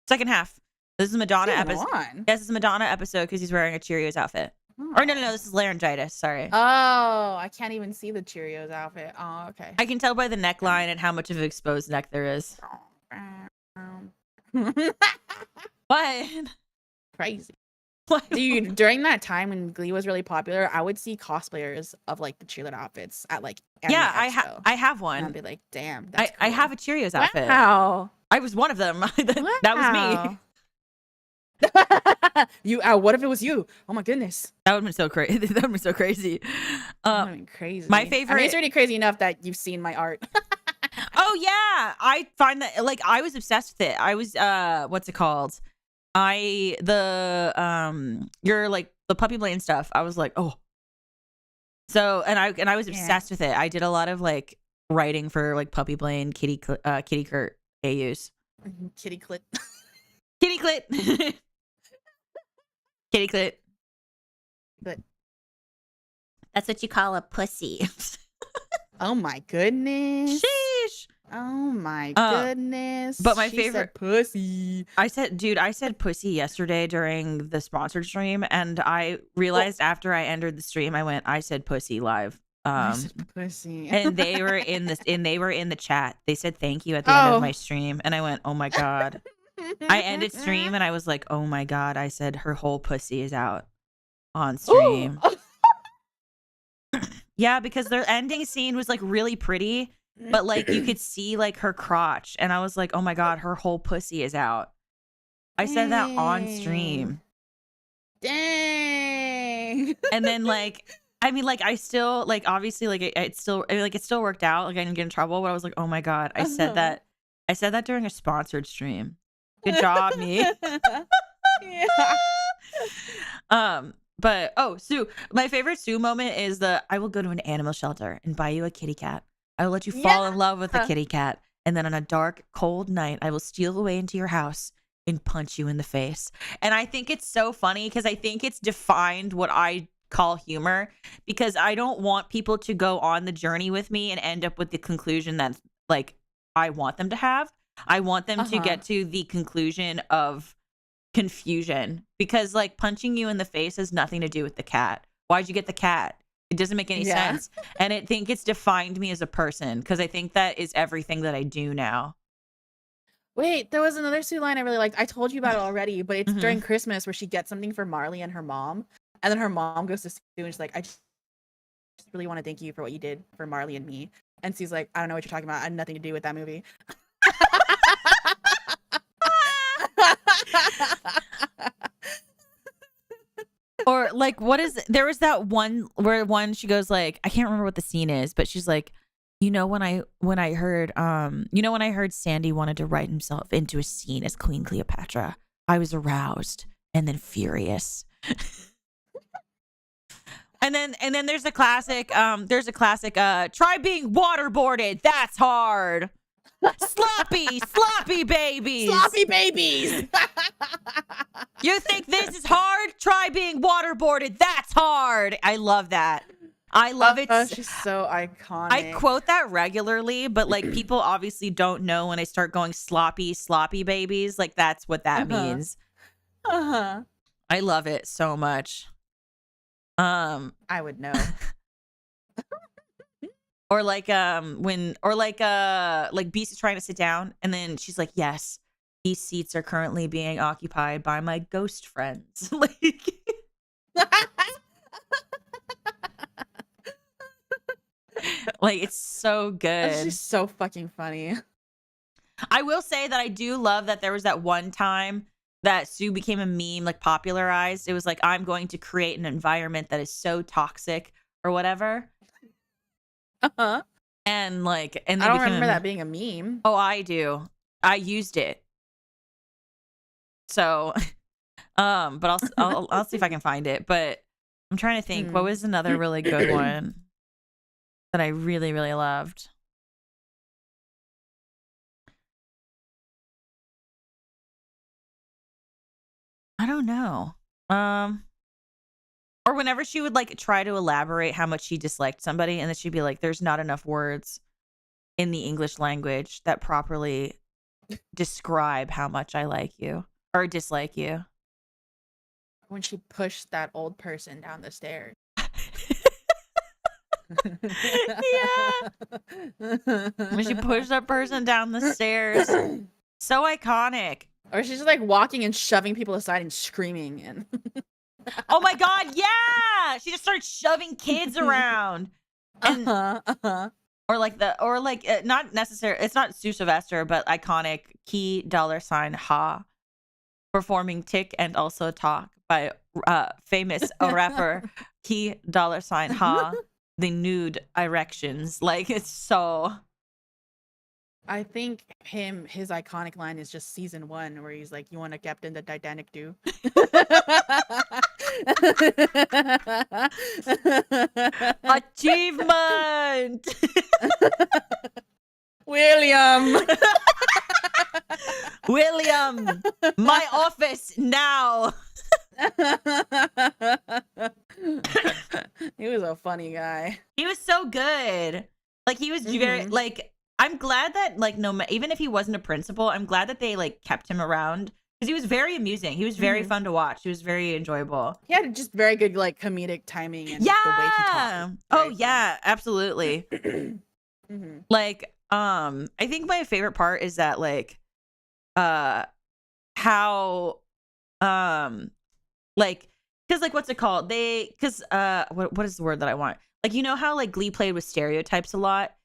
Second half. This is Madonna episode. Yes, this is Madonna episode because he's wearing a Cheerios outfit. Oh. Or no, this is laryngitis. Sorry. Oh, I can't even see the Cheerios outfit. Oh, okay. I can tell by the neckline and how much of an exposed neck there is. What? Crazy. What? Dude, during that time when Glee was really popular, I would see cosplayers of like the cheerleader outfits at like I have one. And I'd be like, damn, that's cool. I have a Cheerios outfit. Wow. I was one of them. That was me. You what if it was you? Oh my goodness. That would have been so crazy. That would have been so crazy. Crazy. My favorite. I mean, it's already crazy enough that you've seen my art. Oh yeah. I find that like I was obsessed with it. I was what's it called? You're like the Puppy Blaine stuff. I was like, oh. So and I was obsessed with it. I did a lot of like writing for like Puppy Blaine, Kitty Kurt AUs. Kitty clit. Kitty clit. Kitty clit. But that's what you call a pussy. Oh my goodness. Sheesh. Oh my goodness. But my favorite pussy. I said pussy yesterday during the sponsored stream, and I realized after I entered the stream, I said pussy live. I said pussy. And they were in the chat. They said thank you at the end of my stream, and I went, oh my God. I ended stream and I was like, oh my God. I said her whole pussy is out on stream. Yeah, because their ending scene was like really pretty. but like you could see like her crotch, and I was like, oh my god, her whole pussy is out. I said that on stream. Dang. And then like, I mean, like I still like obviously like it still like it still worked out. Like I didn't get in trouble, but I was like, oh my god, I said that. I said that during a sponsored stream. Good job, me. Yeah. But oh, Sue, my favorite Sue moment is I will go to an animal shelter and buy you a kitty cat. I will let you fall in love with a kitty cat, and then on a dark, cold night, I will steal away into your house and punch you in the face. And I think it's so funny because I think it's defined what I call humor, because I don't want people to go on the journey with me and end up with the conclusion that like I want them to have. I want them to get to the conclusion of confusion, because like punching you in the face has nothing to do with the cat. Why'd you get the cat? It doesn't make any sense. And I think it's defined me as a person, because I think that is everything that I do now. Wait, there was another Sue line I really liked. I told you about it already, but it's during Christmas where she gets something for Marley and her mom. And then her mom goes to Sue and she's like, I just really want to thank you for what you did for Marley and me. And Sue's like, I don't know what you're talking about. I had nothing to do with that movie. Or like, there was that one where she goes like, I can't remember what the scene is, but she's like, when I heard Sandy wanted to write himself into a scene as Queen Cleopatra, I was aroused and then furious. And then there's a classic try being waterboarded, that's hard. Sloppy babies. Sloppy babies. You think this is hard? Try being waterboarded, that's hard. I love that. I love it. She's so iconic. I quote that regularly, but like people obviously don't know when I start going sloppy babies. Like that's what that means. I love it so much. I would know. Or like Beast is trying to sit down, and then she's like, yes, these seats are currently being occupied by my ghost friends. Like like it's so good. It's just so fucking funny. I will say that I do love that there was that one time that Sue became a meme, like popularized. It was like, I'm going to create an environment that is so toxic or whatever. And like, and I don't remember that being a meme. Oh, I do. I used it. So, but I'll see if I can find it. But I'm trying to think, what was another really good one that I really, really loved? I don't know. Or whenever she would like try to elaborate how much she disliked somebody, and then she'd be like, there's not enough words in the English language that properly describe how much I like you or dislike you. When she pushed that old person down the stairs. Yeah. When she pushed that person down the stairs. So iconic. Or she's just like walking and shoving people aside and screaming. And oh my god, yeah! She just started shoving kids around. And, Or not necessarily, it's not Sue Sylvester, but iconic Key $ Ha performing Tick and Also Talk by famous rapper Key $ Ha, the nude erections. Like, it's so... I think his iconic line is just season 1 where he's like, you want to captain the Titanic too? Achievement! William, my office now. He was a funny guy. He was so good. Like, he was very like, I'm glad that like even if he wasn't a principal, I'm glad that they like kept him around, because he was very amusing. He was very fun to watch. He was very enjoyable. He had just very good like comedic timing and the way he talked. Oh yeah, absolutely. Like I think my favorite part is that like how like, because like what's it called? What is the word that I want? Like, you know how like Glee played with stereotypes a lot?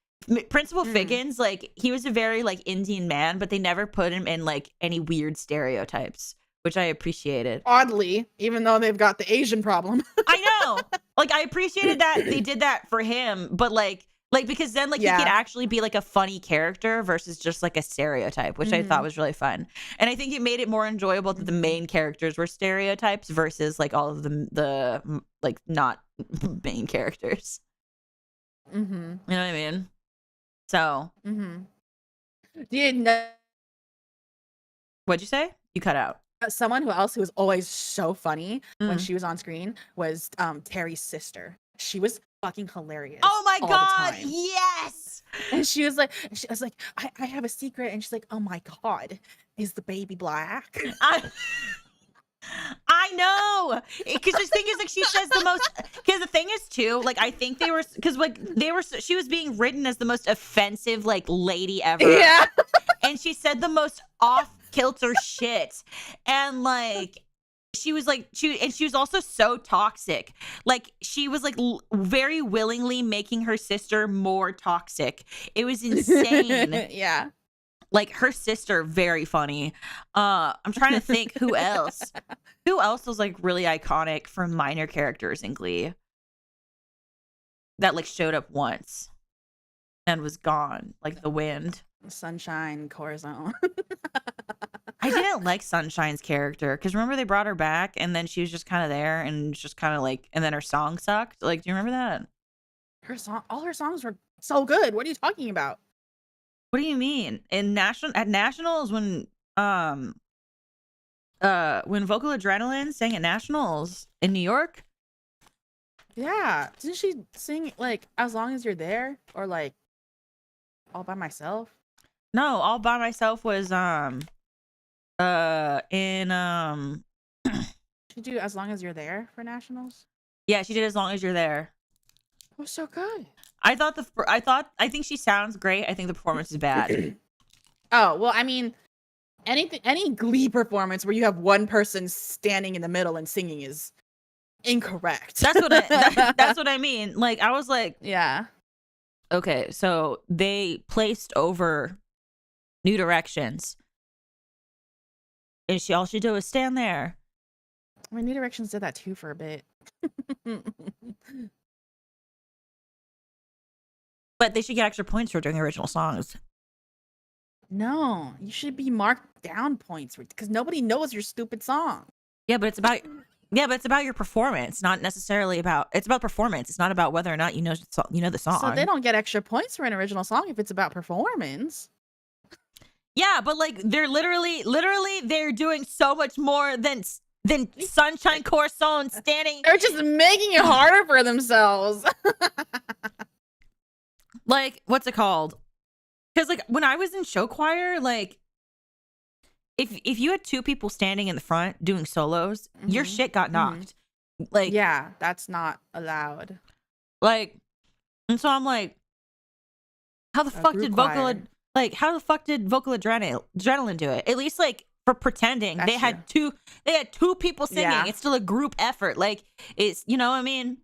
Principal Figgins, like he was a very like Indian man, but they never put him in like any weird stereotypes, which I appreciated. Oddly, even though they've got the Asian problem. I know. Like I appreciated that they did that for him, but like because then like he could actually be like a funny character versus just like a stereotype, which I thought was really fun. And I think it made it more enjoyable that the main characters were stereotypes versus like all of the like not main characters. You know what I mean? So what'd you say? You cut out. Someone who was always so funny when she was on screen was Terry's sister. She was fucking hilarious. Oh my god, yes. And she was like, I have a secret, and she's like, oh my god, is the baby black? I know, because the thing is, like, she says the most. Because the thing is, too, like, I think they were, because like she was being written as the most offensive like lady ever. Yeah, and she said the most off kilter shit, and like. She was like she was also so toxic. Like she was like very willingly making her sister more toxic. It was insane. Yeah. Like her sister, very funny. I'm trying to think who else. Who else was like really iconic from minor characters in Glee that like showed up once and was gone like the wind? Sunshine, Corazon. I didn't like Sunshine's character because remember they brought her back and then she was just kind of there and just kind of like, and then her song sucked. Like, do you remember that? All her songs were so good. What are you talking about? What do you mean? At Nationals when Vocal Adrenaline sang at Nationals in New York? Yeah. Didn't she sing like As Long As You're There or like All By Myself? No, All By Myself was She do As Long As You're There for Nationals? Yeah, she did As Long As You're There. It was so good. I think she sounds great. I think the performance is bad. Oh, well, I mean, any Glee performance where you have one person standing in the middle and singing is incorrect. That's what I mean. Like I was like, yeah. Okay, so they placed over New Directions. And all she did was stand there. I mean, New Directions did that too for a bit. But they should get extra points for doing original songs. No, you should be marked down points because nobody knows your stupid song. Yeah, but it's about your performance, not necessarily about. It's about performance. It's not about whether or not you know the song. So they don't get extra points for an original song if it's about performance. Yeah, but like they're literally they're doing so much more than Sunshine Corazon standing. They're just making it harder for themselves. Like, what's it called? Because like when I was in show choir, like if you had two people standing in the front doing solos, your shit got knocked. Like, yeah, that's not allowed. Like, and so I'm like, how the fuck did vocal adrenaline do it? At least like for pretending, they had two people singing. Yeah. It's still a group effort. Like it's, you know what I mean?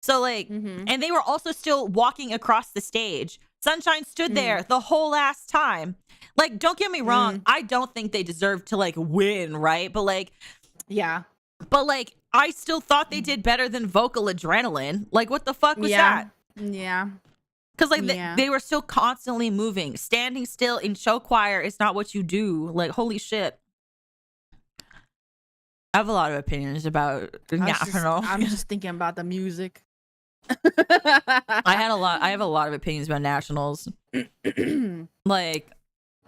So like, and they were also still walking across the stage. Sunshine stood there the whole last time. Like, don't get me wrong. I don't think they deserved to like win, right? But like, yeah. But like, I still thought they did better than Vocal Adrenaline. Like, what the fuck was that? Yeah. Because like they were still constantly moving. Standing still in show choir is not what you do. Like, holy shit. I have a lot of opinions about National. I'm just thinking about the music. I have a lot of opinions about Nationals. Like,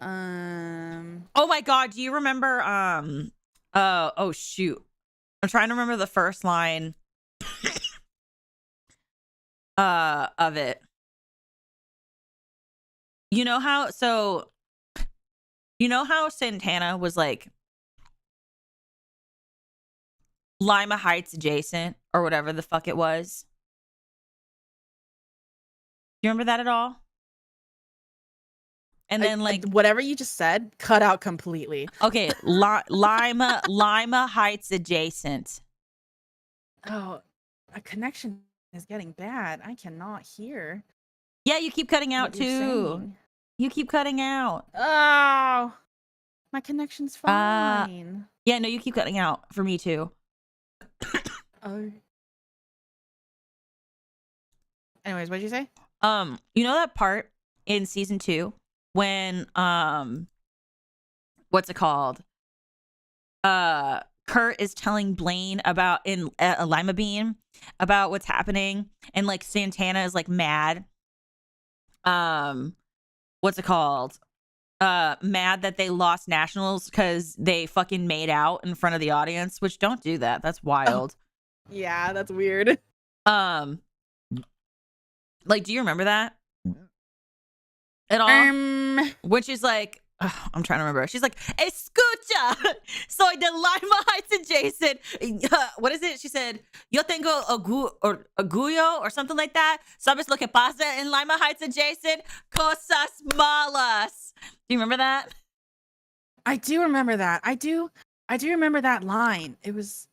oh my god, do you remember oh shoot, I'm trying to remember the first line of it. You know how Santana was like Lima Heights adjacent or whatever the fuck it was? Do you remember that at all? And then like whatever you just said, cut out completely. Okay, Lima Heights adjacent. Oh, a connection is getting bad. I cannot hear. Yeah, you keep cutting out what you're too. saying. You keep cutting out. Oh, my connection's fine. Yeah, no, you keep cutting out for me too. Oh. Anyways, what'd you say? You know that part in season 2 when what's it called? Kurt is telling Blaine about in Lima Bean about what's happening, and like Santana is like mad. What's it called? Mad that they lost nationals because they fucking made out in front of the audience, which don't do that. That's wild. Yeah, that's weird. Like, do you remember that at all? Which is like, I'm trying to remember. She's like, escucha, soy de Lima Heights adjacent. What is it? She said, yo tengo orgullo or something like that. Sabes lo que pasa en Lima Heights adjacent? Cosas malas. Do you remember that? I do remember that. I do remember that line. It was.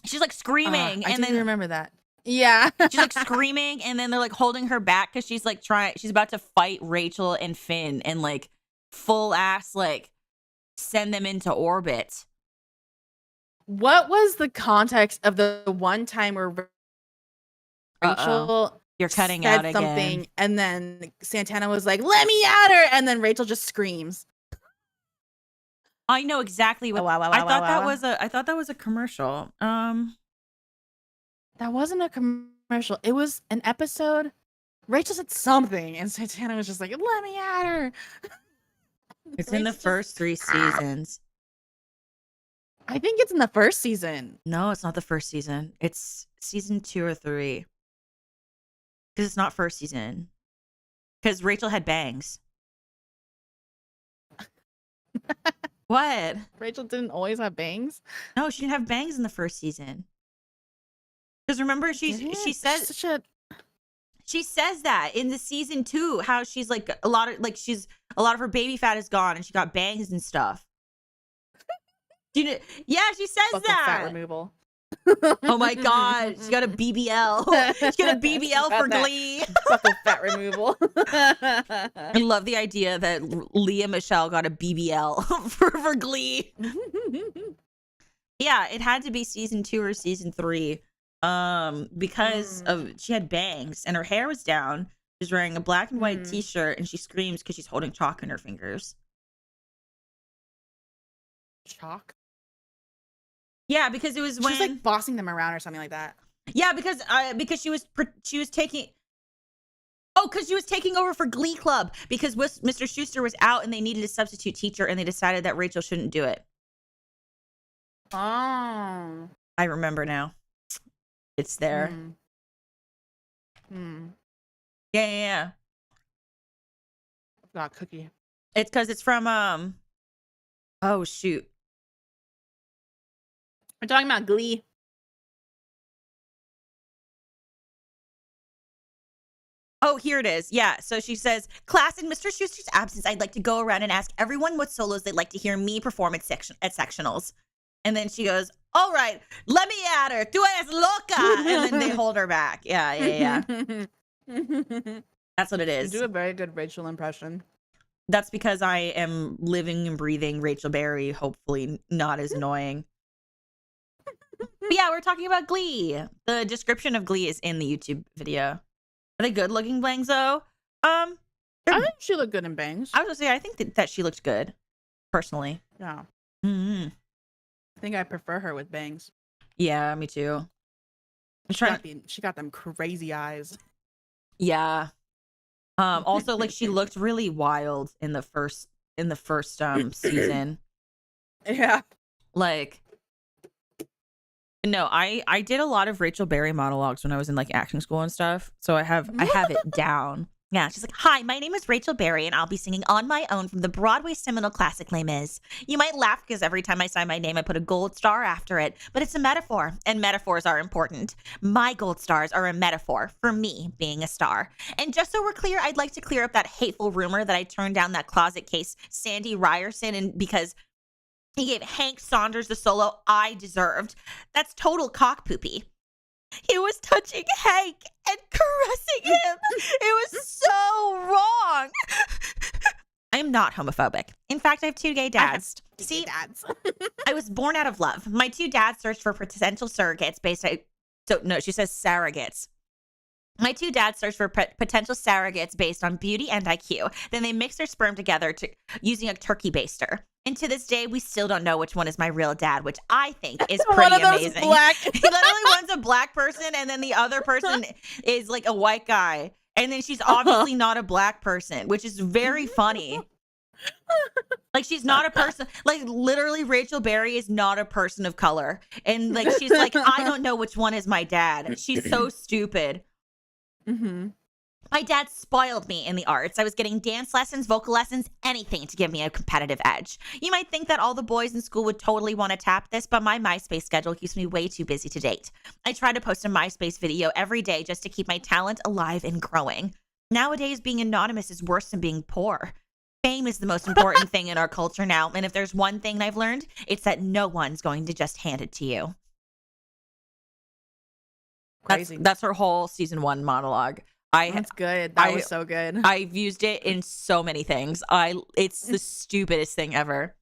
She's like screaming, I and do then remember that. Yeah. she's like screaming, and then they're like holding her back because she's like she's about to fight Rachel and Finn and like full ass like send them into orbit. What was the context of the one time where Rachel You're cutting said out something again. and then Santana was like, "Let me at her," and then Rachel just screams. I know exactly what. I thought that was a commercial. That wasn't a commercial. It was an episode. Rachel said something, and Santana was just like, "Let me at her." It's in the first 3 seasons. I think it's in the first season. No, it's not the first season. It's season 2 or 3. Because it's not first season. Because Rachel had bangs. What? Rachel didn't always have bangs. No, she didn't have bangs in the first season. Because remember, she says she says that in the season 2, how she's like a lot of her baby fat is gone and she got bangs and stuff. Do you know? Yeah, she says Buccal that. fat removal. Oh my god, she got a BBL. She got a BBL for Glee. Buccal fat removal. I love the idea that Leah Michelle got a BBL for Glee. Yeah, it had to be season 2 or season 3. Because of she had bangs and her hair was down. She's wearing a black and white t-shirt and she screams because she's holding chalk in her fingers. Chalk? Yeah, because it was when she was like bossing them around or something like that. Yeah, because she was taking. Oh, because she was taking over for Glee Club because Mr. Schuster was out and they needed a substitute teacher and they decided that Rachel shouldn't do it. Oh, I remember now. It's there. Yeah. I've got Cookie. It's because it's from oh shoot. We're talking about Glee. Oh, here it is. Yeah. So she says, class, in Mr. Schuster's absence, I'd like to go around and ask everyone what solos they'd like to hear me perform at sectionals. And then she goes, all right, let me at her. Tú eres loca. And then they hold her back. Yeah. That's what it is. You do a very good Rachel impression. That's because I am living and breathing Rachel Berry, hopefully not as annoying. But yeah, we're talking about Glee. The description of Glee is in the YouTube video. Are they good looking bangs though? I think she looked good in bangs. I was gonna say I think that she looked good, personally. Yeah. Mm-hmm. I think I prefer her with bangs. Yeah, me too. She got them crazy eyes. Yeah. Also, like she looked really wild in the first season. Yeah. Like, no, I did a lot of Rachel Berry monologues when I was in like acting school and stuff. So I have it down. Yeah, she's like, hi, my name is Rachel Berry, and I'll be singing On My Own from the Broadway seminal classic Les Mis. You might laugh because every time I sign my name, I put a gold star after it, but it's a metaphor, and metaphors are important. My gold stars are a metaphor for me being a star. And just so we're clear, I'd like to clear up that hateful rumor that I turned down that closet case Sandy Ryerson and because he gave Hank Saunders the solo I deserved. That's total cock poopy. He was touching Hank and caressing him. It was so wrong. I am not homophobic. In fact, I have 2 gay dads. See, dads. I was born out of love. My 2 dads searched for potential surrogates based on, so no, she says surrogates. My 2 dads searched for potential surrogates based on beauty and IQ. Then they mixed their sperm together using a turkey baster. And to this day, we still don't know which one is my real dad, which I think is pretty amazing. Black. Literally, one's a black person, and then the other person is like a white guy. And then she's obviously not a black person, which is very funny. Like, she's not a person. Like, literally, Rachel Berry is not a person of color. And like, she's like, I don't know which one is my dad. She's so stupid. Mm-hmm. My dad spoiled me in the arts. I was getting dance lessons, vocal lessons, anything to give me a competitive edge. You might think that all the boys in school would totally want to tap this, but my MySpace schedule keeps me way too busy to date. I try to post a MySpace video every day just to keep my talent alive and growing. Nowadays, being anonymous is worse than being poor. Fame is the most important thing in our culture now, and if there's one thing I've learned, it's that no one's going to just hand it to you. Crazy. That's her whole season 1 monologue. That's good. That was so good. I've used it in so many things. It's the stupidest thing ever.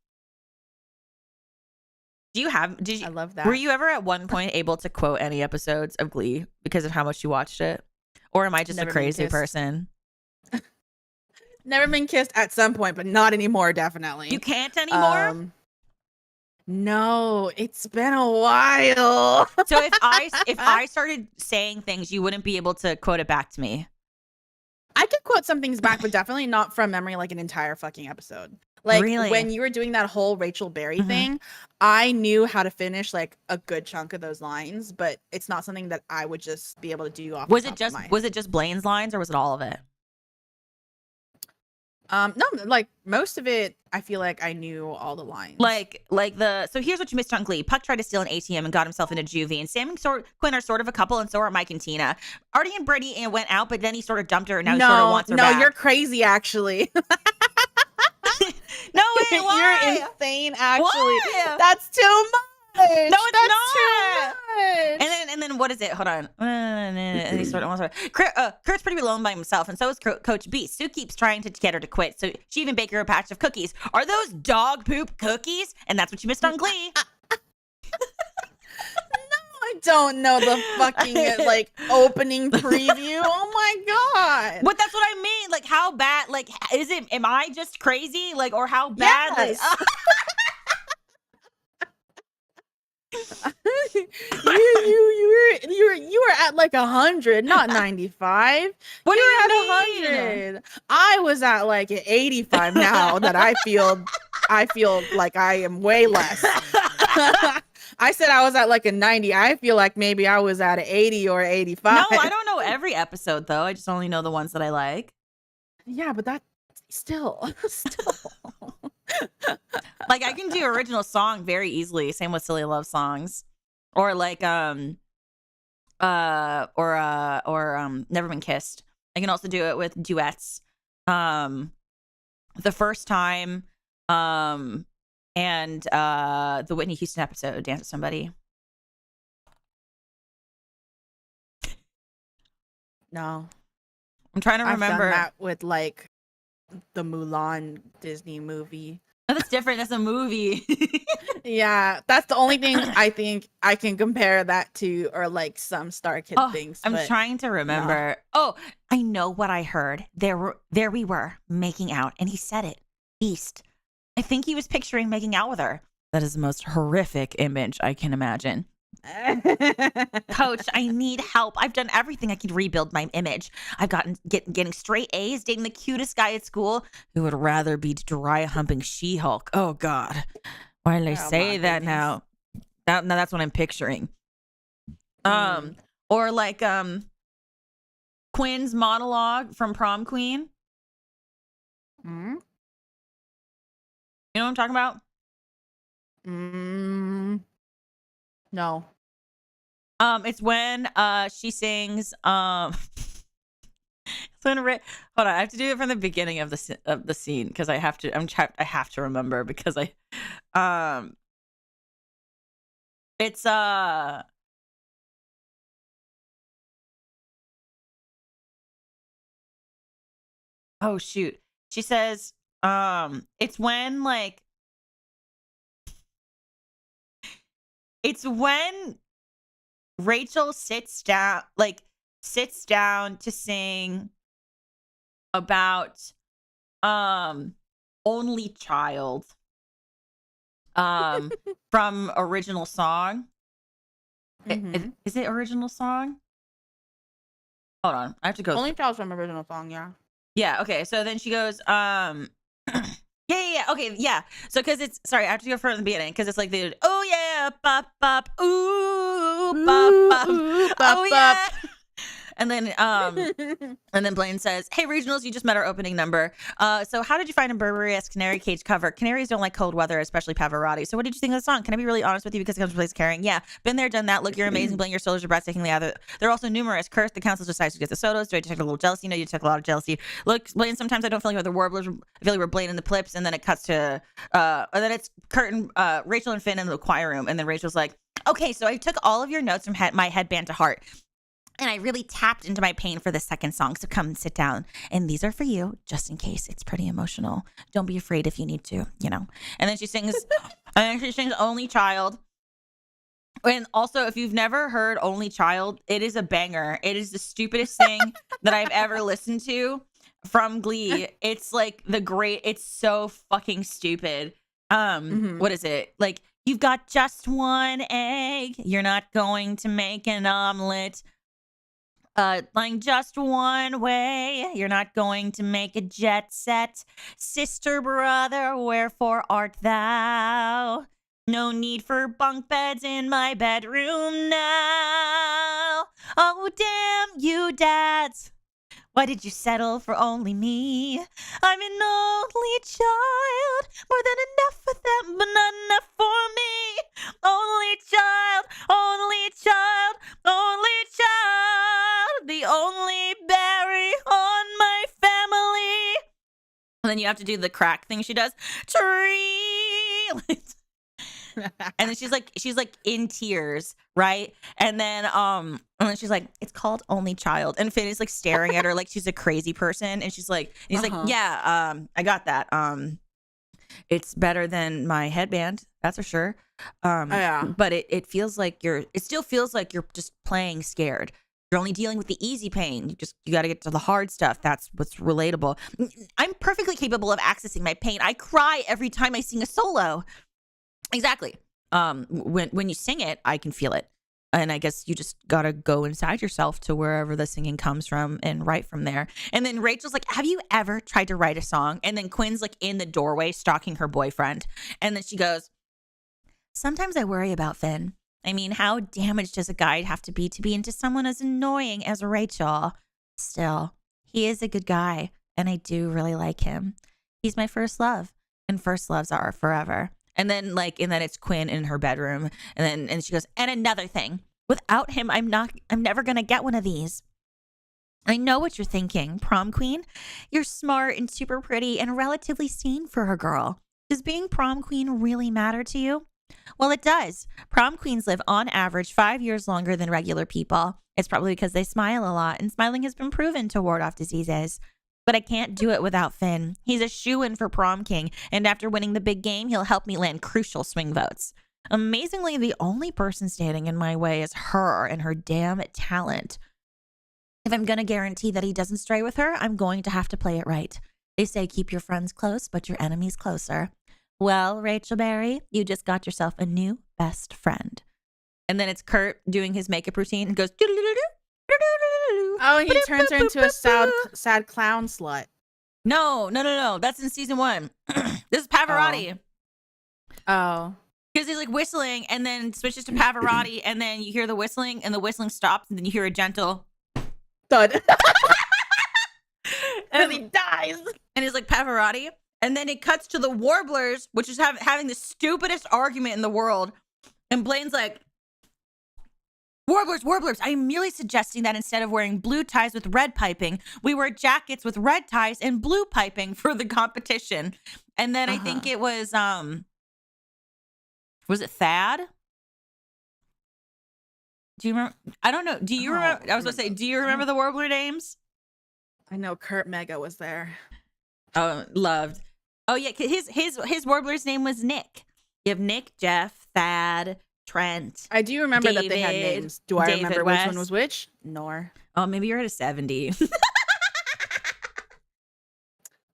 I love that. Were you ever at one point able to quote any episodes of Glee because of how much you watched it? Or am I just a crazy person? Never been kissed at some point, but not anymore, definitely. You can't anymore? No, it's been a while. So if I started saying things, you wouldn't be able to quote it back to me. I could quote some things back, but definitely not from memory, like an entire fucking episode. Like, really? When you were doing that whole Rachel Berry thing, I knew how to finish like a good chunk of those lines, but it's not something that I would just be able to do off. Was it just Blaine's lines, or was it all of it? No, like most of it, I feel like I knew all the lines. So here's what you missed on Glee. Puck tried to steal an ATM and got himself into juvie, and Sam and Quinn are sort of a couple, and so are Mike and Tina. Artie and Brittany went out, but then he sort of dumped her, and now he sort of wants her back. No, you're crazy, actually. No, wait, why? You're insane, actually. Why? That's too much. No, it's That's not. Too much. And then what is it? Hold on. And he sort of Kurt's pretty alone by himself, and so is Coach Beast. Sue keeps trying to get her to quit, so she even baked her a patch of cookies. Are those dog poop cookies? And that's what you missed on Glee. I don't know the fucking like opening preview. Oh my god! But that's what I mean. Like, how bad? Like, is it? Am I just crazy? Like, or how bad? Yes. You were at like 100, not 95. What you do were you at mean? 100. I was at like 85 now that I feel like I am way less. I said I was at like a 90. I feel like maybe I was at an 80 or 85. No, I don't know every episode though. I just only know the ones that I like. Yeah, but that still. Like, I can do original song very easily. Same with silly love songs, or like Never Been Kissed. I can also do it with duets. The First Time, and the Whitney Houston episode, Dance with Somebody. No, I'm trying to remember. I've done that with like the Mulan Disney movie. Oh, that's different. That's a movie. Yeah, that's the only thing I think I can compare that to, or like some Star Kid things. I'm trying to remember. No. Oh, I know what I heard. There we were making out, and he said it. Beast. I think he was picturing making out with her. That is the most horrific image I can imagine. Coach, I need help. I've done everything I could rebuild my image. I've getting straight A's, dating the cutest guy at school who would rather be dry humping She-Hulk. Oh God, why did I say that now? Now that's what I'm picturing. Or like Quinn's monologue from Prom Queen. You know what I'm talking about? No. It's when she sings it's when hold on, I have to do it from the beginning of the scene because I have to I have to remember because it's Oh shoot. She says, it's when like it's when Rachel sits down to sing about Only Child from original song. Is it original song? Hold on. I have to go. Only Child's from original song, yeah. Yeah, okay. So then she goes, yeah. Okay, yeah. So because it's sorry, I have to go further in the beginning because it's like the oh yeah, bop bop, ooh, bop bop, oh yeah. And then Blaine says, "Hey, regionals, you just met our opening number. So how did you find a Burberry-esque canary cage cover? Canaries don't like cold weather, especially Pavarotti. So what did you think of the song? Can I be really honest with you because it comes from place caring? Yeah, been there, done that. Look, you're amazing. Blaine, your solos are breathtakingly out. They're also numerous. Curse, the council decides to get the solos. Do I detect a little jealousy? No, you detect a lot of jealousy. Look, Blaine, sometimes I don't feel like we're the warblers. I feel like we're Blaine and the Plips, and then it cuts to, and then it's Kurt and Rachel and Finn in the choir room, and then Rachel's like, okay, so I took all of your notes from my headband to heart. And I really tapped into my pain for the second song. So come and sit down. And these are for you, just in case. It's pretty emotional. Don't be afraid if you need to, you know. And then she sings, Only Child. And also, if you've never heard Only Child, it is a banger. It is the stupidest thing that I've ever listened to from Glee. It's like it's so fucking stupid. What is it? Like, you've got just one egg. You're not going to make an omelet. Lying just one way, you're not going to make a jet set. Sister, brother, wherefore art thou? No need for bunk beds in my bedroom now. Oh, damn you, dads. Why did you settle for only me? I'm an only child, more than enough for them, but not enough for me. Only child, only child, only child, the only berry on my family. And then you have to do the crack thing she does. Tree. And then she's like in tears, right? And then she's like, it's called Only Child. And Finn is like staring at her like she's a crazy person. And she's like, he's like, yeah, I got that. It's better than my headband, that's for sure. But it feels like it still feels like you're just playing scared. You're only dealing with the easy pain. You got to get to the hard stuff. That's what's relatable. I'm perfectly capable of accessing my pain. I cry every time I sing a solo. Exactly. When you sing it, I can feel it. And I guess you just gotta go inside yourself to wherever the singing comes from and write from there. And then Rachel's like, have you ever tried to write a song? And then Quinn's like in the doorway stalking her boyfriend. And then she goes, sometimes I worry about Finn. I mean, how damaged does a guy have to be into someone as annoying as Rachel? Still, he is a good guy, and I do really like him. He's my first love, and first loves are forever. And then it's Quinn in her bedroom. And she goes, and another thing, without him, I'm never going to get one of these. I know what you're thinking, prom queen. You're smart and super pretty and relatively sane for a girl. Does being prom queen really matter to you? Well, it does. Prom queens live on average 5 years longer than regular people. It's probably because they smile a lot, and smiling has been proven to ward off diseases. But I can't do it without Finn. He's a shoo-in for prom king, and after winning the big game, he'll help me land crucial swing votes. Amazingly, the only person standing in my way is her and her damn talent. If I'm going to guarantee that he doesn't stray with her, I'm going to have to play it right. They say keep your friends close, but your enemies closer. Well, Rachel Berry, you just got yourself a new best friend. And then it's Kurt doing his makeup routine and goes, oh, he turns her into a sad clown slut. No. That's in season 1. This is Pavarotti. Oh. Because he's like whistling and then switches to Pavarotti and then you hear the whistling and the whistling stops and then you hear a gentle thud. And he dies. And he's like Pavarotti. And then it cuts to the Warblers, which is having the stupidest argument in the world. And Blaine's like, Warblers, I am merely suggesting that instead of wearing blue ties with red piping, we wear jackets with red ties and blue piping for the competition. And then I think it was it Thad? Do you remember? I don't know. Do you remember? I was going to say, do you remember the Warbler names? I know Kurt Mega was there. Oh, loved. Oh yeah, his warbler's name was Nick. You have Nick, Jeff, Thad, Trent. I do remember that they had David, names. Do I remember David which one West. was which? Nor. Oh, maybe you're at a 70.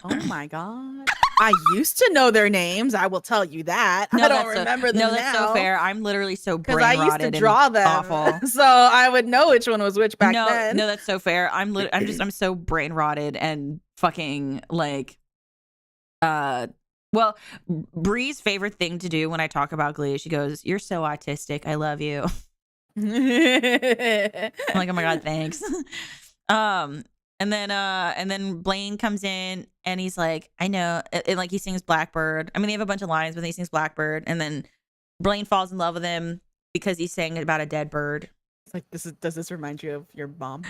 Oh my god. I used to know their names. I will tell you that. I don't remember them No, that's now. so fair. I'm literally so brain Because I used to rotted draw and them, awful. so I would know which one was which back then. No, that's so fair. I'm so brain rotted and fucking like, well, Bree's favorite thing to do when I talk about Glee, she goes, "You're so autistic. I love you." I'm like, "Oh my god, thanks." And then Blaine comes in and he's like, "I know," and like he sings Blackbird. I mean, they have a bunch of lines, but he sings Blackbird, and then Blaine falls in love with him because he's saying about a dead bird. It's like, does this remind you of your mom?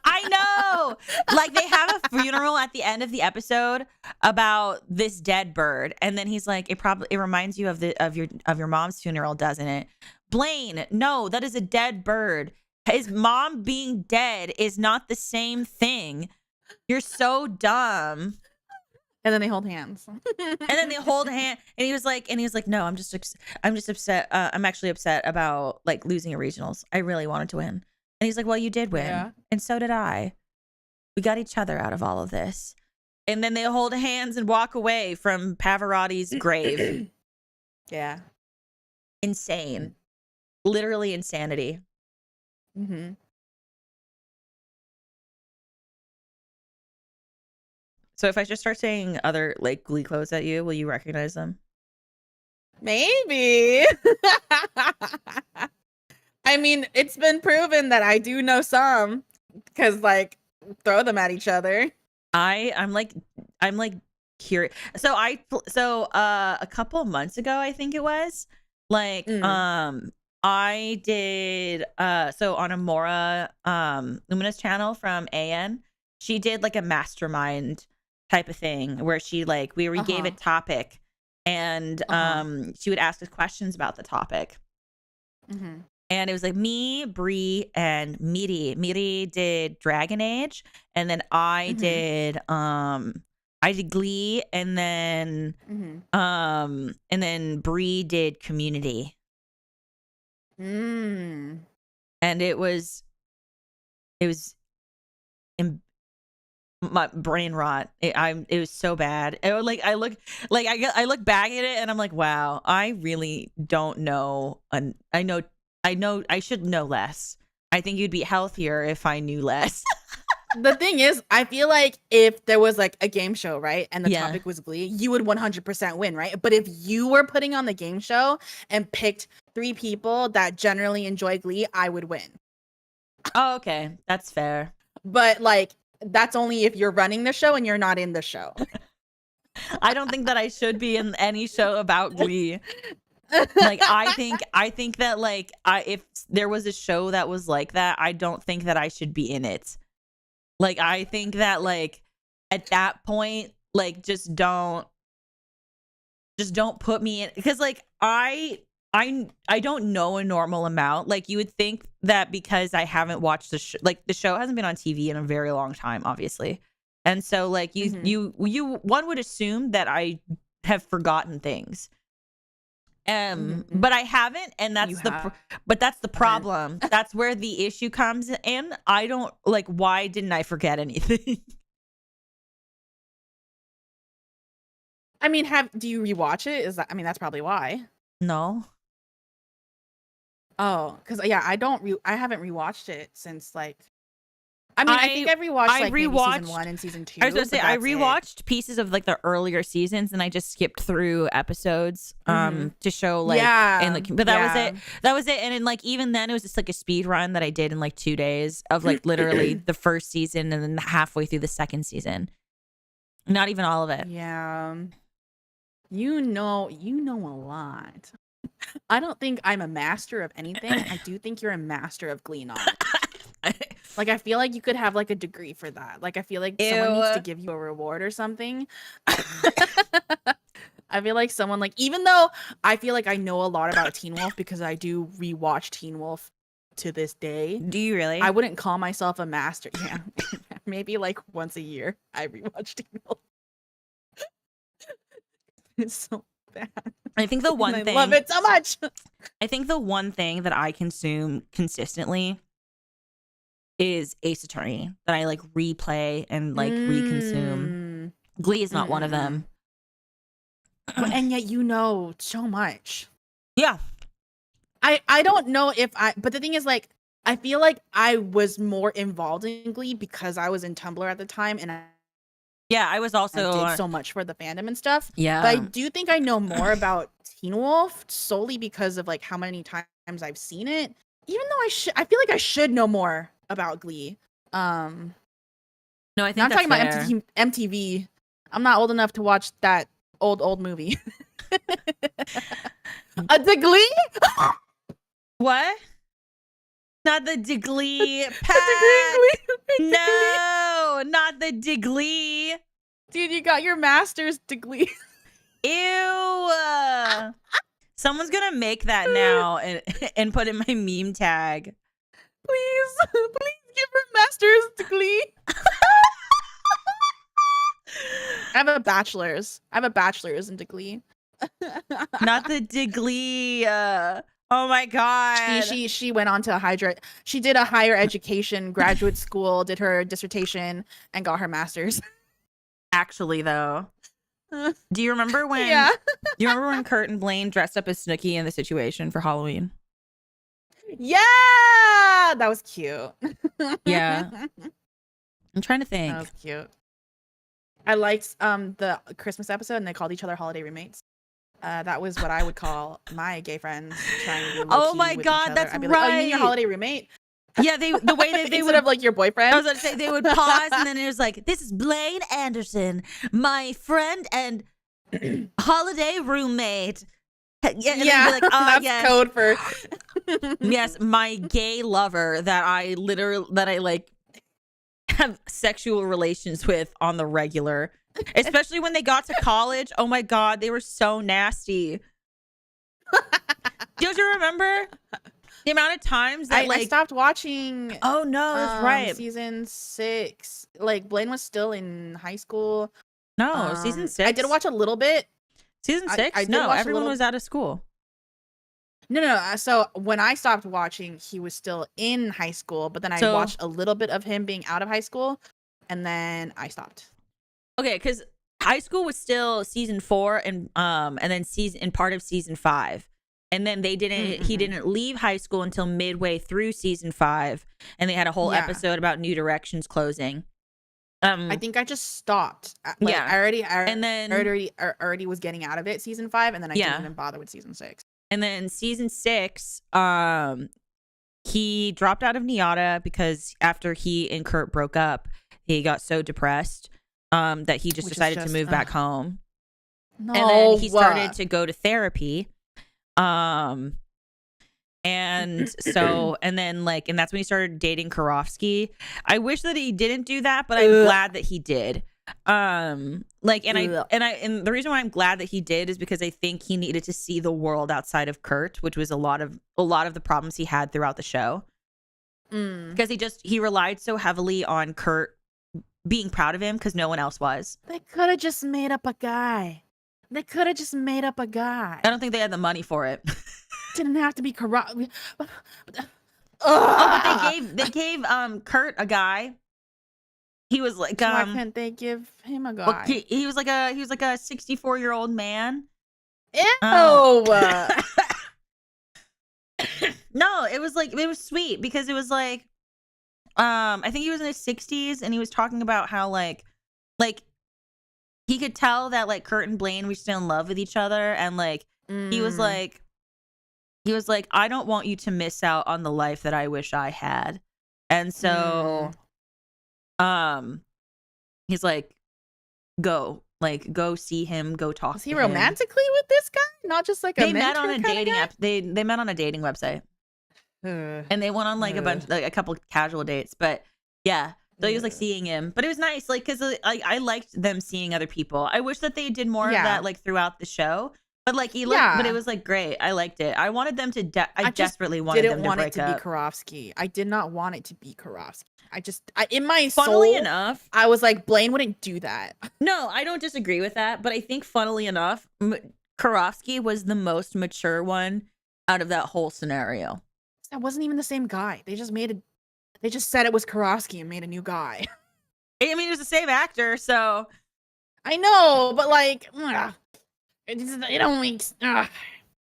I know. Like they have a funeral at the end of the episode about this dead bird, and then he's like, it reminds you of your mom's funeral, doesn't it? Blaine, no, that is a dead bird. His mom being dead is not the same thing. You're so dumb. And then they hold hands. And then they hold hand, and he was like, "No, I'm just upset. I'm actually upset about like losing at regionals. I really wanted to win." And he's like, "Well, you did win, and so did I. We got each other out of all of this." And then they hold hands and walk away from Pavarotti's grave. Yeah. Insane. Literally insanity. Mm-hmm. So if I just start saying other like Glee quotes at you, will you recognize them? Maybe. I mean, it's been proven that I do know some, because like throw them at each other. I'm like curious. So a couple of months ago, I think it was, like I did so on Amora Lumina's channel from AN, she did like a mastermind type of thing where she like we gave a topic, and she would ask us questions about the topic. Mm-hmm. And it was like me, Bree, and Miri. Miri did Dragon Age, and then I did Glee, and then Bree did Community. Mm. And it was my brain rot. It was so bad. It was like I look back at it and I'm like, wow, I really don't know. I know I should know less. I think you'd be healthier if I knew less. The thing is, I feel like if there was like a game show, right, and the topic was Glee, you would 100% win, right? But if you were putting on the game show and picked 3 people that generally enjoy Glee, I would win. Oh, okay. That's fair. But like, that's only if you're running the show and you're not in the show. I don't think that I should be in any show about Glee. Like I think that like if there was a show that was like that, I don't think that I should be in it. Like I think that like at that point, like just don't put me in, because like I don't know a normal amount. Like you would think that because I haven't watched the show, like the show hasn't been on TV in a very long time, obviously. And so like one would assume that I have forgotten things. But I haven't, and that's that's the problem. That's where the issue comes in. I don't like, why didn't I forget anything? I mean, do you rewatch it? That's probably why. No. Oh, because I haven't rewatched it since like. I think I've rewatched maybe season 1 and season 2. I was gonna say I rewatched pieces of like the earlier seasons, and I just skipped through episodes to show like but that was it. And then like even then it was just like a speed run that I did in like 2 days of like literally the first season and then halfway through the second season. Not even all of it. Yeah. You know a lot. I don't think I'm a master of anything. I do think you're a master of Glee knowledge. Like, I feel like you could have like a degree for that. Like, I feel like someone needs to give you a reward or something. I feel like someone like, even though I feel like I know a lot about Teen Wolf because I do rewatch Teen Wolf to this day. Do you really? I wouldn't call myself a master. Yeah. maybe like once a year I rewatch Teen Wolf. It's so bad. I think the one I thing love it so much. I think the one thing that I consume consistently is Ace Attorney that I like replay and like reconsume. Glee is not one of them. And yet you know so much. Yeah. I don't know if but the thing is, like, I feel like I was more involved in Glee because I was in Tumblr at the time, and I was also I did so much for the fandom and stuff. Yeah. But I do think I know more about Teen Wolf solely because of like how many times I've seen it. Even though I feel like I should know more about Glee. No, I think I'm that's talking fair. about MTV. I'm not old enough to watch that old movie. The Glee? What? Not the Glee. Glee. No, not the Glee. Dude, you got your master's degree. Ew. Someone's gonna make that now and put in my meme tag. Please give her master's degree. I have a bachelor's in degree. Not the Glee. Oh my god. She went on to she did a higher education graduate school, did her dissertation, and got her master's. Actually, though, do you remember when? Yeah. Do you remember when Kurt and Blaine dressed up as Snooki in The Situation for Halloween? Yeah, that was cute. Yeah. I'm trying to think. That was cute. I liked the Christmas episode, and they called each other holiday roommates. That was what I would call my gay friends trying to be Oh my god, that's I'd be right. like, oh, you mean your holiday roommate? Yeah, the way that they Instead would of like your boyfriend. I was going to say they would pause and then it was like, this is Blaine Anderson, my friend and holiday roommate. Yeah, and yeah, they'd be like, oh, that's yes. code for Yes, my gay lover that I like have sexual relations with on the regular. Especially when they got to college. Oh my god, they were so nasty. Don't you remember the amount of times that I stopped watching? Oh no, that's right. Season 6. Like Blaine was still in high school. No, season 6. I did watch a little bit. Season 6? I did No, watch everyone was out of school. No. So when I stopped watching, he was still in high school, but then I watched a little bit of him being out of high school, and then I stopped. Okay, because high school was still season 4 and then part of season 5. And then they didn't he didn't leave high school until midway through season 5. And they had a whole episode about New Directions closing. I think I just stopped. Like, yeah. I already was getting out of it season 5, and then I didn't even bother with season 6. And then season 6, he dropped out of NIATA because after he and Kurt broke up, he got so depressed that he just decided to move back home. No, and then he started to go to therapy. And so, and then like, and that's when he started dating Karofsky. I wish that he didn't do that, but I'm glad that he did. Like, and the reason why I'm glad that he did is because I think he needed to see the world outside of Kurt, which was a lot of the problems he had throughout the show. Because he relied so heavily on Kurt being proud of him because no one else was. They could have just made up a guy. I don't think they had the money for it. Didn't have to be corrupt. But they gave Kurt a guy. He was like why can't they give him a guy? Well, he was like a 64-year-old man. Ew. No, it was sweet because it was like I think he was in his 60s and he was talking about how like he could tell that like Kurt and Blaine were still in love with each other, and like he was like I don't want you to miss out on the life that I wish I had. And so he's like go see him, go talk to him. Was he romantically with this guy? Not just like they met on a dating app. They met on a dating website. And they went on like a couple casual dates, but yeah, so he was like seeing him, but it was nice, like because I liked them seeing other people. I wish that they did more of that like throughout the show, but like but it was like great. I liked it. I wanted them to. I desperately wanted them to break up. Be Karofsky. I did not want it to be Karofsky. In my Funnily soul, enough, I was like, Blaine wouldn't do that. no, I don't disagree with that, but I think funnily enough, Karofsky was the most mature one out of that whole scenario. That wasn't even the same guy. They just said it was Karofsky and made a new guy. I mean, it was the same actor, so I know, but like, it don't make.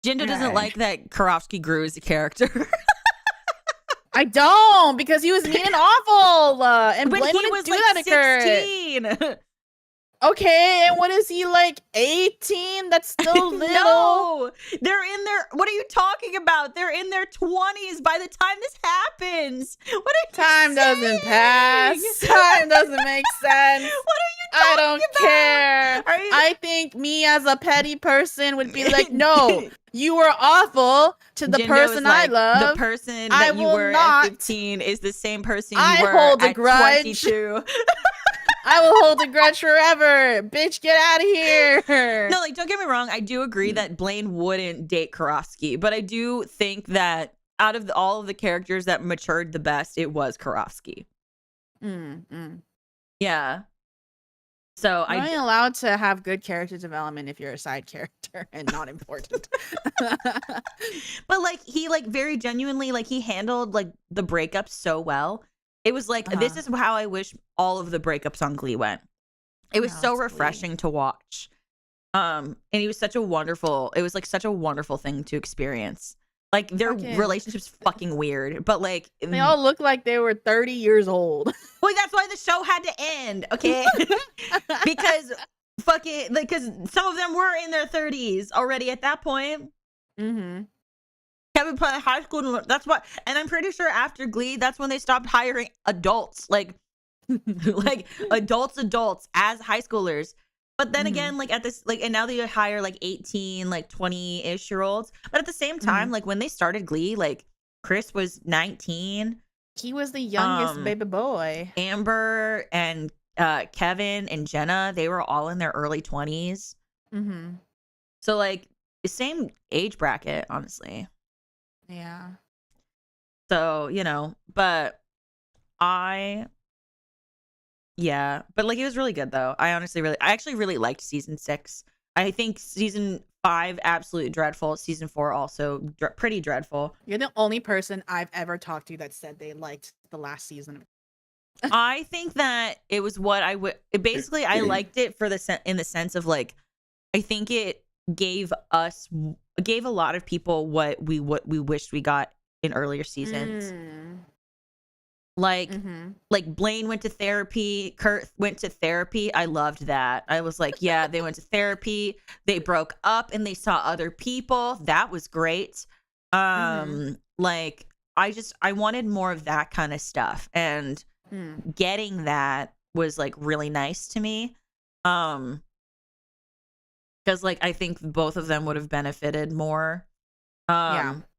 Jindo doesn't like that Karofsky grew as a character. I don't, because he was mean and awful, and when Blaine he wouldn't was do like that to Kurt. 16. Okay, and what is he, like 18? That's still little. No, they're in their. What are you talking about? They're in their 20s by the time this happens. What are you Time saying? doesn't pass. Time doesn't make sense. What are you I talking don't about? care. I think me as a petty person would be like, no, you were awful to the Jindo person is like, I love. The person I that you will were not. at 15 is the same person you I were hold a at grudge. 22. I will hold a grudge forever. Bitch, get out of here. No, like, don't get me wrong. I do agree that Blaine wouldn't date Karofsky, but I do think that out of all of the characters that matured the best, it was Karofsky. Yeah. So You're only allowed to have good character development if you're a side character and not important. But like he like very genuinely like he handled like the breakup so well. It was like this is how I wish all of the breakups on Glee went. It was so refreshing to watch. And he was such a wonderful, it was like such a wonderful thing to experience. Like their relationship's fucking weird, but like they all look like they were 30 years old. Well, that's why the show had to end, okay? Because fucking like because some of them were in their 30s already at that point. Kevin played high school, that's what, and I'm pretty sure after Glee, that's when they stopped hiring adults, like like adults as high schoolers. But then again, like at this, like, and now they hire like 18, like 20-ish year olds. But at the same time, like when they started Glee, like Chris was 19. He was the youngest baby boy. Amber and Kevin and Jenna, they were all in their early 20s. So like the same age bracket, honestly. Yeah. So, you know, but but like it was really good though. I actually really liked season 6. I think season 5 absolutely dreadful. Season 4 also pretty dreadful. You're the only person I've ever talked to that said they liked the last season. I think that it was what I would basically I liked it for in the sense of like I think it gave a lot of people what we wished we got in earlier seasons. Like Blaine went to therapy, Kurt went to therapy. I loved that. I was like, yeah, they went to therapy. They broke up and they saw other people. That was great. Like I wanted more of that kind of stuff, and getting that was like really nice to me. Because like I think both of them would have benefited more.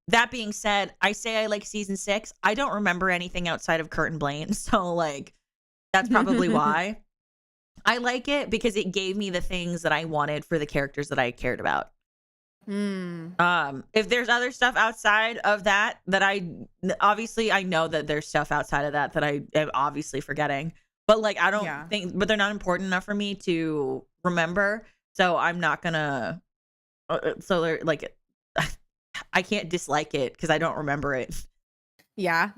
That being said, I say I like season 6. I don't remember anything outside of Kurt and Blaine, so like that's probably why. I like it because it gave me the things that I wanted for the characters that I cared about. If there's other stuff outside of that I know that there's stuff outside of that I am obviously forgetting, but like I don't think, but they're not important enough for me to remember, so I'm not gonna so they're like I can't dislike it because I don't remember it. Yeah.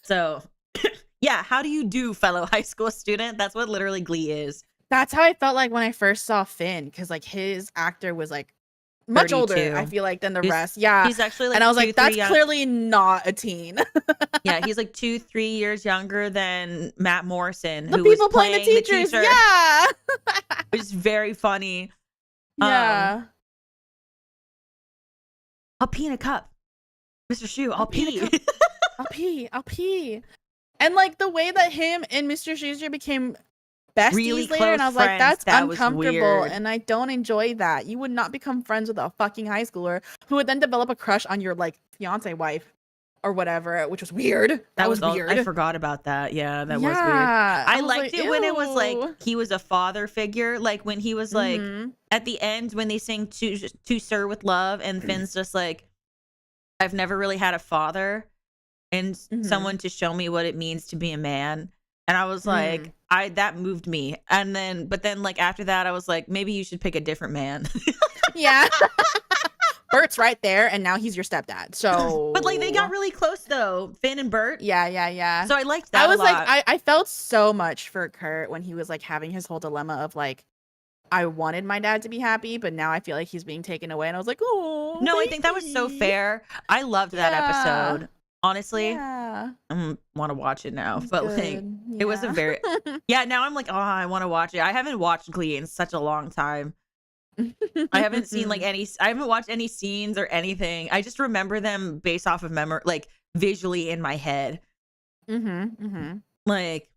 So yeah, how do you do, fellow high school student? That's what literally Glee is. That's how I felt like when I first saw Finn, because like his actor was like much 32. older, I feel like, than the rest. Yeah. He's actually like, and I was like, that's clearly not a teen. Yeah, he's like 2-3 years younger than Matt Morrison, the who people was playing the teachers. Yeah. Which is very funny. Yeah. I'll pee in a cup. Mr. Shoe, I'll pee. I'll pee. And like the way that him and Mr. Schuster became besties really later, and I was like, that's that uncomfortable, and I don't enjoy that. You would not become friends with a fucking high schooler who would then develop a crush on your like fiance wife or whatever, which was weird. That was weird. I forgot about that. Yeah, that was weird. I liked it when it was like he was a father figure, like when he was like at the end when they sing to Sir with Love, and Finn's just like, I've never really had a father. and Mhm. someone to show me what it means to be a man. And I was like, Mm. that moved me. And then, but then like after that, I was like, maybe you should pick a different man. Yeah. Bert's right there, and now he's your stepdad. But like they got So really close though, Finn and Bert. yeah. So I liked I that a was like, lot. I felt so much for Kurt when he was like having his whole dilemma of like, I wanted my dad to be happy, but now I feel like he's being taken away, and I was like, oh, No, I think that was so baby. fair. I loved that Yeah, episode. Honestly, yeah, I want to watch it now. it was But like, good. it was a Yeah. very yeah. Now I'm like, oh, I want to watch it. I haven't watched Glee in such a long time. I haven't seen like I haven't watched any scenes or anything. I just remember them based off of memory, like visually in my head. Mm-hmm. Like,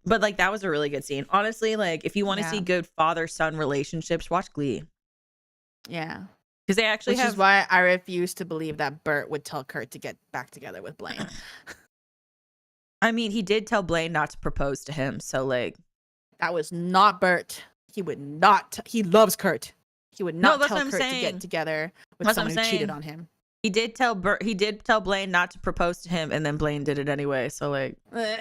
but like that was a really good scene. Honestly, like if you want to Yeah. see good father-son relationships, watch Glee. Yeah. Because they actually Which have is why I refuse to believe that Bert would tell Kurt to get back together with Blaine. I mean, he did tell Blaine not to propose to him, so like That was not Bert. He would not. He loves Kurt. He would not that's tell what I'm Kurt to saying. get together with That's what I'm someone who cheated saying. on him. He did tell Blaine not to propose to him, and then Blaine did it anyway. So like, Well,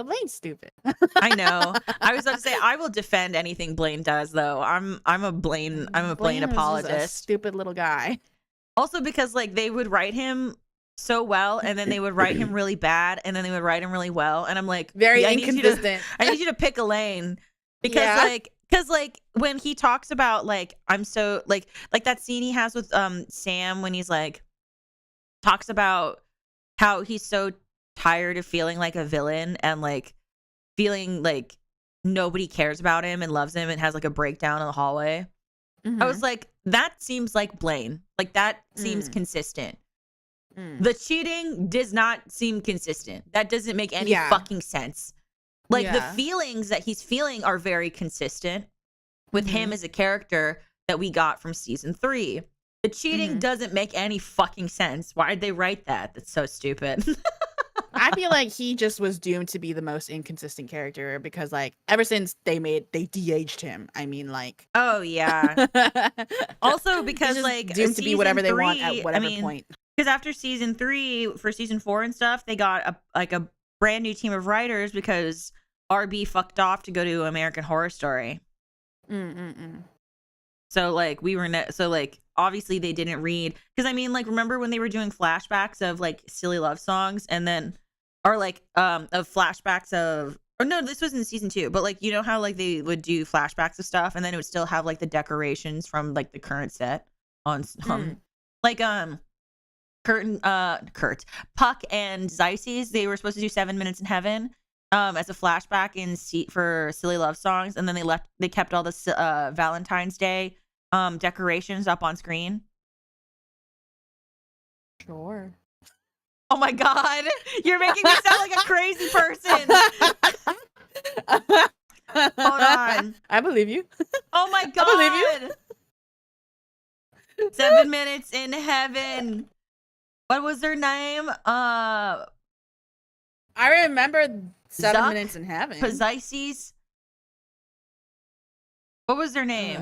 Blaine's stupid. I know. I was about to say I will defend anything Blaine does, though. I'm a Blaine Blaine is just a apologist. stupid little guy. Also because like they would write him so well, and then they would write him really bad, and then they would write him really well, and I'm like, Very I inconsistent. need you to pick a lane because Yeah. like when he talks about like I'm so like that scene he has with Sam when he's like talks about how he's so tired of feeling like a villain and like feeling like nobody cares about him and loves him and has like a breakdown in the hallway. I was like, that seems like Blaine. Like that seems consistent. The cheating does not seem consistent. That doesn't make any fucking sense. Like the feelings that he's feeling are very consistent with him as a character that we got from season 3. The cheating doesn't make any fucking sense. Why did they write that? That's so stupid. I feel like he just was doomed to be the most inconsistent character because, like, ever since they de-aged him. I mean, like, Oh yeah. Also he's because just like doomed to be season whatever they want 3, at whatever point. Because after season 3, for season 4 and stuff, they got a brand new team of writers because RB fucked off to go to American Horror Story. So like so like obviously they didn't read because I mean like remember when they were doing flashbacks of like silly love songs and then or like of flashbacks of or no this was in season 2 but like you know how like they would do flashbacks of stuff and then it would still have like the decorations from like the current set on like Kurt Puck and Xyces they were supposed to do 7 Minutes in Heaven as a flashback for silly love songs and then they kept all the Valentine's Day decorations up on screen. Sure. Oh my god, you're making me sound like a crazy person. Hold on. I believe you. Oh my god. I believe you. 7 Minutes in Heaven. What was their name? I remember 7 Minutes in Heaven. Pizzices. What was their name?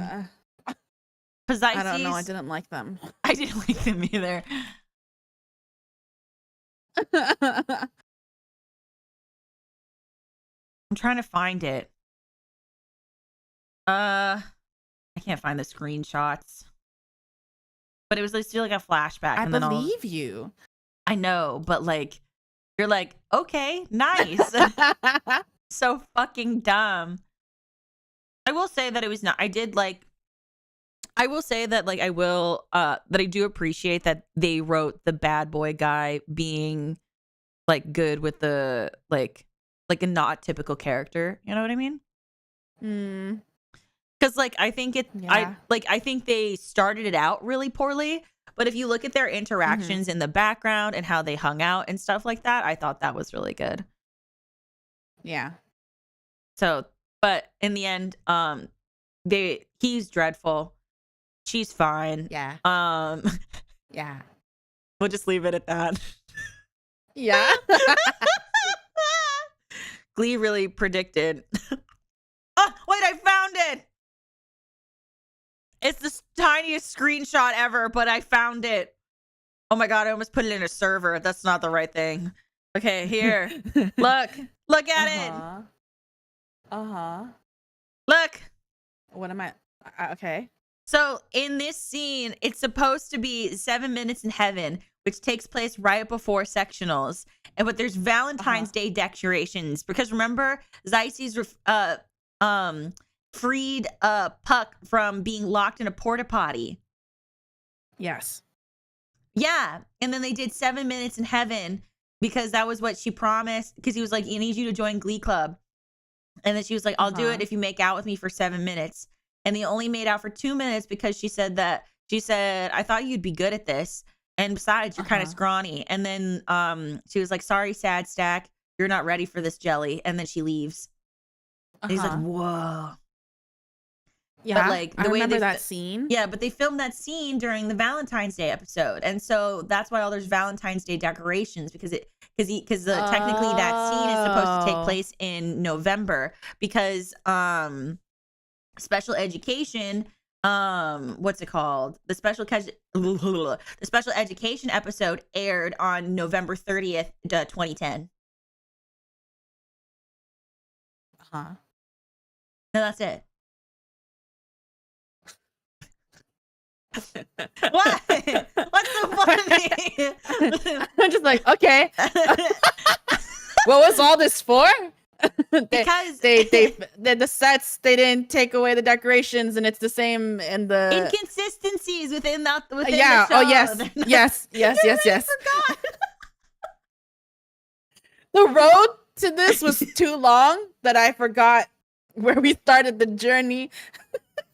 Pizzices. I don't know. I didn't like them. I didn't like them either. I'm trying to find it. I can't find the screenshots. But it was still like a flashback. I and believe you. I know, but like, you're like, okay, nice. So fucking dumb. I will say that it was not. I will say that like that I do appreciate that they wrote the bad boy guy being like good with the like a not typical character. You know what I mean? Because like I think I think they started it out really poorly. But if you look at their interactions in the background and how they hung out and stuff like that, I thought that was really good. Yeah. So, but in the end, he's dreadful. She's fine. Yeah. Yeah. We'll just leave it at that. Yeah. Glee really predicted. Oh, wait, I found it. It's the tiniest screenshot ever, but I found it. Oh my god, I almost put it in a server. That's not the right thing. Okay, here. Look at it. Look. What am I? Okay. So in this scene, it's supposed to be 7 Minutes in Heaven, which takes place right before sectionals. But there's Valentine's Day decorations because remember, Zeissi's freed Puck from being locked in a porta potty. Yes. Yeah, and then they did 7 Minutes in Heaven because that was what she promised. Because he was like, "I need you to join Glee Club," and then she was like, "I'll do it if you make out with me for 7 minutes." And they only made out for 2 minutes because she said, "I thought you'd be good at this. And besides, you're kind of scrawny." And then she was like, "Sorry, sad stack. You're not ready for this jelly." And then she leaves. And he's like, "Whoa." Yeah, but like I remember that scene. Yeah, but they filmed that scene during the Valentine's Day episode. And so that's why all there's Valentine's Day decorations because technically that scene is supposed to take place in November because special education what's it called, the special education episode aired on November 30th 2010. No, that's it. What? What's so funny? I'm just like, okay. What was all this for? Because the sets, they didn't take away the decorations, and it's the same in the inconsistencies within the show. Oh yes. I forgot. The road to this was too long that I forgot where we started the journey.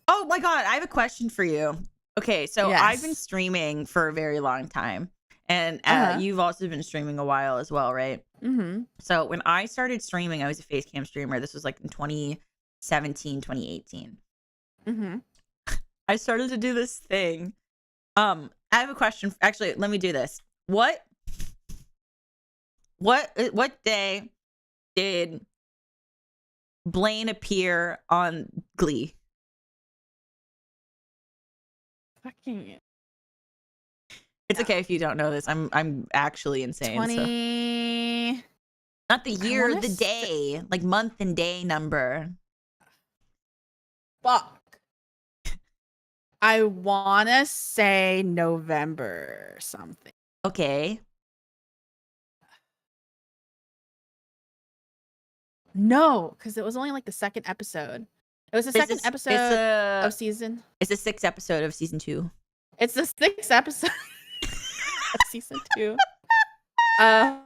Oh my god, I have a question for you. Okay, so Yes. I've been streaming for a very long time, and you've also been streaming a while as well, right? Mm-hmm. So when I started streaming, I was a face cam streamer. This was like in 2017, 2018. Mm-hmm. I started to do this thing. I have a question. Actually, let me do this. What day did Blaine appear on Glee? Fucking It's okay if you don't know this. I'm actually insane. 20. So. Not the year, the day, like month and day number. Fuck. I wanna say November something. Okay. No, because it was only like the second episode. It was the second episode of season. It's the 6th episode of season 2. It's the 6th episode of season 2. I'm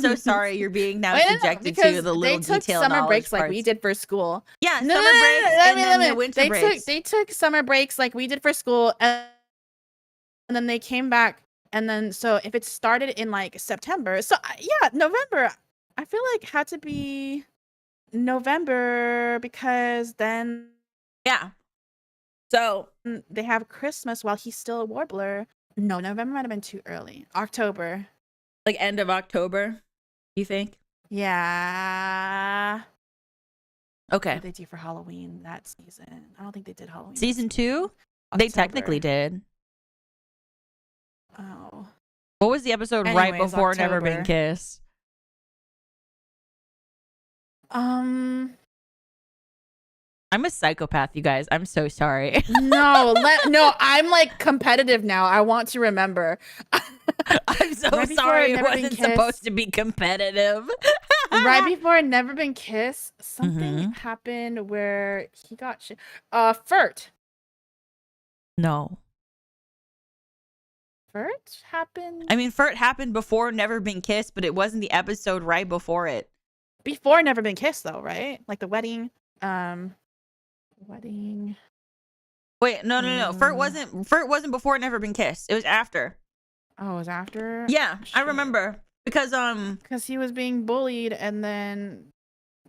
so sorry you're being now subjected to the little detailed they took summer breaks parts. like we did for school. Yeah, summer breaks and then the winter breaks. They took summer breaks like we did for school, and then they came back. And then so if it started in like September, so yeah, November. I feel like had to be November because then So they have Christmas while he's still a warbler. No, November might have been too early. October. like end of October, you think? Yeah. Okay. What did they do for Halloween that season? I don't think they did Halloween. Season 2? They technically did. Oh. What was the episode right before Never Been Kissed? I'm a psychopath, you guys. I'm so sorry. No, I'm like competitive now. I want to remember. I'm so sorry. It wasn't supposed to be competitive. Right before Never Been Kissed, something happened where he got Furt. No. Furt happened? I mean, Furt happened before Never Been Kissed, but it wasn't the episode right before it. Before Never Been Kissed, though, right? Like the wedding. Wedding. Wait, no. Furt wasn't before Never Been Kissed. It was after. Oh, it was after? Yeah, I remember. Because he was being bullied, and then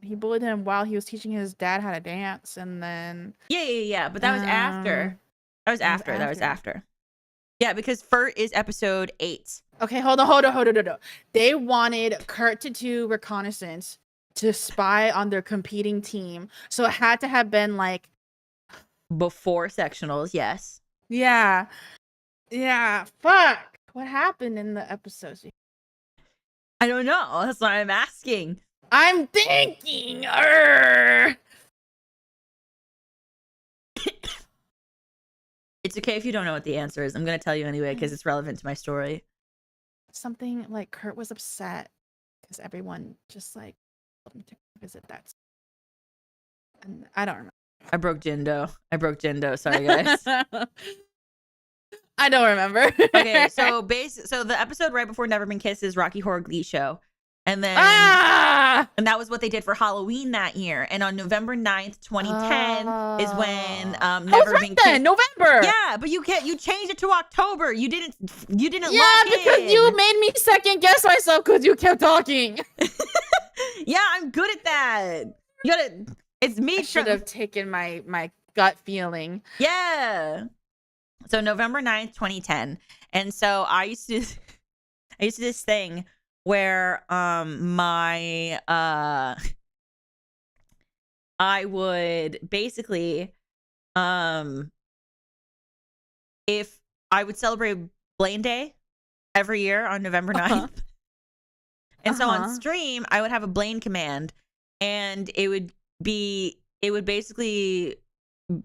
he bullied him while he was teaching his dad how to dance, and then Yeah, but that was after. That was after. Yeah, because Furt is episode 8. Okay, hold on. They wanted Kurt to do reconnaissance to spy on their competing team. So it had to have been like before sectionals, yes. Yeah. Yeah, fuck. What happened in the episodes? I don't know. That's why I'm asking. I'm thinking. It's okay if you don't know what the answer is. I'm going to tell you anyway because it's relevant to my story. Something like Kurt was upset because everyone just like told him to visit that. And I don't remember. I broke Jindo. Sorry, guys. I don't remember. Okay, so the episode right before Never Been Kissed is Rocky Horror Glee Show. And then and that was what they did for Halloween that year. And on November 9th, 2010 is when Never Been Kissed. November. Yeah, but you changed it to October. You didn't Yeah, lock because in. you made me second guess myself because you kept talking. Yeah, I'm good at that. It's me. I should have taken my gut feeling. Yeah. So November 9th, 2010. And so I used to do this thing where I would basically if I would celebrate Blaine Day every year on November 9th. And so on stream I would have a Blaine command, and it would basically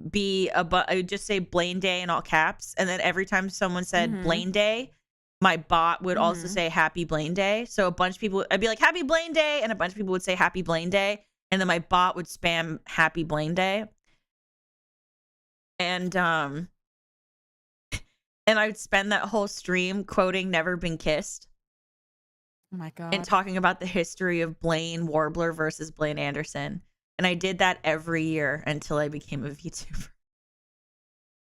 be I would just say Blaine Day in all caps, and then every time someone said Blaine Day, my bot would also say Happy Blaine Day. So a bunch of people, I'd be like Happy Blaine Day, and a bunch of people would say Happy Blaine Day, and then my bot would spam Happy Blaine Day. And and I would spend that whole stream quoting Never Been Kissed. Oh my god. And talking about the history of Blaine Warbler versus Blaine Anderson. And I did that every year until I became a VTuber.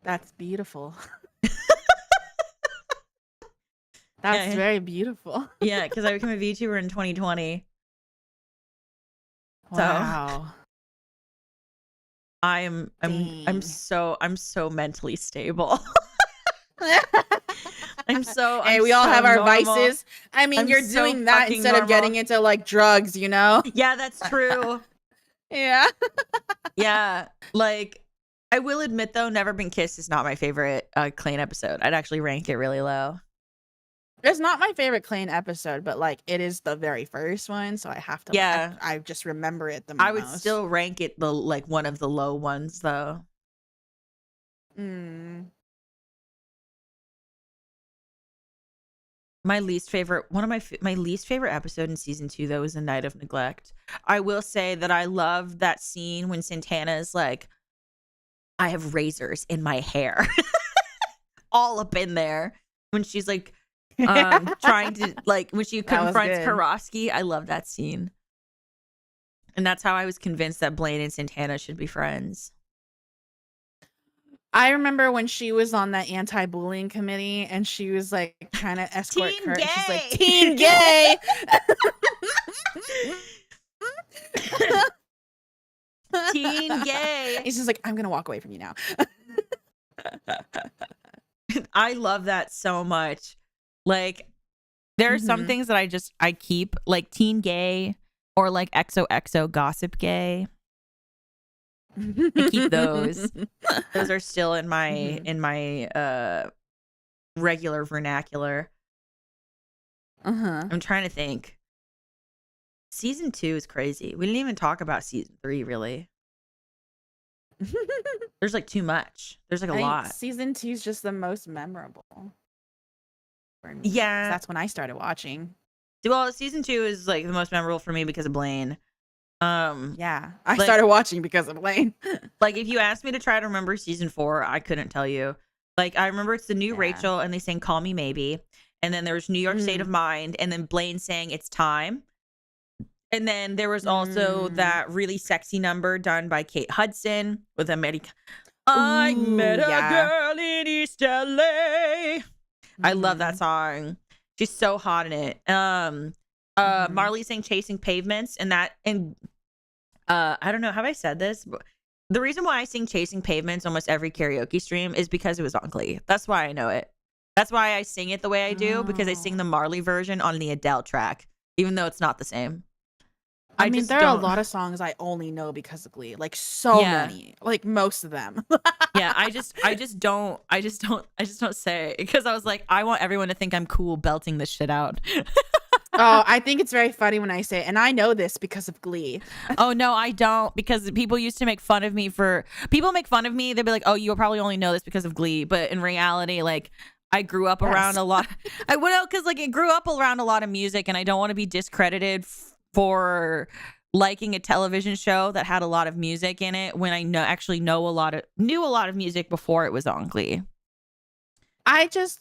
That's beautiful. That's very beautiful. Yeah, because I became a VTuber in 2020. Wow. So I'm so mentally stable. Hey, we all have our vices. I mean, you're doing that instead of getting into like drugs, you know? Yeah, that's true. Yeah. Yeah. Like, I will admit though, Never Been Kissed is not my favorite Clayne episode. I'd actually rank it really low. It's not my favorite Clayne episode, but like it is the very first one, so I have to. Yeah, I just remember it the most. I would still rank it one of the low ones though. My least favorite, my least favorite episode in season 2 though is The Night of Neglect. I will say that I love that scene when Santana is like, I have razors in my hair, all up in there. When she's like, trying to when she confronts Karofsky. I love that scene, and that's how I was convinced that Blaine and Santana should be friends. I remember when she was on that anti-bullying committee and she was like trying to escort Kurt. Gay. She's like, Team Gay. Teen Gay. He's just like, I'm gonna walk away from you now. I love that so much. Like, there are some things that I keep, like Teen Gay or like XOXO Gossip Gay. I keep those. Those are still in my regular vernacular. I'm trying to think. Season 2 is crazy. We didn't even talk about season 3 really. There's like too much. There's like a lot. Season 2 is just the most memorable for me. Yeah, that's when I started watching. Well, season 2 is like the most memorable for me because of Blaine. Yeah, I started watching because of Blaine. Like, if you asked me to try to remember season 4, I couldn't tell you. Like, I remember it's the new Rachel and they sang Call Me Maybe, and then there was New York State of Mind, and then Blaine sang It's Time, and then there was also that really sexy number done by Kate Hudson with America. I met a girl in East LA. I love that song. She's so hot in it. Marley sang Chasing Pavements, and I don't know, have I said this? The reason why I sing Chasing Pavements almost every karaoke stream is because it was on Glee. That's why I know it. That's why I sing it the way I do, because I sing the Marley version on the Adele track, even though it's not the same. I I mean, just there are a don't. lot of songs I only know because of Glee. Like so Yeah. many. Like most of them. Yeah, I just don't say it because I was like, I want everyone to think I'm cool belting this shit out. Oh, I think it's very funny when I say it, and I know this because of Glee. Oh no, I don't, because people used to make fun of me for people make fun of me. They'd be like, "Oh, you'll probably only know this because of Glee," but in reality, like I grew up around Yes. a lot. I would because like it grew up around a lot of music, and I don't want to be discredited for liking a television show that had a lot of music in it when I knew a lot of music before it was on Glee.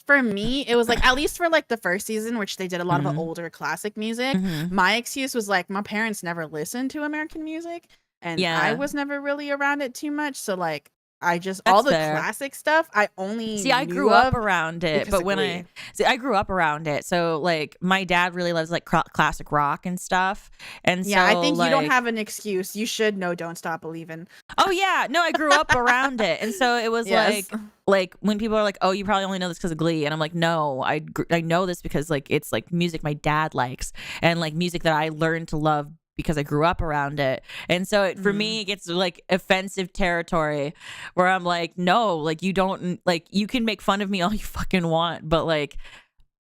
For me, it was like, at least for like the first season, which they did a lot of the Mhm. older classic music, Mhm. my excuse was like, my parents never listened to American music, and I Yeah, was never really around it too much. So like, all that's the fair. classic stuff I only See, I grew knew up of around it, because but of when Glee. I grew up around it, so like my dad really loves like classic rock and stuff, and Yeah, I so think you don't like, have an excuse. You should know "Don't Stop Believin'." oh yeah, no, I grew up around it, and so it was Yes. like when people are like, oh, you probably only know this because of Glee, and I'm like, no, I know this because like it's like music my dad likes, and like music that I learned to love because I grew up around it. And so for Mhm. me, it gets like offensive territory where I'm like, no, like you don't, like you can make fun of me all you fucking want, but like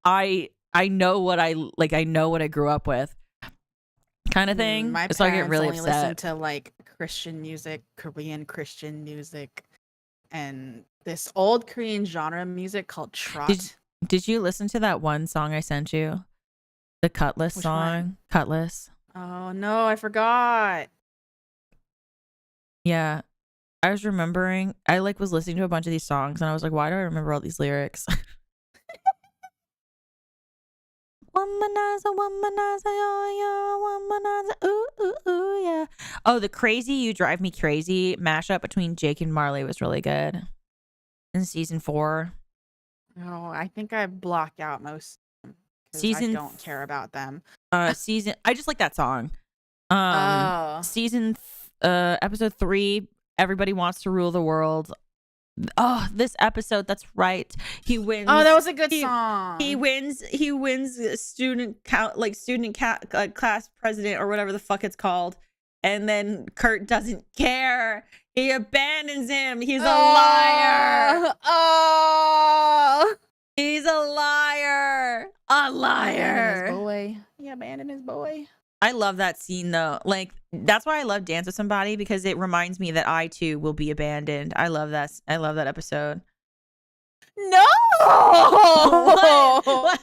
I know what I know what I grew up with, kind of thing. My So I get parents really only listen upset. to like Christian music, Korean Christian music, and this old Korean genre music called Did trot. did you listen to that one song I sent you? The Cutlass Which one? song? Cutlass. Oh no, I forgot. Yeah. I was remembering, I like was listening to a bunch of these songs and I was like, why do I remember all these lyrics? Womanizer, womanizer, yeah, yeah, womanizer, ooh, ooh, ooh, yeah. Oh, the Crazy You Drive Me Crazy mashup between Jake and Marley was really good in season 4. No, I think I blocked out most because I Season don't care about them. season I just like that song. Oh. Season episode 3, Everybody Wants to Rule the World. Oh, this episode, that's right. He wins. Oh, that was a good he, song. He wins student count, like class president or whatever the fuck it's called. And then Kurt doesn't care. He abandons him. He's a liar. Oh. He's a liar. A liar. His boy. He abandoned his boy. I love that scene though. Like that's why I love Dance with Somebody, because it reminds me that I too will be abandoned. I love that. I love that episode. No. What?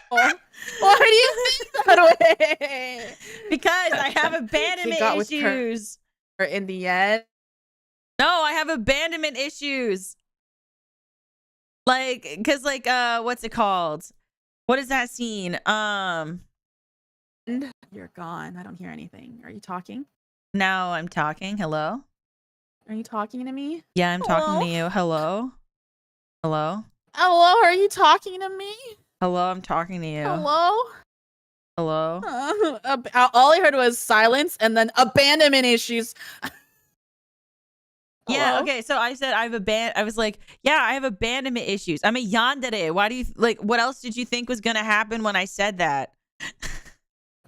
What? Why do you think that way? Because I have He abandonment got with Kurt. issues. Or in the end. No, I have abandonment issues. Like, cause like, what's it called? What is that scene? You're gone. I don't hear anything. Are you talking? Now I'm talking. Hello? Are you talking to me? Yeah, I'm talking to Hello? you. Hello? Hello? Hello? Are you talking to me? Hello, I'm talking to you. Hello? Hello? All I heard was silence and then abandonment issues. Yeah, Hello? okay. So I said I was like, yeah, I have abandonment issues. I'm a yandere. Why do you like what else did you think was gonna happen when I said that?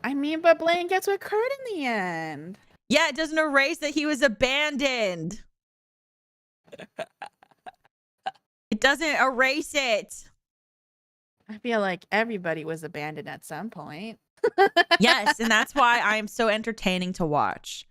I mean, but Blaine gets with Kurt in the end. Yeah, it doesn't erase that he was abandoned. It doesn't erase it. I feel like everybody was abandoned at some point. Yes, and that's why I am so entertaining to watch.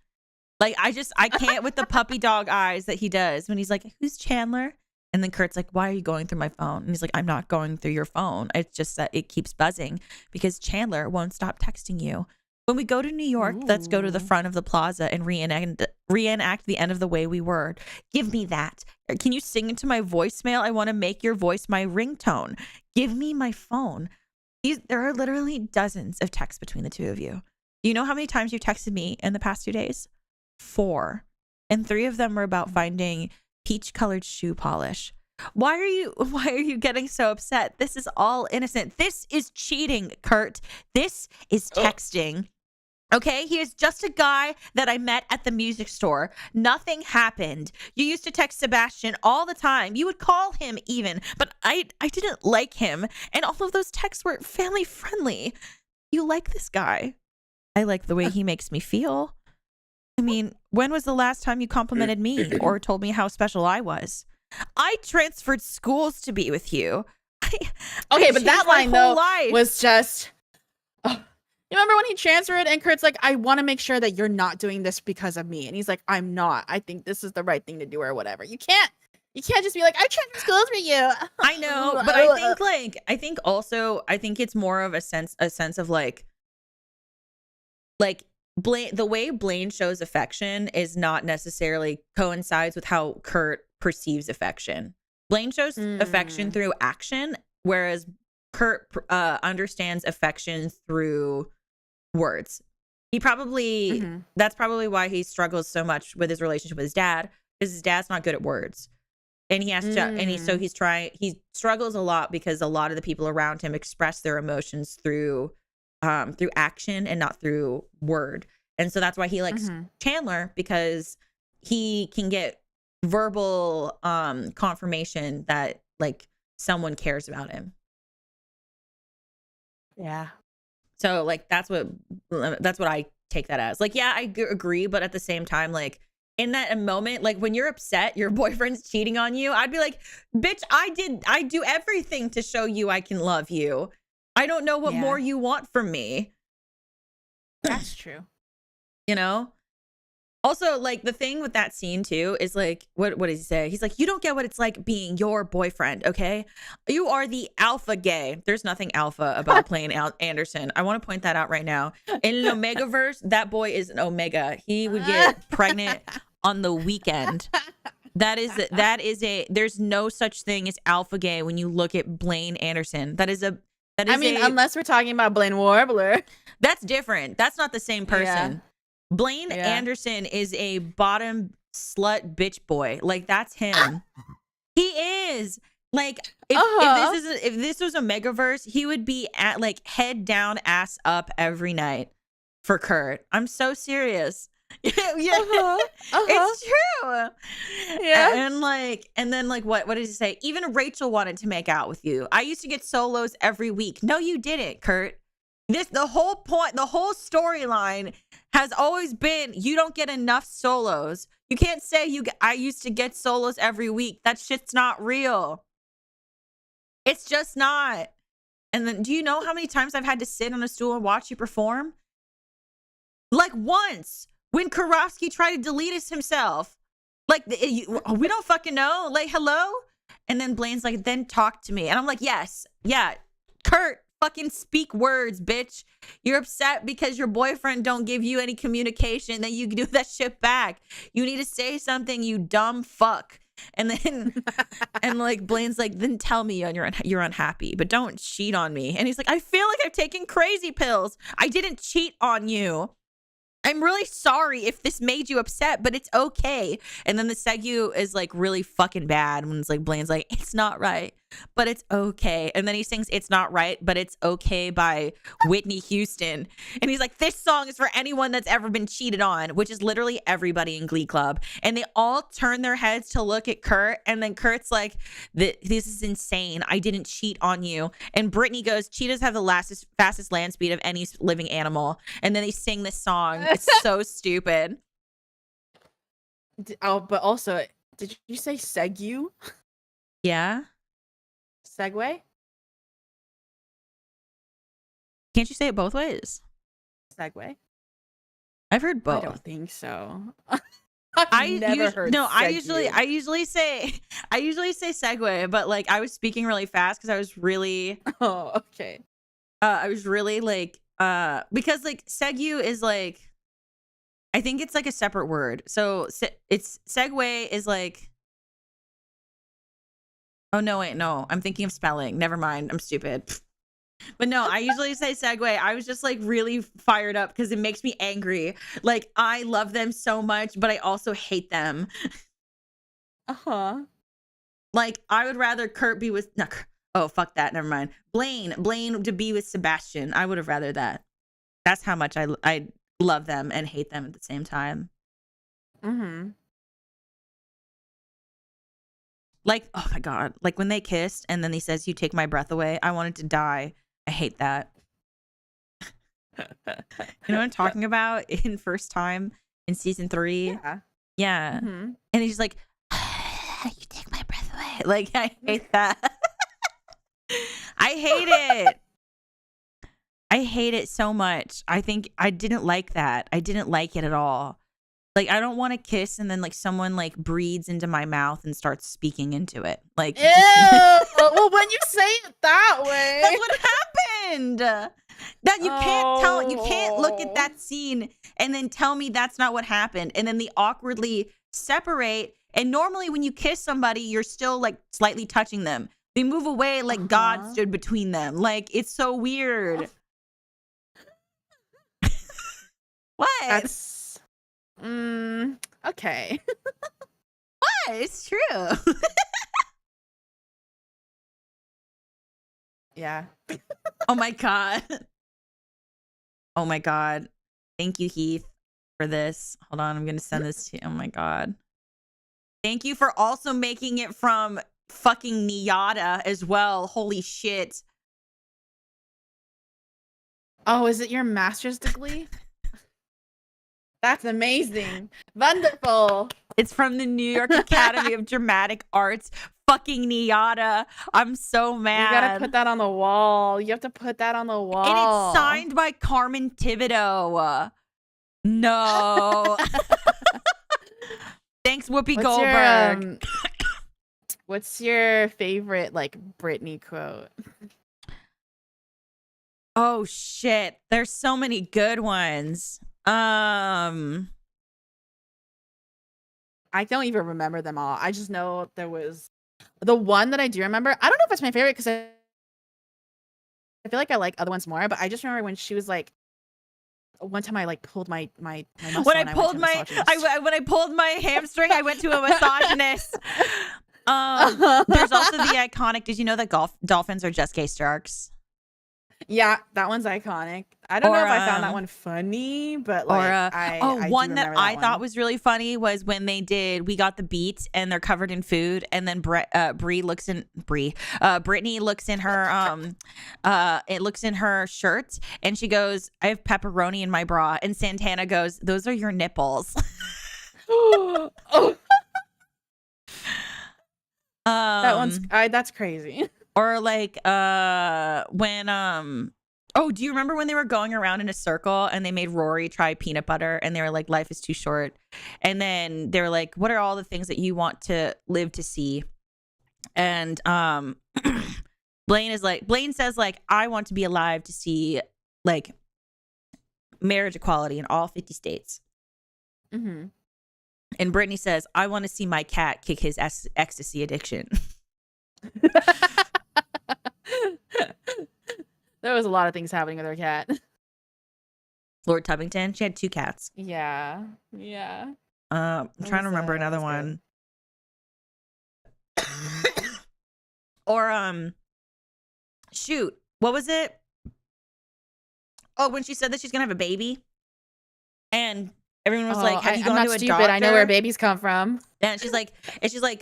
Like I can't with the puppy dog eyes that he does when he's like, "Who's Chandler?" And then Kurt's like, "Why are you going through my phone?" And he's like, "I'm not going through your phone. It's just that it keeps buzzing because Chandler won't stop texting you." When we go to New York, let's go to the Ooh. front of the plaza and reenact the end of the way we were. Give me that. Can you sing into my voicemail? I want to make your voice my ringtone. Give me my phone. There are literally dozens of texts between the two of you. Do you know how many times you've texted me in the past 2 days? 4. And 3 of them were about finding peach colored shoe polish. Why are you getting so upset? This is all innocent. This is cheating, Kurt. This is texting. Okay, he is just a guy that I met at the music store. Nothing happened. You used to text Sebastian all the time. You would call him even, but I didn't like him. And all of those texts were family friendly. You like this guy. I like the way he makes me feel. I mean, when was the last time you complimented me or told me how special I was? I transferred schools to be with you. Okay, but that line though life. was just. Oh, you remember when he transferred and Kurt's like, I want to make sure that you're not doing this because of me, and he's like, I'm not. I think this is the right thing to do or whatever. You can't just be like, I transferred schools for you. I know, but I think it's more of a sense of like the way Blaine shows affection is not necessarily coincides with how Kurt perceives affection. Blaine shows affection through action, whereas Kurt understands affection through words. He probably that's probably why he struggles so much with his relationship with his dad, because his dad's not good at words. And he has to, and he struggles a lot because a lot of the people around him express their emotions through action and not through word. And so that's why he likes Chandler, because he can get verbal confirmation that like someone cares about him. Yeah. So like that's what I take that as. Like, yeah, I agree, but at the same time, like in that moment, like when you're upset your boyfriend's cheating on you, I'd be like, bitch, I do everything to show you I can love you. I don't know what more you want from me. That's true. You know? Also, like the thing with that scene too is like, what does he say? He's like, you don't get what it's like being your boyfriend, okay? You are the alpha gay. There's nothing alpha about playing Anderson. I want to point that out right now. In an Omegaverse, that boy is an Omega. He would get pregnant on the weekend. There's no such thing as alpha gay when you look at Blaine Anderson. Unless we're talking about Blaine Warbler. That's different. That's not the same person. Yeah. Blaine Anderson is a bottom slut bitch boy. Like that's him. He is. Like if this was a Megaverse, he would be at like head down, ass up every night for Kurt. I'm so serious. It's true. Yeah. And then what did he say? Even Rachel wanted to make out with you. I used to get solos every week. No, you didn't, Kurt. The whole point, the whole storyline has always been you don't get enough solos. You can't say I used to get solos every week. That shit's not real. It's just not. And then do you know how many times I've had to sit on a stool and watch you perform? Like once when Karofsky tried to delete us himself. Like we don't fucking know. Like hello? And then Blaine's like, then talk to me. And I'm like, yes. Yeah. Kurt. Fucking speak words, bitch. You're upset because your boyfriend don't give you any communication, then you do that shit back. You need to say something, you dumb fuck. And then and like Blaine's like, then tell me you're unhappy, but don't cheat on me. And he's like, I feel like I've taken crazy pills. I didn't cheat on you. I'm really sorry if this made you upset, but it's okay. And then the Segu is like really fucking bad when it's like Blaine's like, it's not right, but it's okay. And then he sings It's Not Right, but It's Okay by Whitney Houston. And he's like, this song is for anyone that's ever been cheated on, which is literally everybody in Glee Club. And they all turn their heads to look at Kurt. And then Kurt's like, this is insane. I didn't cheat on you. And Brittany goes, cheetahs have the fastest land speed of any living animal. And then they sing this song. It's so stupid. But also, did you say Segu? Yeah. Segway? Can't you say it both ways? Segway? I've heard both. I don't think so. I usually say Segway, but like I was speaking really fast because I was really okay. I was really like because like Segu is like I think it's like a separate word. So it's Segway is like oh no wait no I'm thinking of spelling. Never mind. I'm stupid. But no, I usually say Segway. I was just like really fired up because it makes me angry. Like I love them so much, but I also hate them. Like I would rather Kurt be with oh fuck that. Never mind. Blaine to be with Sebastian. I would have rather that. That's how much I love them and hate them at the same time. Like, oh my God. Like when they kissed and then he says, you take my breath away. I wanted to die. I hate that. You know what I'm talking about? In First Time in season 3. Yeah. Yeah. Mm-hmm. And he's like, you take my breath away. Like, I hate that. I hate it. I hate it so much. I think I didn't like that. I didn't like it at all. Like, I don't want to kiss and then like someone like breathes into my mouth and starts speaking into it. Like, Ew. Well, when you say it that way, that's what happened. That you can't tell. You can't look at that scene and then tell me that's not what happened. And then they awkwardly separate. And normally when you kiss somebody, you're still like slightly touching them. They move away like God stood between them. Like, it's so weird. What? That's okay. What? It's true. Yeah. Oh my God. Oh my God. Thank you, Heath, for this. Hold on. I'm going to send this to you. Oh my God. Thank you for also making it from fucking Niyata as well. Holy shit. Oh, is it your master's degree? That's amazing. Wonderful. It's from the New York Academy of Dramatic Arts. Fucking Niyata. I'm so mad. You gotta put that on the wall. You have to put that on the wall. And it's signed by Carmen Thibodeau. No. Thanks, Whoopi Goldberg. What's your favorite like Britney quote? Oh shit. There's so many good ones. I don't even remember them all. I just know there was the one that I do remember. I don't know if it's my favorite because I feel like I like other ones more, but I just remember when she was like, one time I like pulled my muscle when I pulled when I pulled my hamstring, I went to a misogynist. There's also the iconic. Did you know that dolphins are just gay sharks? Yeah, that one's iconic. I don't know if I found that one funny, but like, I one that I thought was really funny was when they did "We Got the Beat" and they're covered in food, and then Brittany looks in her it looks in her shirt, and she goes, "I have pepperoni in my bra," and Santana goes, "Those are your nipples." Oh. That's crazy. Or like when oh, do you remember when they were going around in a circle and they made Rory try peanut butter and they were like, life is too short. And then they were like, what are all the things that you want to live to see? And Blaine says like, I want to be alive to see like marriage equality in all 50 states. Mm-hmm. And Brittany says, I want to see my cat kick his ecstasy addiction. There was a lot of things happening with her cat. Lord Tubbington, she had 2 cats. Yeah. I'm trying to remember another one. Or shoot, what was it? Oh, when she said that she's gonna have a baby, and everyone was like, "Have you gone to a doctor?" I know where babies come from. And she's like,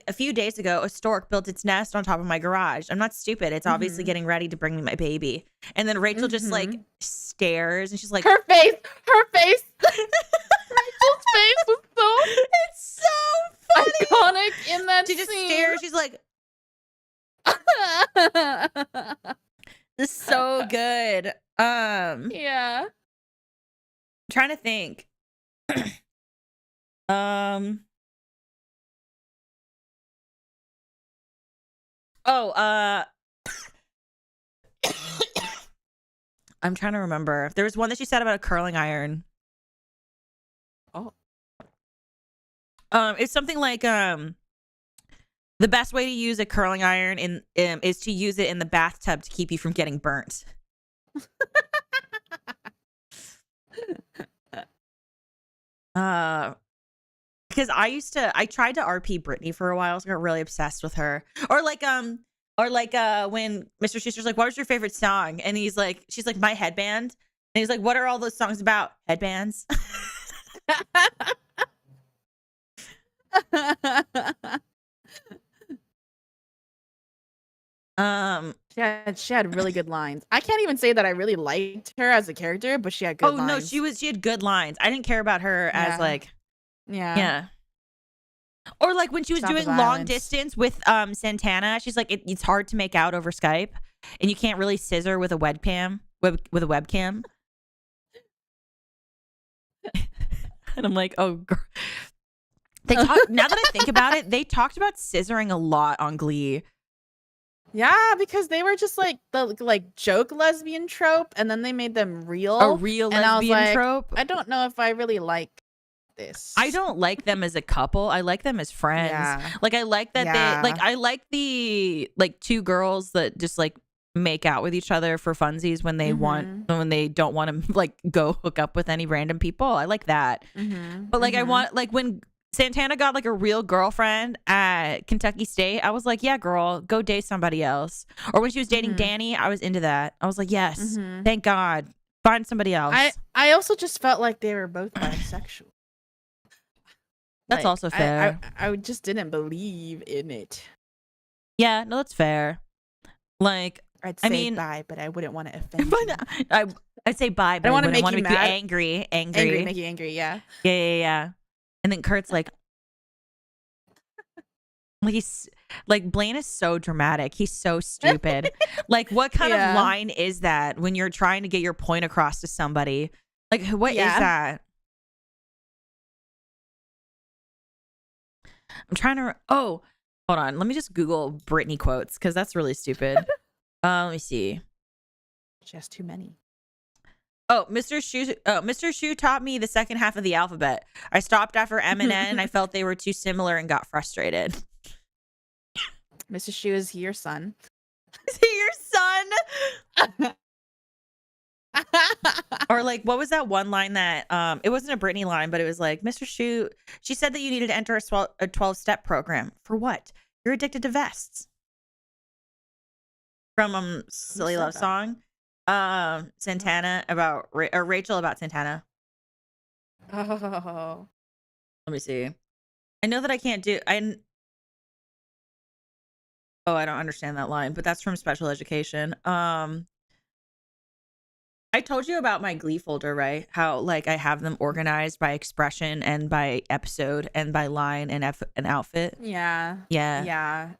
a few days ago, a stork built its nest on top of my garage. I'm not stupid. It's obviously getting ready to bring me my baby. And then Rachel just like stares and she's like, her face. Rachel's face was so, it's so funny. Iconic in that She scene. just stares. She's like, this is so good. Yeah. I'm trying to think. I'm trying to remember. There was one that she said about a curling iron. Oh. It's something like the best way to use a curling iron is to use it in the bathtub to keep you from getting burnt. Because I tried to RP Brittany for a while, so I got really obsessed with her. Or like when Mr. Schuster's like, what was your favorite song? And she's like, my headband. And he's like, what are all those songs about? Headbands. She She had really good lines. I can't even say that I really liked her as a character, but she had good Oh no, lines. she had good lines. I didn't care about her as Yeah. like Yeah. yeah. Or like when she was Stop the doing long violence. distance with Santana, she's like it's hard to make out over Skype, and you can't really scissor with a webcam. With a webcam. And I'm like, oh, girl. Now that I think about it, they talked about scissoring a lot on Glee. Yeah, because they were just like the like joke lesbian trope, and then they made them real. A real and I was lesbian like, trope. I don't know if I really like this. I don't like them as a couple. I like them as friends. Yeah. Like I like that they like I like the like two girls that just like make out with each other for funsies when they want when they don't want to like go hook up with any random people. I like that. But like I want like when Santana got like a real girlfriend at Kentucky State, I was like, yeah, girl, go date somebody else. Or when she was dating Danny, I was into that. I was like, yes, thank God. Find somebody else. I also just felt like they were both bisexual. That's like, also fair. I just didn't believe in it. Yeah, no, that's fair. Like, I'd say bye, but I wouldn't want to offend you. I'd say bye, but I wouldn't want to make you angry. Make you angry, yeah. Yeah. And then Kurt's like he's like, Blaine is so dramatic. He's so stupid. Like, what kind of line is that when you're trying to get your point across to somebody? Like, what is that? I'm trying to. Oh, hold on. Let me just Google Britney quotes because that's really stupid. Let me see. She has too many. Oh, Mr. Shu taught me the second half of the alphabet. I stopped after M and N, and I felt they were too similar and got frustrated. Mr. Shu, is he your son? Is he your son? Or like, what was that one line that it wasn't a Britney line, but it was like, Mr. Shu, she said that you needed to enter a 12-step program. For what? You're addicted to vests. From Silly Love Song. Santana about or Rachel about Santana. Oh. Let me see. I know that I can't do I don't understand that line, but that's from Special Education. I told you about my Glee folder, right? How like I have them organized by expression and by episode and by line and an outfit. Yeah.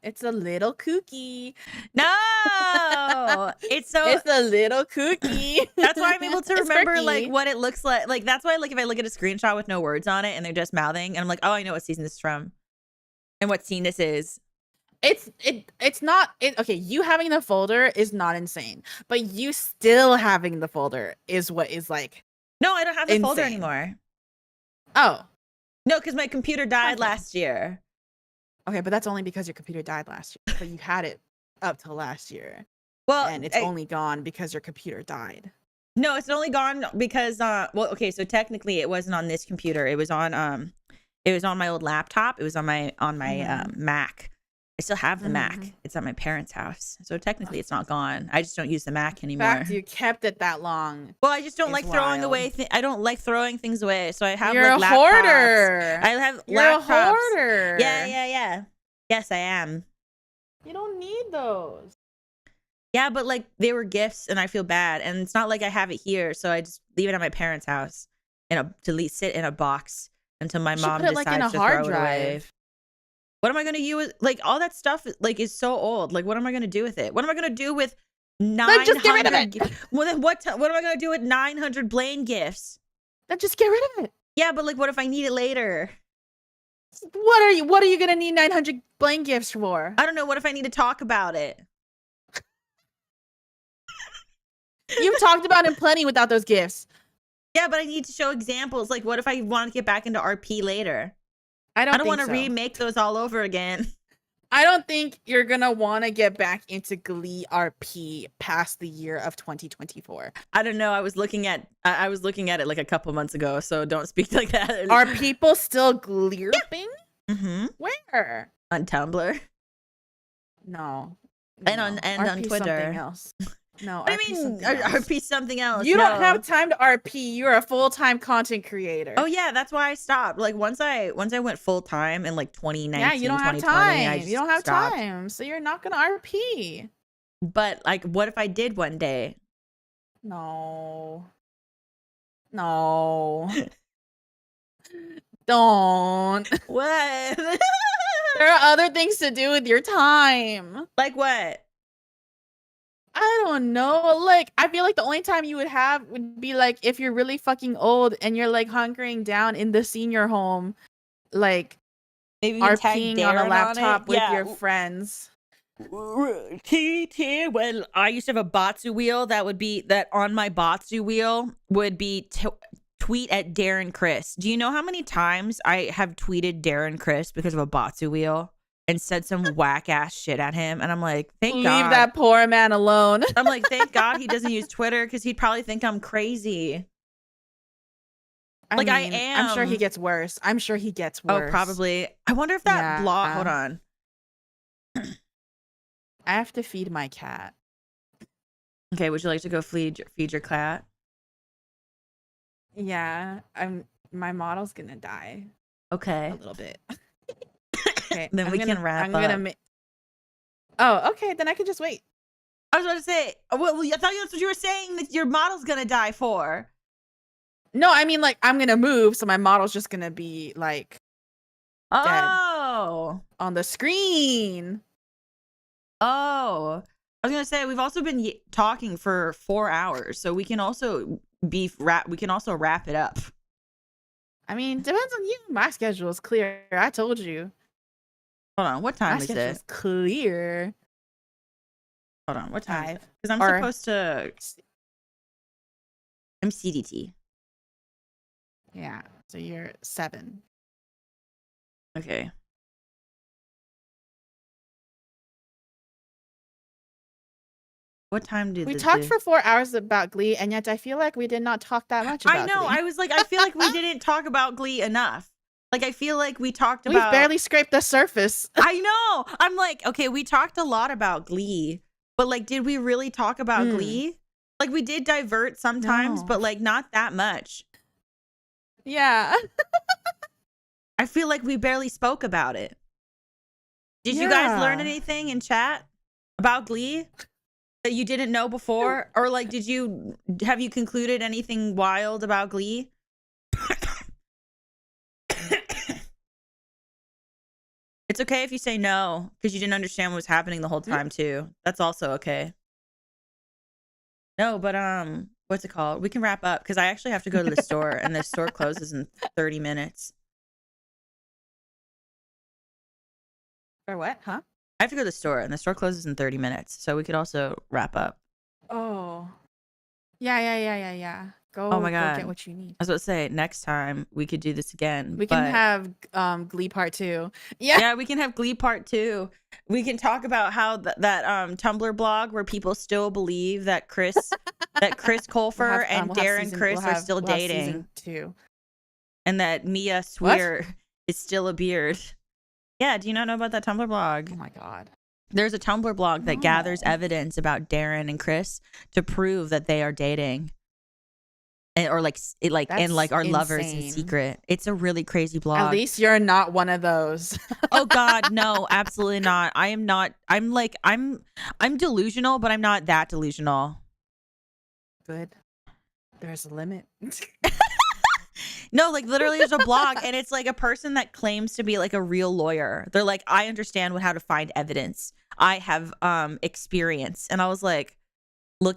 It's a little kooky. No, it's a little kooky. That's why I'm able to remember like what it looks like. Like that's why like if I look at a screenshot with no words on it and they're just mouthing, and I'm like, oh, I know what season this is from, and what scene this is. It's not okay, you having the folder is not insane, but you still having the folder is what is like. No, I don't have the folder anymore. Oh. No, because my computer died last year. Okay, but that's only because your computer died last year. But you had it up till last year. Well, and it's only gone because your computer died. No, it's only gone because well, okay, so technically it wasn't on this computer. It was on my old laptop. It was on my Mac. I still have the Mac. It's at my parents' house. So technically it's not gone. I just don't use the Mac anymore. In fact, you kept it that long. Well, I just don't like throwing away I don't like throwing things away. So I have You're like a laptops. Hoarder. I have You're laptops. a hoarder. Yeah. Yes, I am. You don't need those. Yeah, but like they were gifts and I feel bad. And it's not like I have it here. So I just leave it at my parents' house to sit in a box until my mom decides like, in a to hard throw drive. it away. What am I going to use? Like all that stuff like is so old. Like what am I going to do with it? What am I going to do with 900? Then just get rid of it. Well, then what am I going to do with 900 Blaine gifts? Then just get rid of it. Yeah, but like what if I need it later? What are you going to need 900 Blaine gifts for? I don't know. What if I need to talk about it? You've talked about him plenty without those gifts. Yeah, but I need to show examples. Like what if I want to get back into RP later? I don't want to remake those all over again. I don't think you're going to want to get back into Glee RP past the year of 2024. I don't know. I was looking at it like a couple months ago, so don't speak like that. Are people still Gleerping? Mm-hmm. Where? On Tumblr. No. And on RP Twitter. Something else. No, what do you mean RP something else? You don't have time to RP. You're a full-time content creator. Oh yeah, that's why I stopped. Like once I went full-time in like 2019, yeah, you don't have time. You don't have time, so you're not gonna RP. But like, what if I did one day? No. No. Don't. What? There are other things to do with your time. Like what? I don't know. Like, I feel like the only time you would have would be like if you're really fucking old and you're like hunkering down in the senior home, like Maybe we can tag RPing Darren on a on laptop it. with Yeah. your friends. Well, I used to have a Batsu wheel that on my Batsu wheel would be tweet at Darren Chris. Do you know how many times I have tweeted Darren Chris because of a Batsu wheel and said some whack ass shit at him? And I'm like, thank Leave God. that poor man alone. I'm like, thank God he doesn't use Twitter because he'd probably think I'm crazy. I Like, I mean, I'm sure he am. gets worse. I'm sure he gets Oh, worse. probably. I wonder if that Yeah. blog. Hold on. I have to feed my cat. Okay, would you like to go feed your cat? Yeah, my model's gonna die Okay. a little bit. Okay, Then we can wrap I'm gonna up. Oh, okay, then I can just wait. I was about to say, well, I thought that's what you were saying, that your model's gonna die for. No, I mean, like, I'm gonna move, so my model's just gonna be like Oh. on the screen. Oh. I was gonna say, we've also been talking for 4 hours, so we can also wrap it up. I mean, depends on you. My schedule is clear. I told you. Hold on, what time is it? My schedule's clear. Hold on, what time? 5. Because I'm Or- supposed to. I'm CDT. Yeah, so you're 7. Okay. What time did We talked for 4 hours about Glee, and yet I feel like we did not talk that much about I know. Glee. I was like, I feel like we didn't talk about Glee enough. Like, I feel like we talked We've about. barely scraped the surface. I know. I'm like, okay, we talked a lot about Glee, but like, did we really talk about Glee? Like, we did divert sometimes, No. but like, not that much. Yeah. I feel like we barely spoke about it. Did you guys learn Yeah. anything in chat about Glee that you didn't know before? Or like, have you concluded anything wild about Glee? It's okay if you say no, because you didn't understand what was happening the whole time too. That's also okay. No, but what's it called? We can wrap up because I actually have to go to the store, and the store closes in 30 minutes. Or what? Huh? I have to go to the store, and the store closes in 30 minutes, so we could also wrap up. Oh. Yeah. Go. Oh my Go God. get what you need. I was about to say, next time we could do this again. We can but- have Glee Part 2. Yeah. Yeah, we can have Glee Part 2. We can talk about how that Tumblr blog where people still believe that Chris Colfer and Darren Chris are still dating. Season 2. And that Mia Swear is still a beard. Yeah, do you not know about that Tumblr blog? Oh my God. There's a Tumblr blog that gathers evidence about Darren and Chris to prove that they are dating. And, or like are lovers in insane. secret. It's a really crazy blog. At least you're not one of those. Oh God, no, absolutely not. I am not. I'm delusional, but I'm not that delusional. Good. There's a limit. No, like literally there's a blog and it's like a person that claims to be like a real lawyer. They're like, I understand how to find evidence. I have experience. And I was like,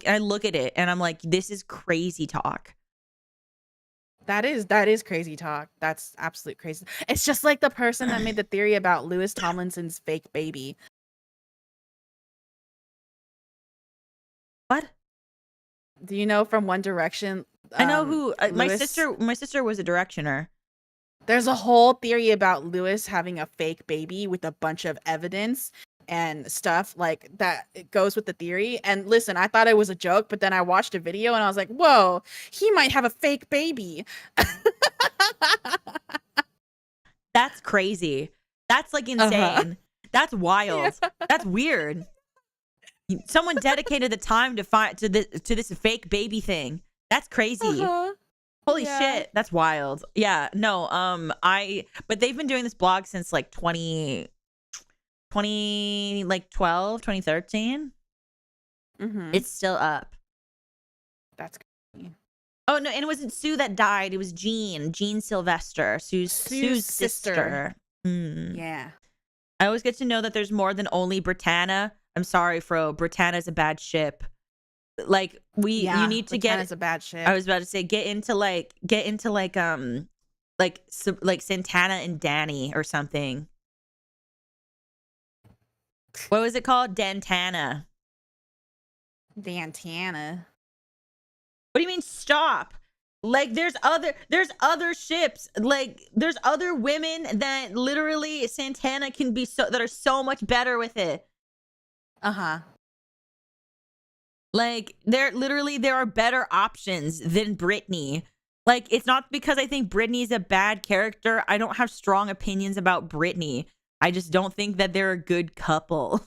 I look at it and I'm like, this is crazy talk. That is crazy talk. That's absolute crazy. It's just like the person that made the theory about Lewis Tomlinson's fake baby. What? Do you know from One Direction? I know who my Lewis- sister was a directioner. There's a whole theory about Lewis having a fake baby with a bunch of evidence and stuff like that. It goes with the theory. And listen, I thought it was a joke, but then I watched a video and I was like, whoa, he might have a fake baby. That's crazy. That's like insane. That's wild. Yeah. That's weird. Someone dedicated the time to this fake baby thing. That's crazy. Holy shit, that's wild. Yeah, no, but they've been doing this blog since like 2012, 2013. It's still up. That's crazy. Oh no, and it wasn't Sue that died. It was Jean Sylvester, Sue's sister. Yeah. I always get to know that there's more than only Britannia. I'm sorry, Fro. Britannia's a bad ship. Like you need to Britannia's a bad ship. I was about to say get into like Santana and Danny or something. What was it called? Dantana. What do you mean stop? Like there's other ships. Like there's other women that literally Santana can be that are so much better with it. Like there are better options than Brittany. Like it's not because I think Brittany's a bad character. I don't have strong opinions about Brittany. I just don't think that they're a good couple.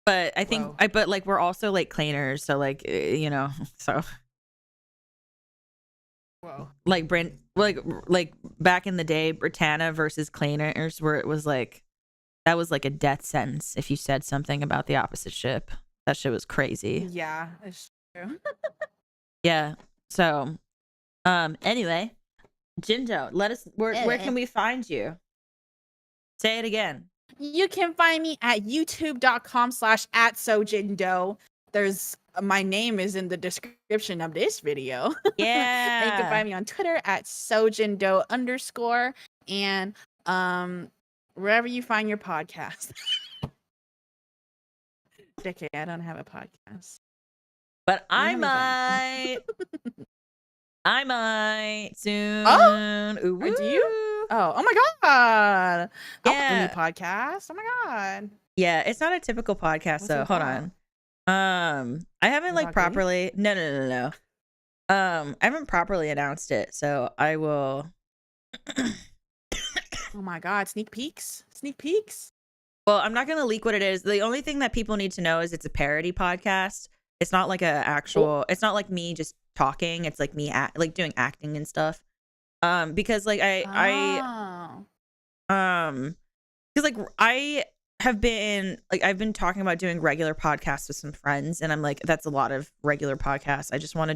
But I think but like we're also like claners, so like you know, so like like back in the day, Britannia versus claners, where it was like that was like a death sentence if you said something about the opposite ship. That shit was crazy. Yeah, it's true. Yeah. So anyway, Jindo, let us where can we find you? Say it again. You can find me at youtube.com/@sojindo. There's my name is in the description of this video. Yeah. And you can find me on Twitter at sojindo_, and wherever you find your podcast. JK, I don't have a podcast. But I might soon. Oh, Ooh, do you? Oh my god! Yeah, a new podcast. Oh my god! Yeah, it's not a typical podcast. So hold on. I haven't like properly. No. I haven't properly announced it, so I will. Oh my god! Sneak peeks. Sneak peeks. Well, I'm not gonna leak what it is. The only thing that people need to know is it's a parody podcast. It's not like a actual. It's not like me just talking. It's like me like doing acting and stuff. Because like because like I have been like I've been talking about doing regular podcasts with some friends, and I'm like that's a lot of regular podcasts. I want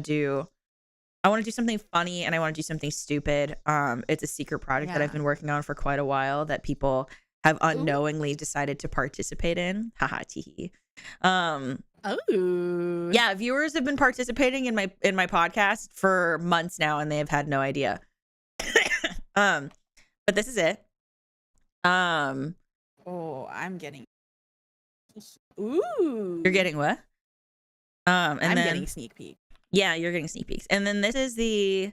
to do something funny, and I want to do something stupid. It's a secret project that I've been working on for quite a while that people have unknowingly decided to participate in. Haha, teehee. Yeah, viewers have been participating in my podcast for months now, and they have had no idea. But this is it. I'm getting. Ooh. You're getting what? And I'm then, getting sneak peek. Yeah, you're getting sneak peeks. And then this is the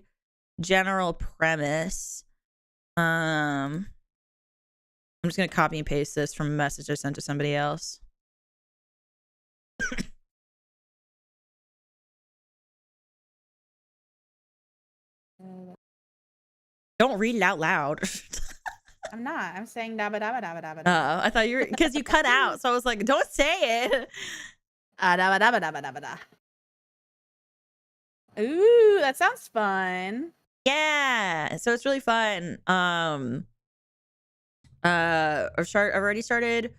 general premise. I'm just gonna copy and paste this from a message I sent to somebody else. Don't read it out loud. I'm not. I'm saying dabba dabba dabba dabba. Oh, I thought you were because you cut out, so I was like, don't say it. Dabba dabba dabba dabba da. Ooh, that sounds fun. Yeah, so it's really fun. I've already started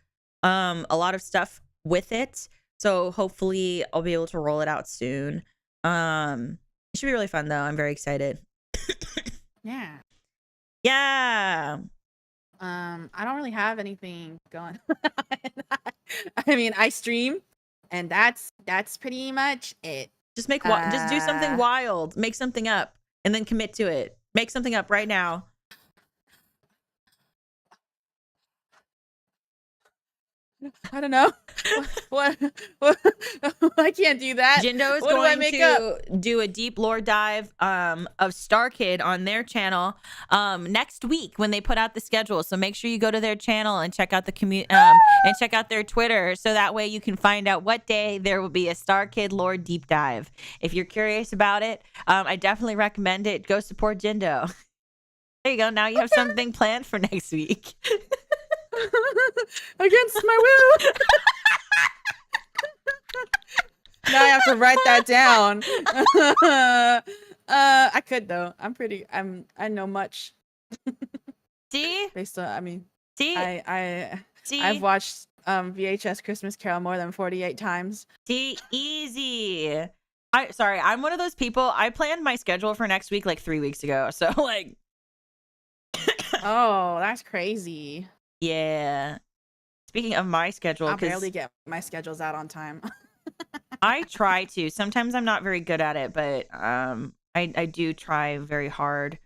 a lot of stuff with it, so hopefully I'll be able to roll it out soon. It should be really fun though. I'm very excited. Yeah. I don't really have anything going. I mean, I stream, and that's pretty much it. Just just do something wild. Make something up, and then commit to it. Make something up right now. I don't know. What? I can't do that. Jindo is going to do a deep lore dive of Star Kid on their channel next week when they put out the schedule. So make sure you go to their channel and check out the and check out their Twitter, so that way you can find out what day there will be a Star Kid lore deep dive. If you're curious about it, I definitely recommend it. Go support Jindo. There you go. Now you have something planned for next week. Against my will. Now I have to write that down. I could though. I know much. See? Based on, See? I See, I've watched VHS Christmas Carol more than 48 times. see, easy. Sorry, I'm one of those people. I planned my schedule for next week like 3 weeks ago. So like, Oh, that's crazy. yeah. Speaking of my schedule, I because barely get my schedules out on time. I try to. Sometimes I'm not very good at it, but I do try very hard.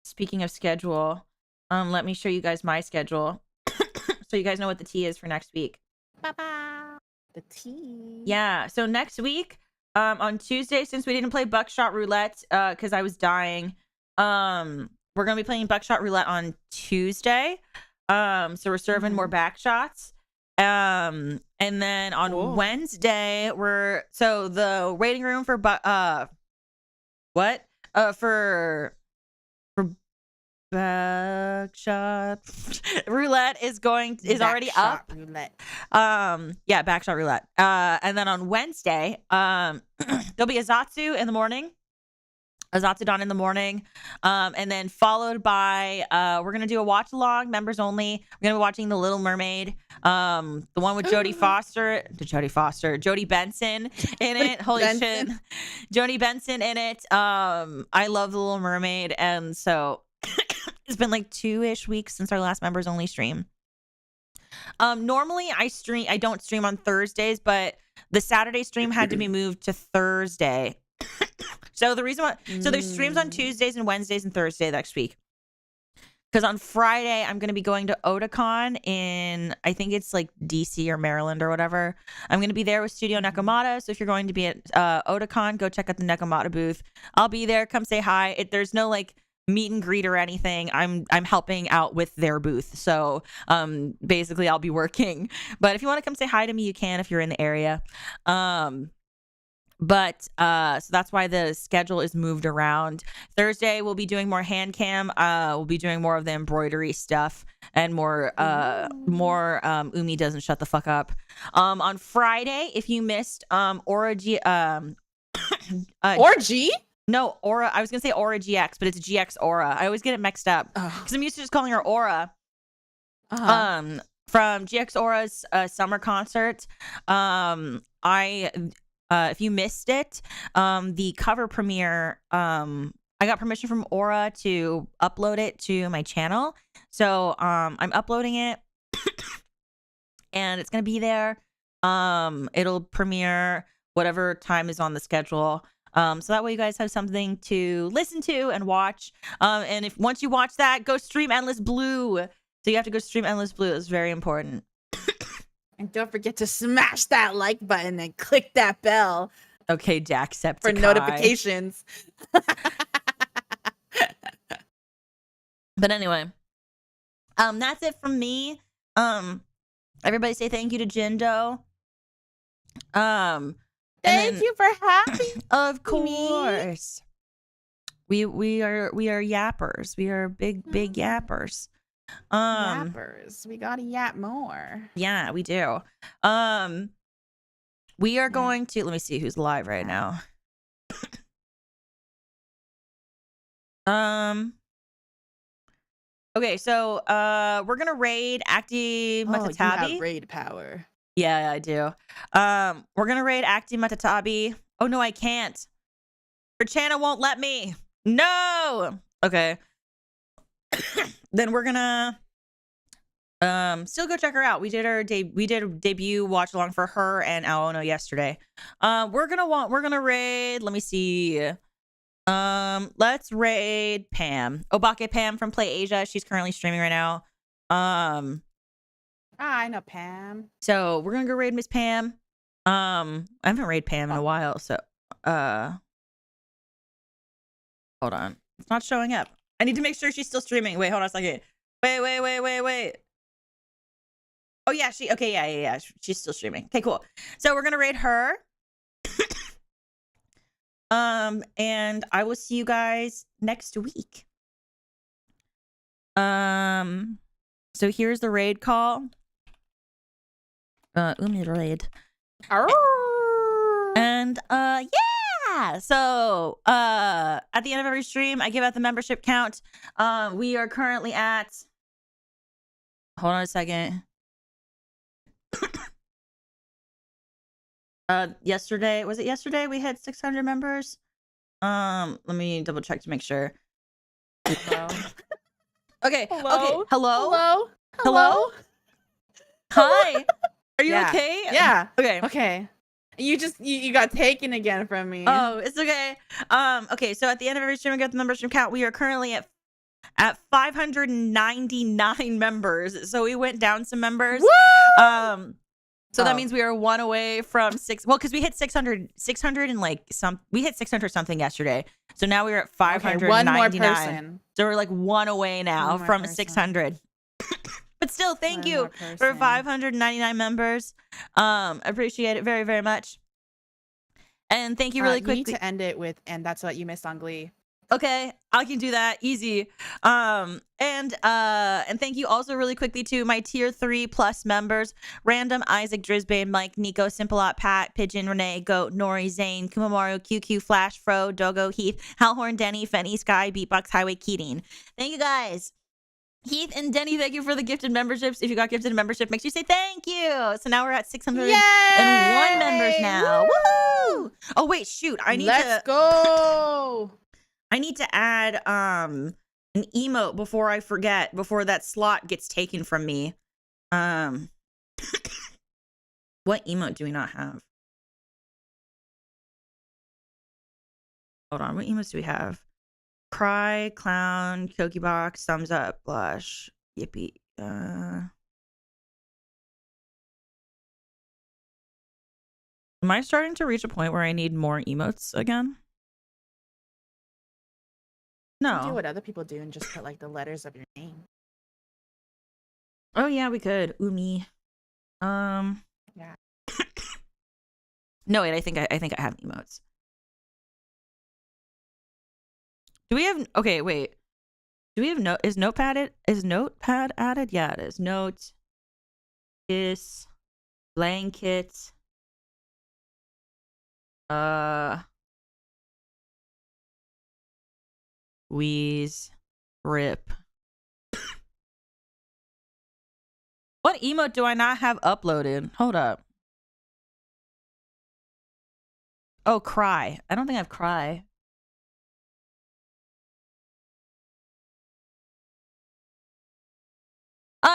Speaking of schedule, let me show you guys my schedule so you guys know what the tea is for next week. Ba-ba. The tea. Yeah, so next week, on Tuesday, since we didn't play Buckshot Roulette, because I was dying, we're gonna be playing Buckshot Roulette on Tuesday. So we're serving more back shots. And then on Wednesday, so the waiting room for for Backshot Roulette is already up. Roulette. Yeah, Backshot Roulette. And then on Wednesday, there'll be Azatsu in the morning. Azatsu in the morning. And then followed by we're gonna do a watch along, members only. We're gonna be watching The Little Mermaid. The one with Jodie Benson in it. Holy shit. Jodie Benson in it. I love The Little Mermaid, and so it's been like 2-ish weeks since our last members only stream. Normally I don't stream on Thursdays, but the Saturday stream had to be moved to Thursday. So the reason why, so there's streams on Tuesdays and Wednesdays and Thursday next week. Because on Friday, I'm going to be going to Otakon in, I think it's like DC or Maryland or whatever. I'm going to be there with Studio Nekomata. So if you're going to be at Otakon, go check out the Nekomata booth. I'll be there. Come say hi. There's no like meet and greet or anything. I'm helping out with their booth. So basically I'll be working. But if you want to come say hi to me, you can if you're in the area. But so that's why the schedule is moved around. Thursday we'll be doing more hand cam. We'll be doing more of the embroidery stuff and more Umi doesn't shut the fuck up. On Friday, if you missed Orgy Orgy? No, Aura. I was gonna say Aura GX, but it's GX Aura. I always get it mixed up because I'm used to just calling her Aura. From GX Aura's summer concert. If you missed it, the cover premiere, I got permission from Aura to upload it to my channel. So I'm uploading it and it's going to be there. It'll premiere whatever time is on the schedule. So that way you guys have something to listen to and watch. And if once you watch that, go stream Endless Blue. So you have to go stream Endless Blue. It's very important. And don't forget to smash that like button and click that bell. Okay, Jacksepticeye. For notifications. But anyway, that's it from me. Everybody say thank you to Jindo. Thank you for having Of course. We are yappers. We are big yappers. Yappers. We gotta yap more. Yeah, we do. We are going to, let me see who's live right now. Okay, so we're gonna raid Acti Matatabi. You have raid power. Yeah, I do. We're gonna raid Acti Matatabi. Oh no, I can't. Her channel won't let me. No. Okay. Then we're gonna still go check her out. We did a debut watch along for her and Aono yesterday. We're gonna raid, let me see. Let's raid Pam. Obake Pam from Play Asia. She's currently streaming right now. I know Pam. So we're gonna go raid Miss Pam. I haven't raid Pam in a while, so hold on. It's not showing up. I need to make sure she's still streaming. Wait, hold on a second. Wait. Oh yeah, yeah. She's still streaming. Okay, cool. So we're gonna raid her. And I will see you guys next week. So here's the raid call. Umi raid. And yeah. So at the end of every stream, I give out the membership count. We are currently at hold on a second. Yesterday, was it yesterday we had 600 members? Let me double check to make sure. Hello. Okay. Hello. Okay. Hello. Hello. Hello. Hi. Are you Yeah. okay? Yeah. Okay. Okay. You got taken again from me. Oh, it's okay. Okay, so at the end of every stream, we get the membership count. We are currently at 599 members. So we went down some members. Woo! So that means we are one away from because we hit 600 and like we hit 600 something yesterday. So now we're at 599. One more person. So we're like one away now from 600. But still, thank you for 599 members. Appreciate it very, very much. And thank you really quickly. You need to end it with, and that's what you missed on Glee. Okay, I can do that easy. And thank you also really quickly to my tier 3+ members: Random, Isaac, Drisbane, Mike, Nico, Simpleot, Pat, Pigeon, Renee, Goat, Nori, Zane, Kumamoru, QQ, Flash, Fro, Dogo, Heath, Halhorn, Denny, Fenny, Sky, Beatbox, Highway, Keating. Thank you guys. Heath and Denny, thank you for the gifted memberships. If you got gifted a membership, make sure you say thank you. So now we're at 601 members now. Woo! Oh wait, shoot! Let's go. I need to add an emote before I forget, before that slot gets taken from me. What emote do we not have? Hold on, what emotes do we have? Cry, clown, Kyoku box, thumbs up, blush, yippee. Am I starting to reach a point where I need more emotes again? No. Do what other people do and just put like the letters of your name. Oh yeah, we could. Umi. Yeah. No, wait. I think I have emotes. Do we have? Okay, wait. Do we have Is Notepad added? Yeah, it is. Note. Kiss. Blanket. Wheeze. Rip. What emote do I not have uploaded? Hold up. Oh, cry. I don't think I have cry.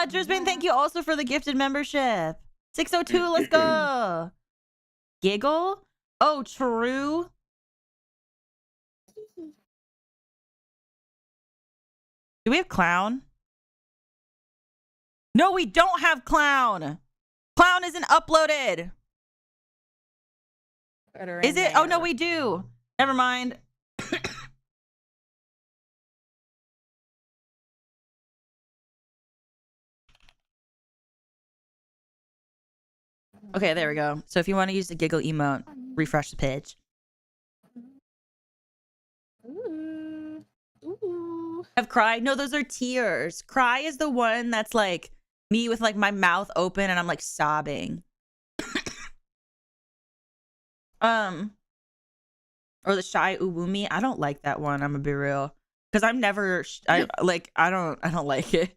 Drisbane, thank you also for the gifted membership. 602, let's go. Giggle? Oh, true. Do we have clown? No, we don't have clown. Clown isn't uploaded. Is it? Oh, no, we do. Never mind. Okay, there we go. So if you want to use the giggle emote, refresh the page. Ooh. Ooh. Have cry? No, those are tears. Cry is the one that's like me with like my mouth open and I'm like sobbing. Or the shy uwumi. I don't like that one. I'm gonna be real, because I'm never. I don't like it.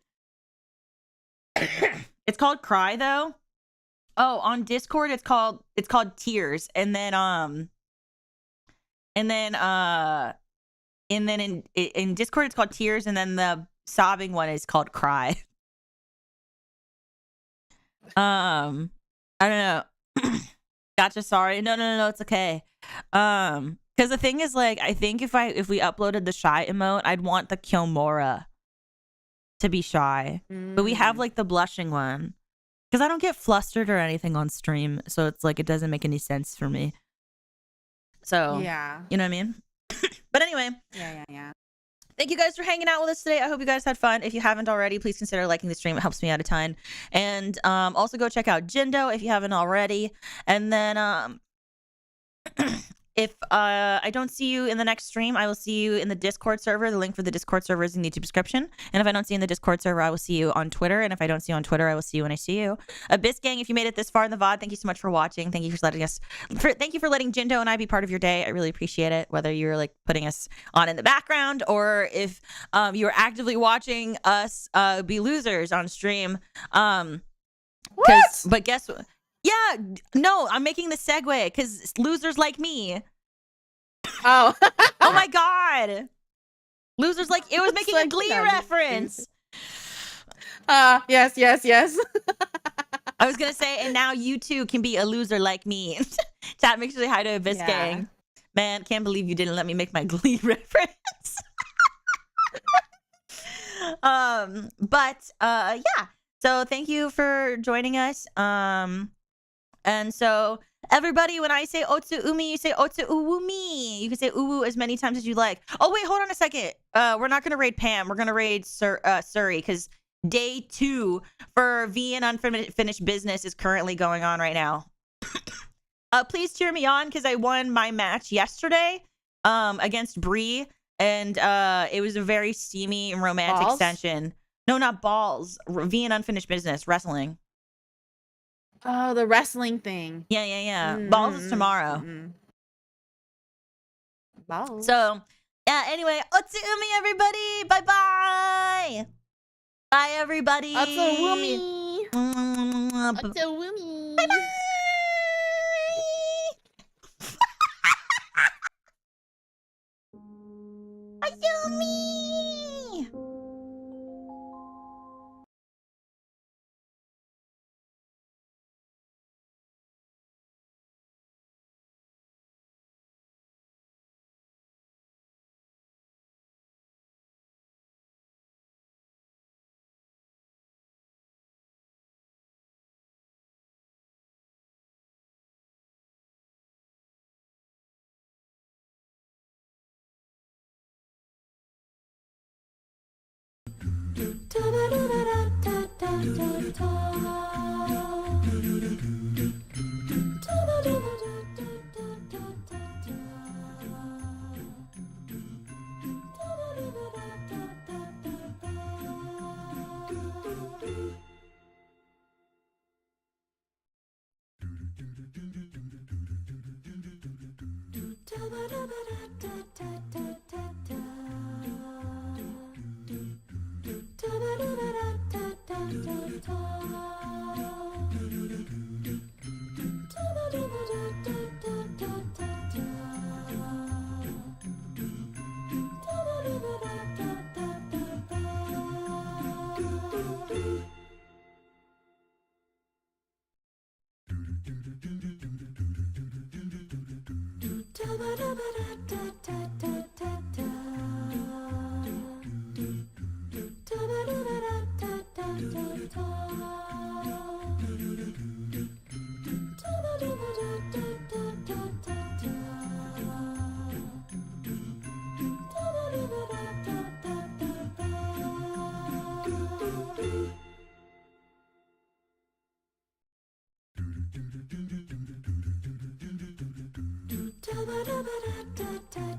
It's called cry though. Oh, on Discord it's called tears, and then in Discord it's called tears, and then the sobbing one is called cry. I don't know. Gotcha. Sorry. No. It's okay. Because the thing is, like, I think if we uploaded the shy emote, I'd want the Kyomora to be shy, but we have like the blushing one. Because I don't get flustered or anything on stream, so it's like it doesn't make any sense for me. So yeah, you know what I mean. But anyway, yeah. Thank you guys for hanging out with us today. I hope you guys had fun. If you haven't already, please consider liking the stream. It helps me out a ton. And also go check out Jindo if you haven't already. And then if I don't see you in the next stream, I will see you in the Discord server. The link for the Discord server is in the YouTube description. And if I don't see you in the Discord server, I will see you on Twitter. And if I don't see you on Twitter, I will see you when I see you. Abyss Gang, if you made it this far in the VOD, thank you so much for watching. Thank you for letting us. Thank you for letting Jindo and I be part of your day. I really appreciate it. Whether you're like putting us on in the background or if you are actively watching us be losers on stream. What? But guess what? Yeah, no, I'm making the segue because losers like me. Oh. Oh my god. Losers like it was making like a Glee reference. Yes. I was gonna say, and now you too can be a loser like me. Chat, make sure to say hi to Abyss Gang. Man, can't believe you didn't let me make my Glee reference. Yeah. So thank you for joining us. And so everybody, when I say Otsu Umi, you say Otsu Uwumi. You can say Uwu as many times as you like. Oh, wait, hold on a second. We're not going to raid Pam. We're going to raid Suri because day 2 for V and Unfinished Business is currently going on right now. Please cheer me on because I won my match yesterday against Bree. And it was a very steamy and romantic session. No, not balls. V and Unfinished Business, wrestling. Oh, the wrestling thing. Yeah. Mm-hmm. Balls is tomorrow. Mm-hmm. Balls. So, yeah, anyway, Otsu-umi, everybody. Bye-bye. Bye, everybody. Otsu-umi. Otsu-umi. Bye-bye. Otsu-umi. Da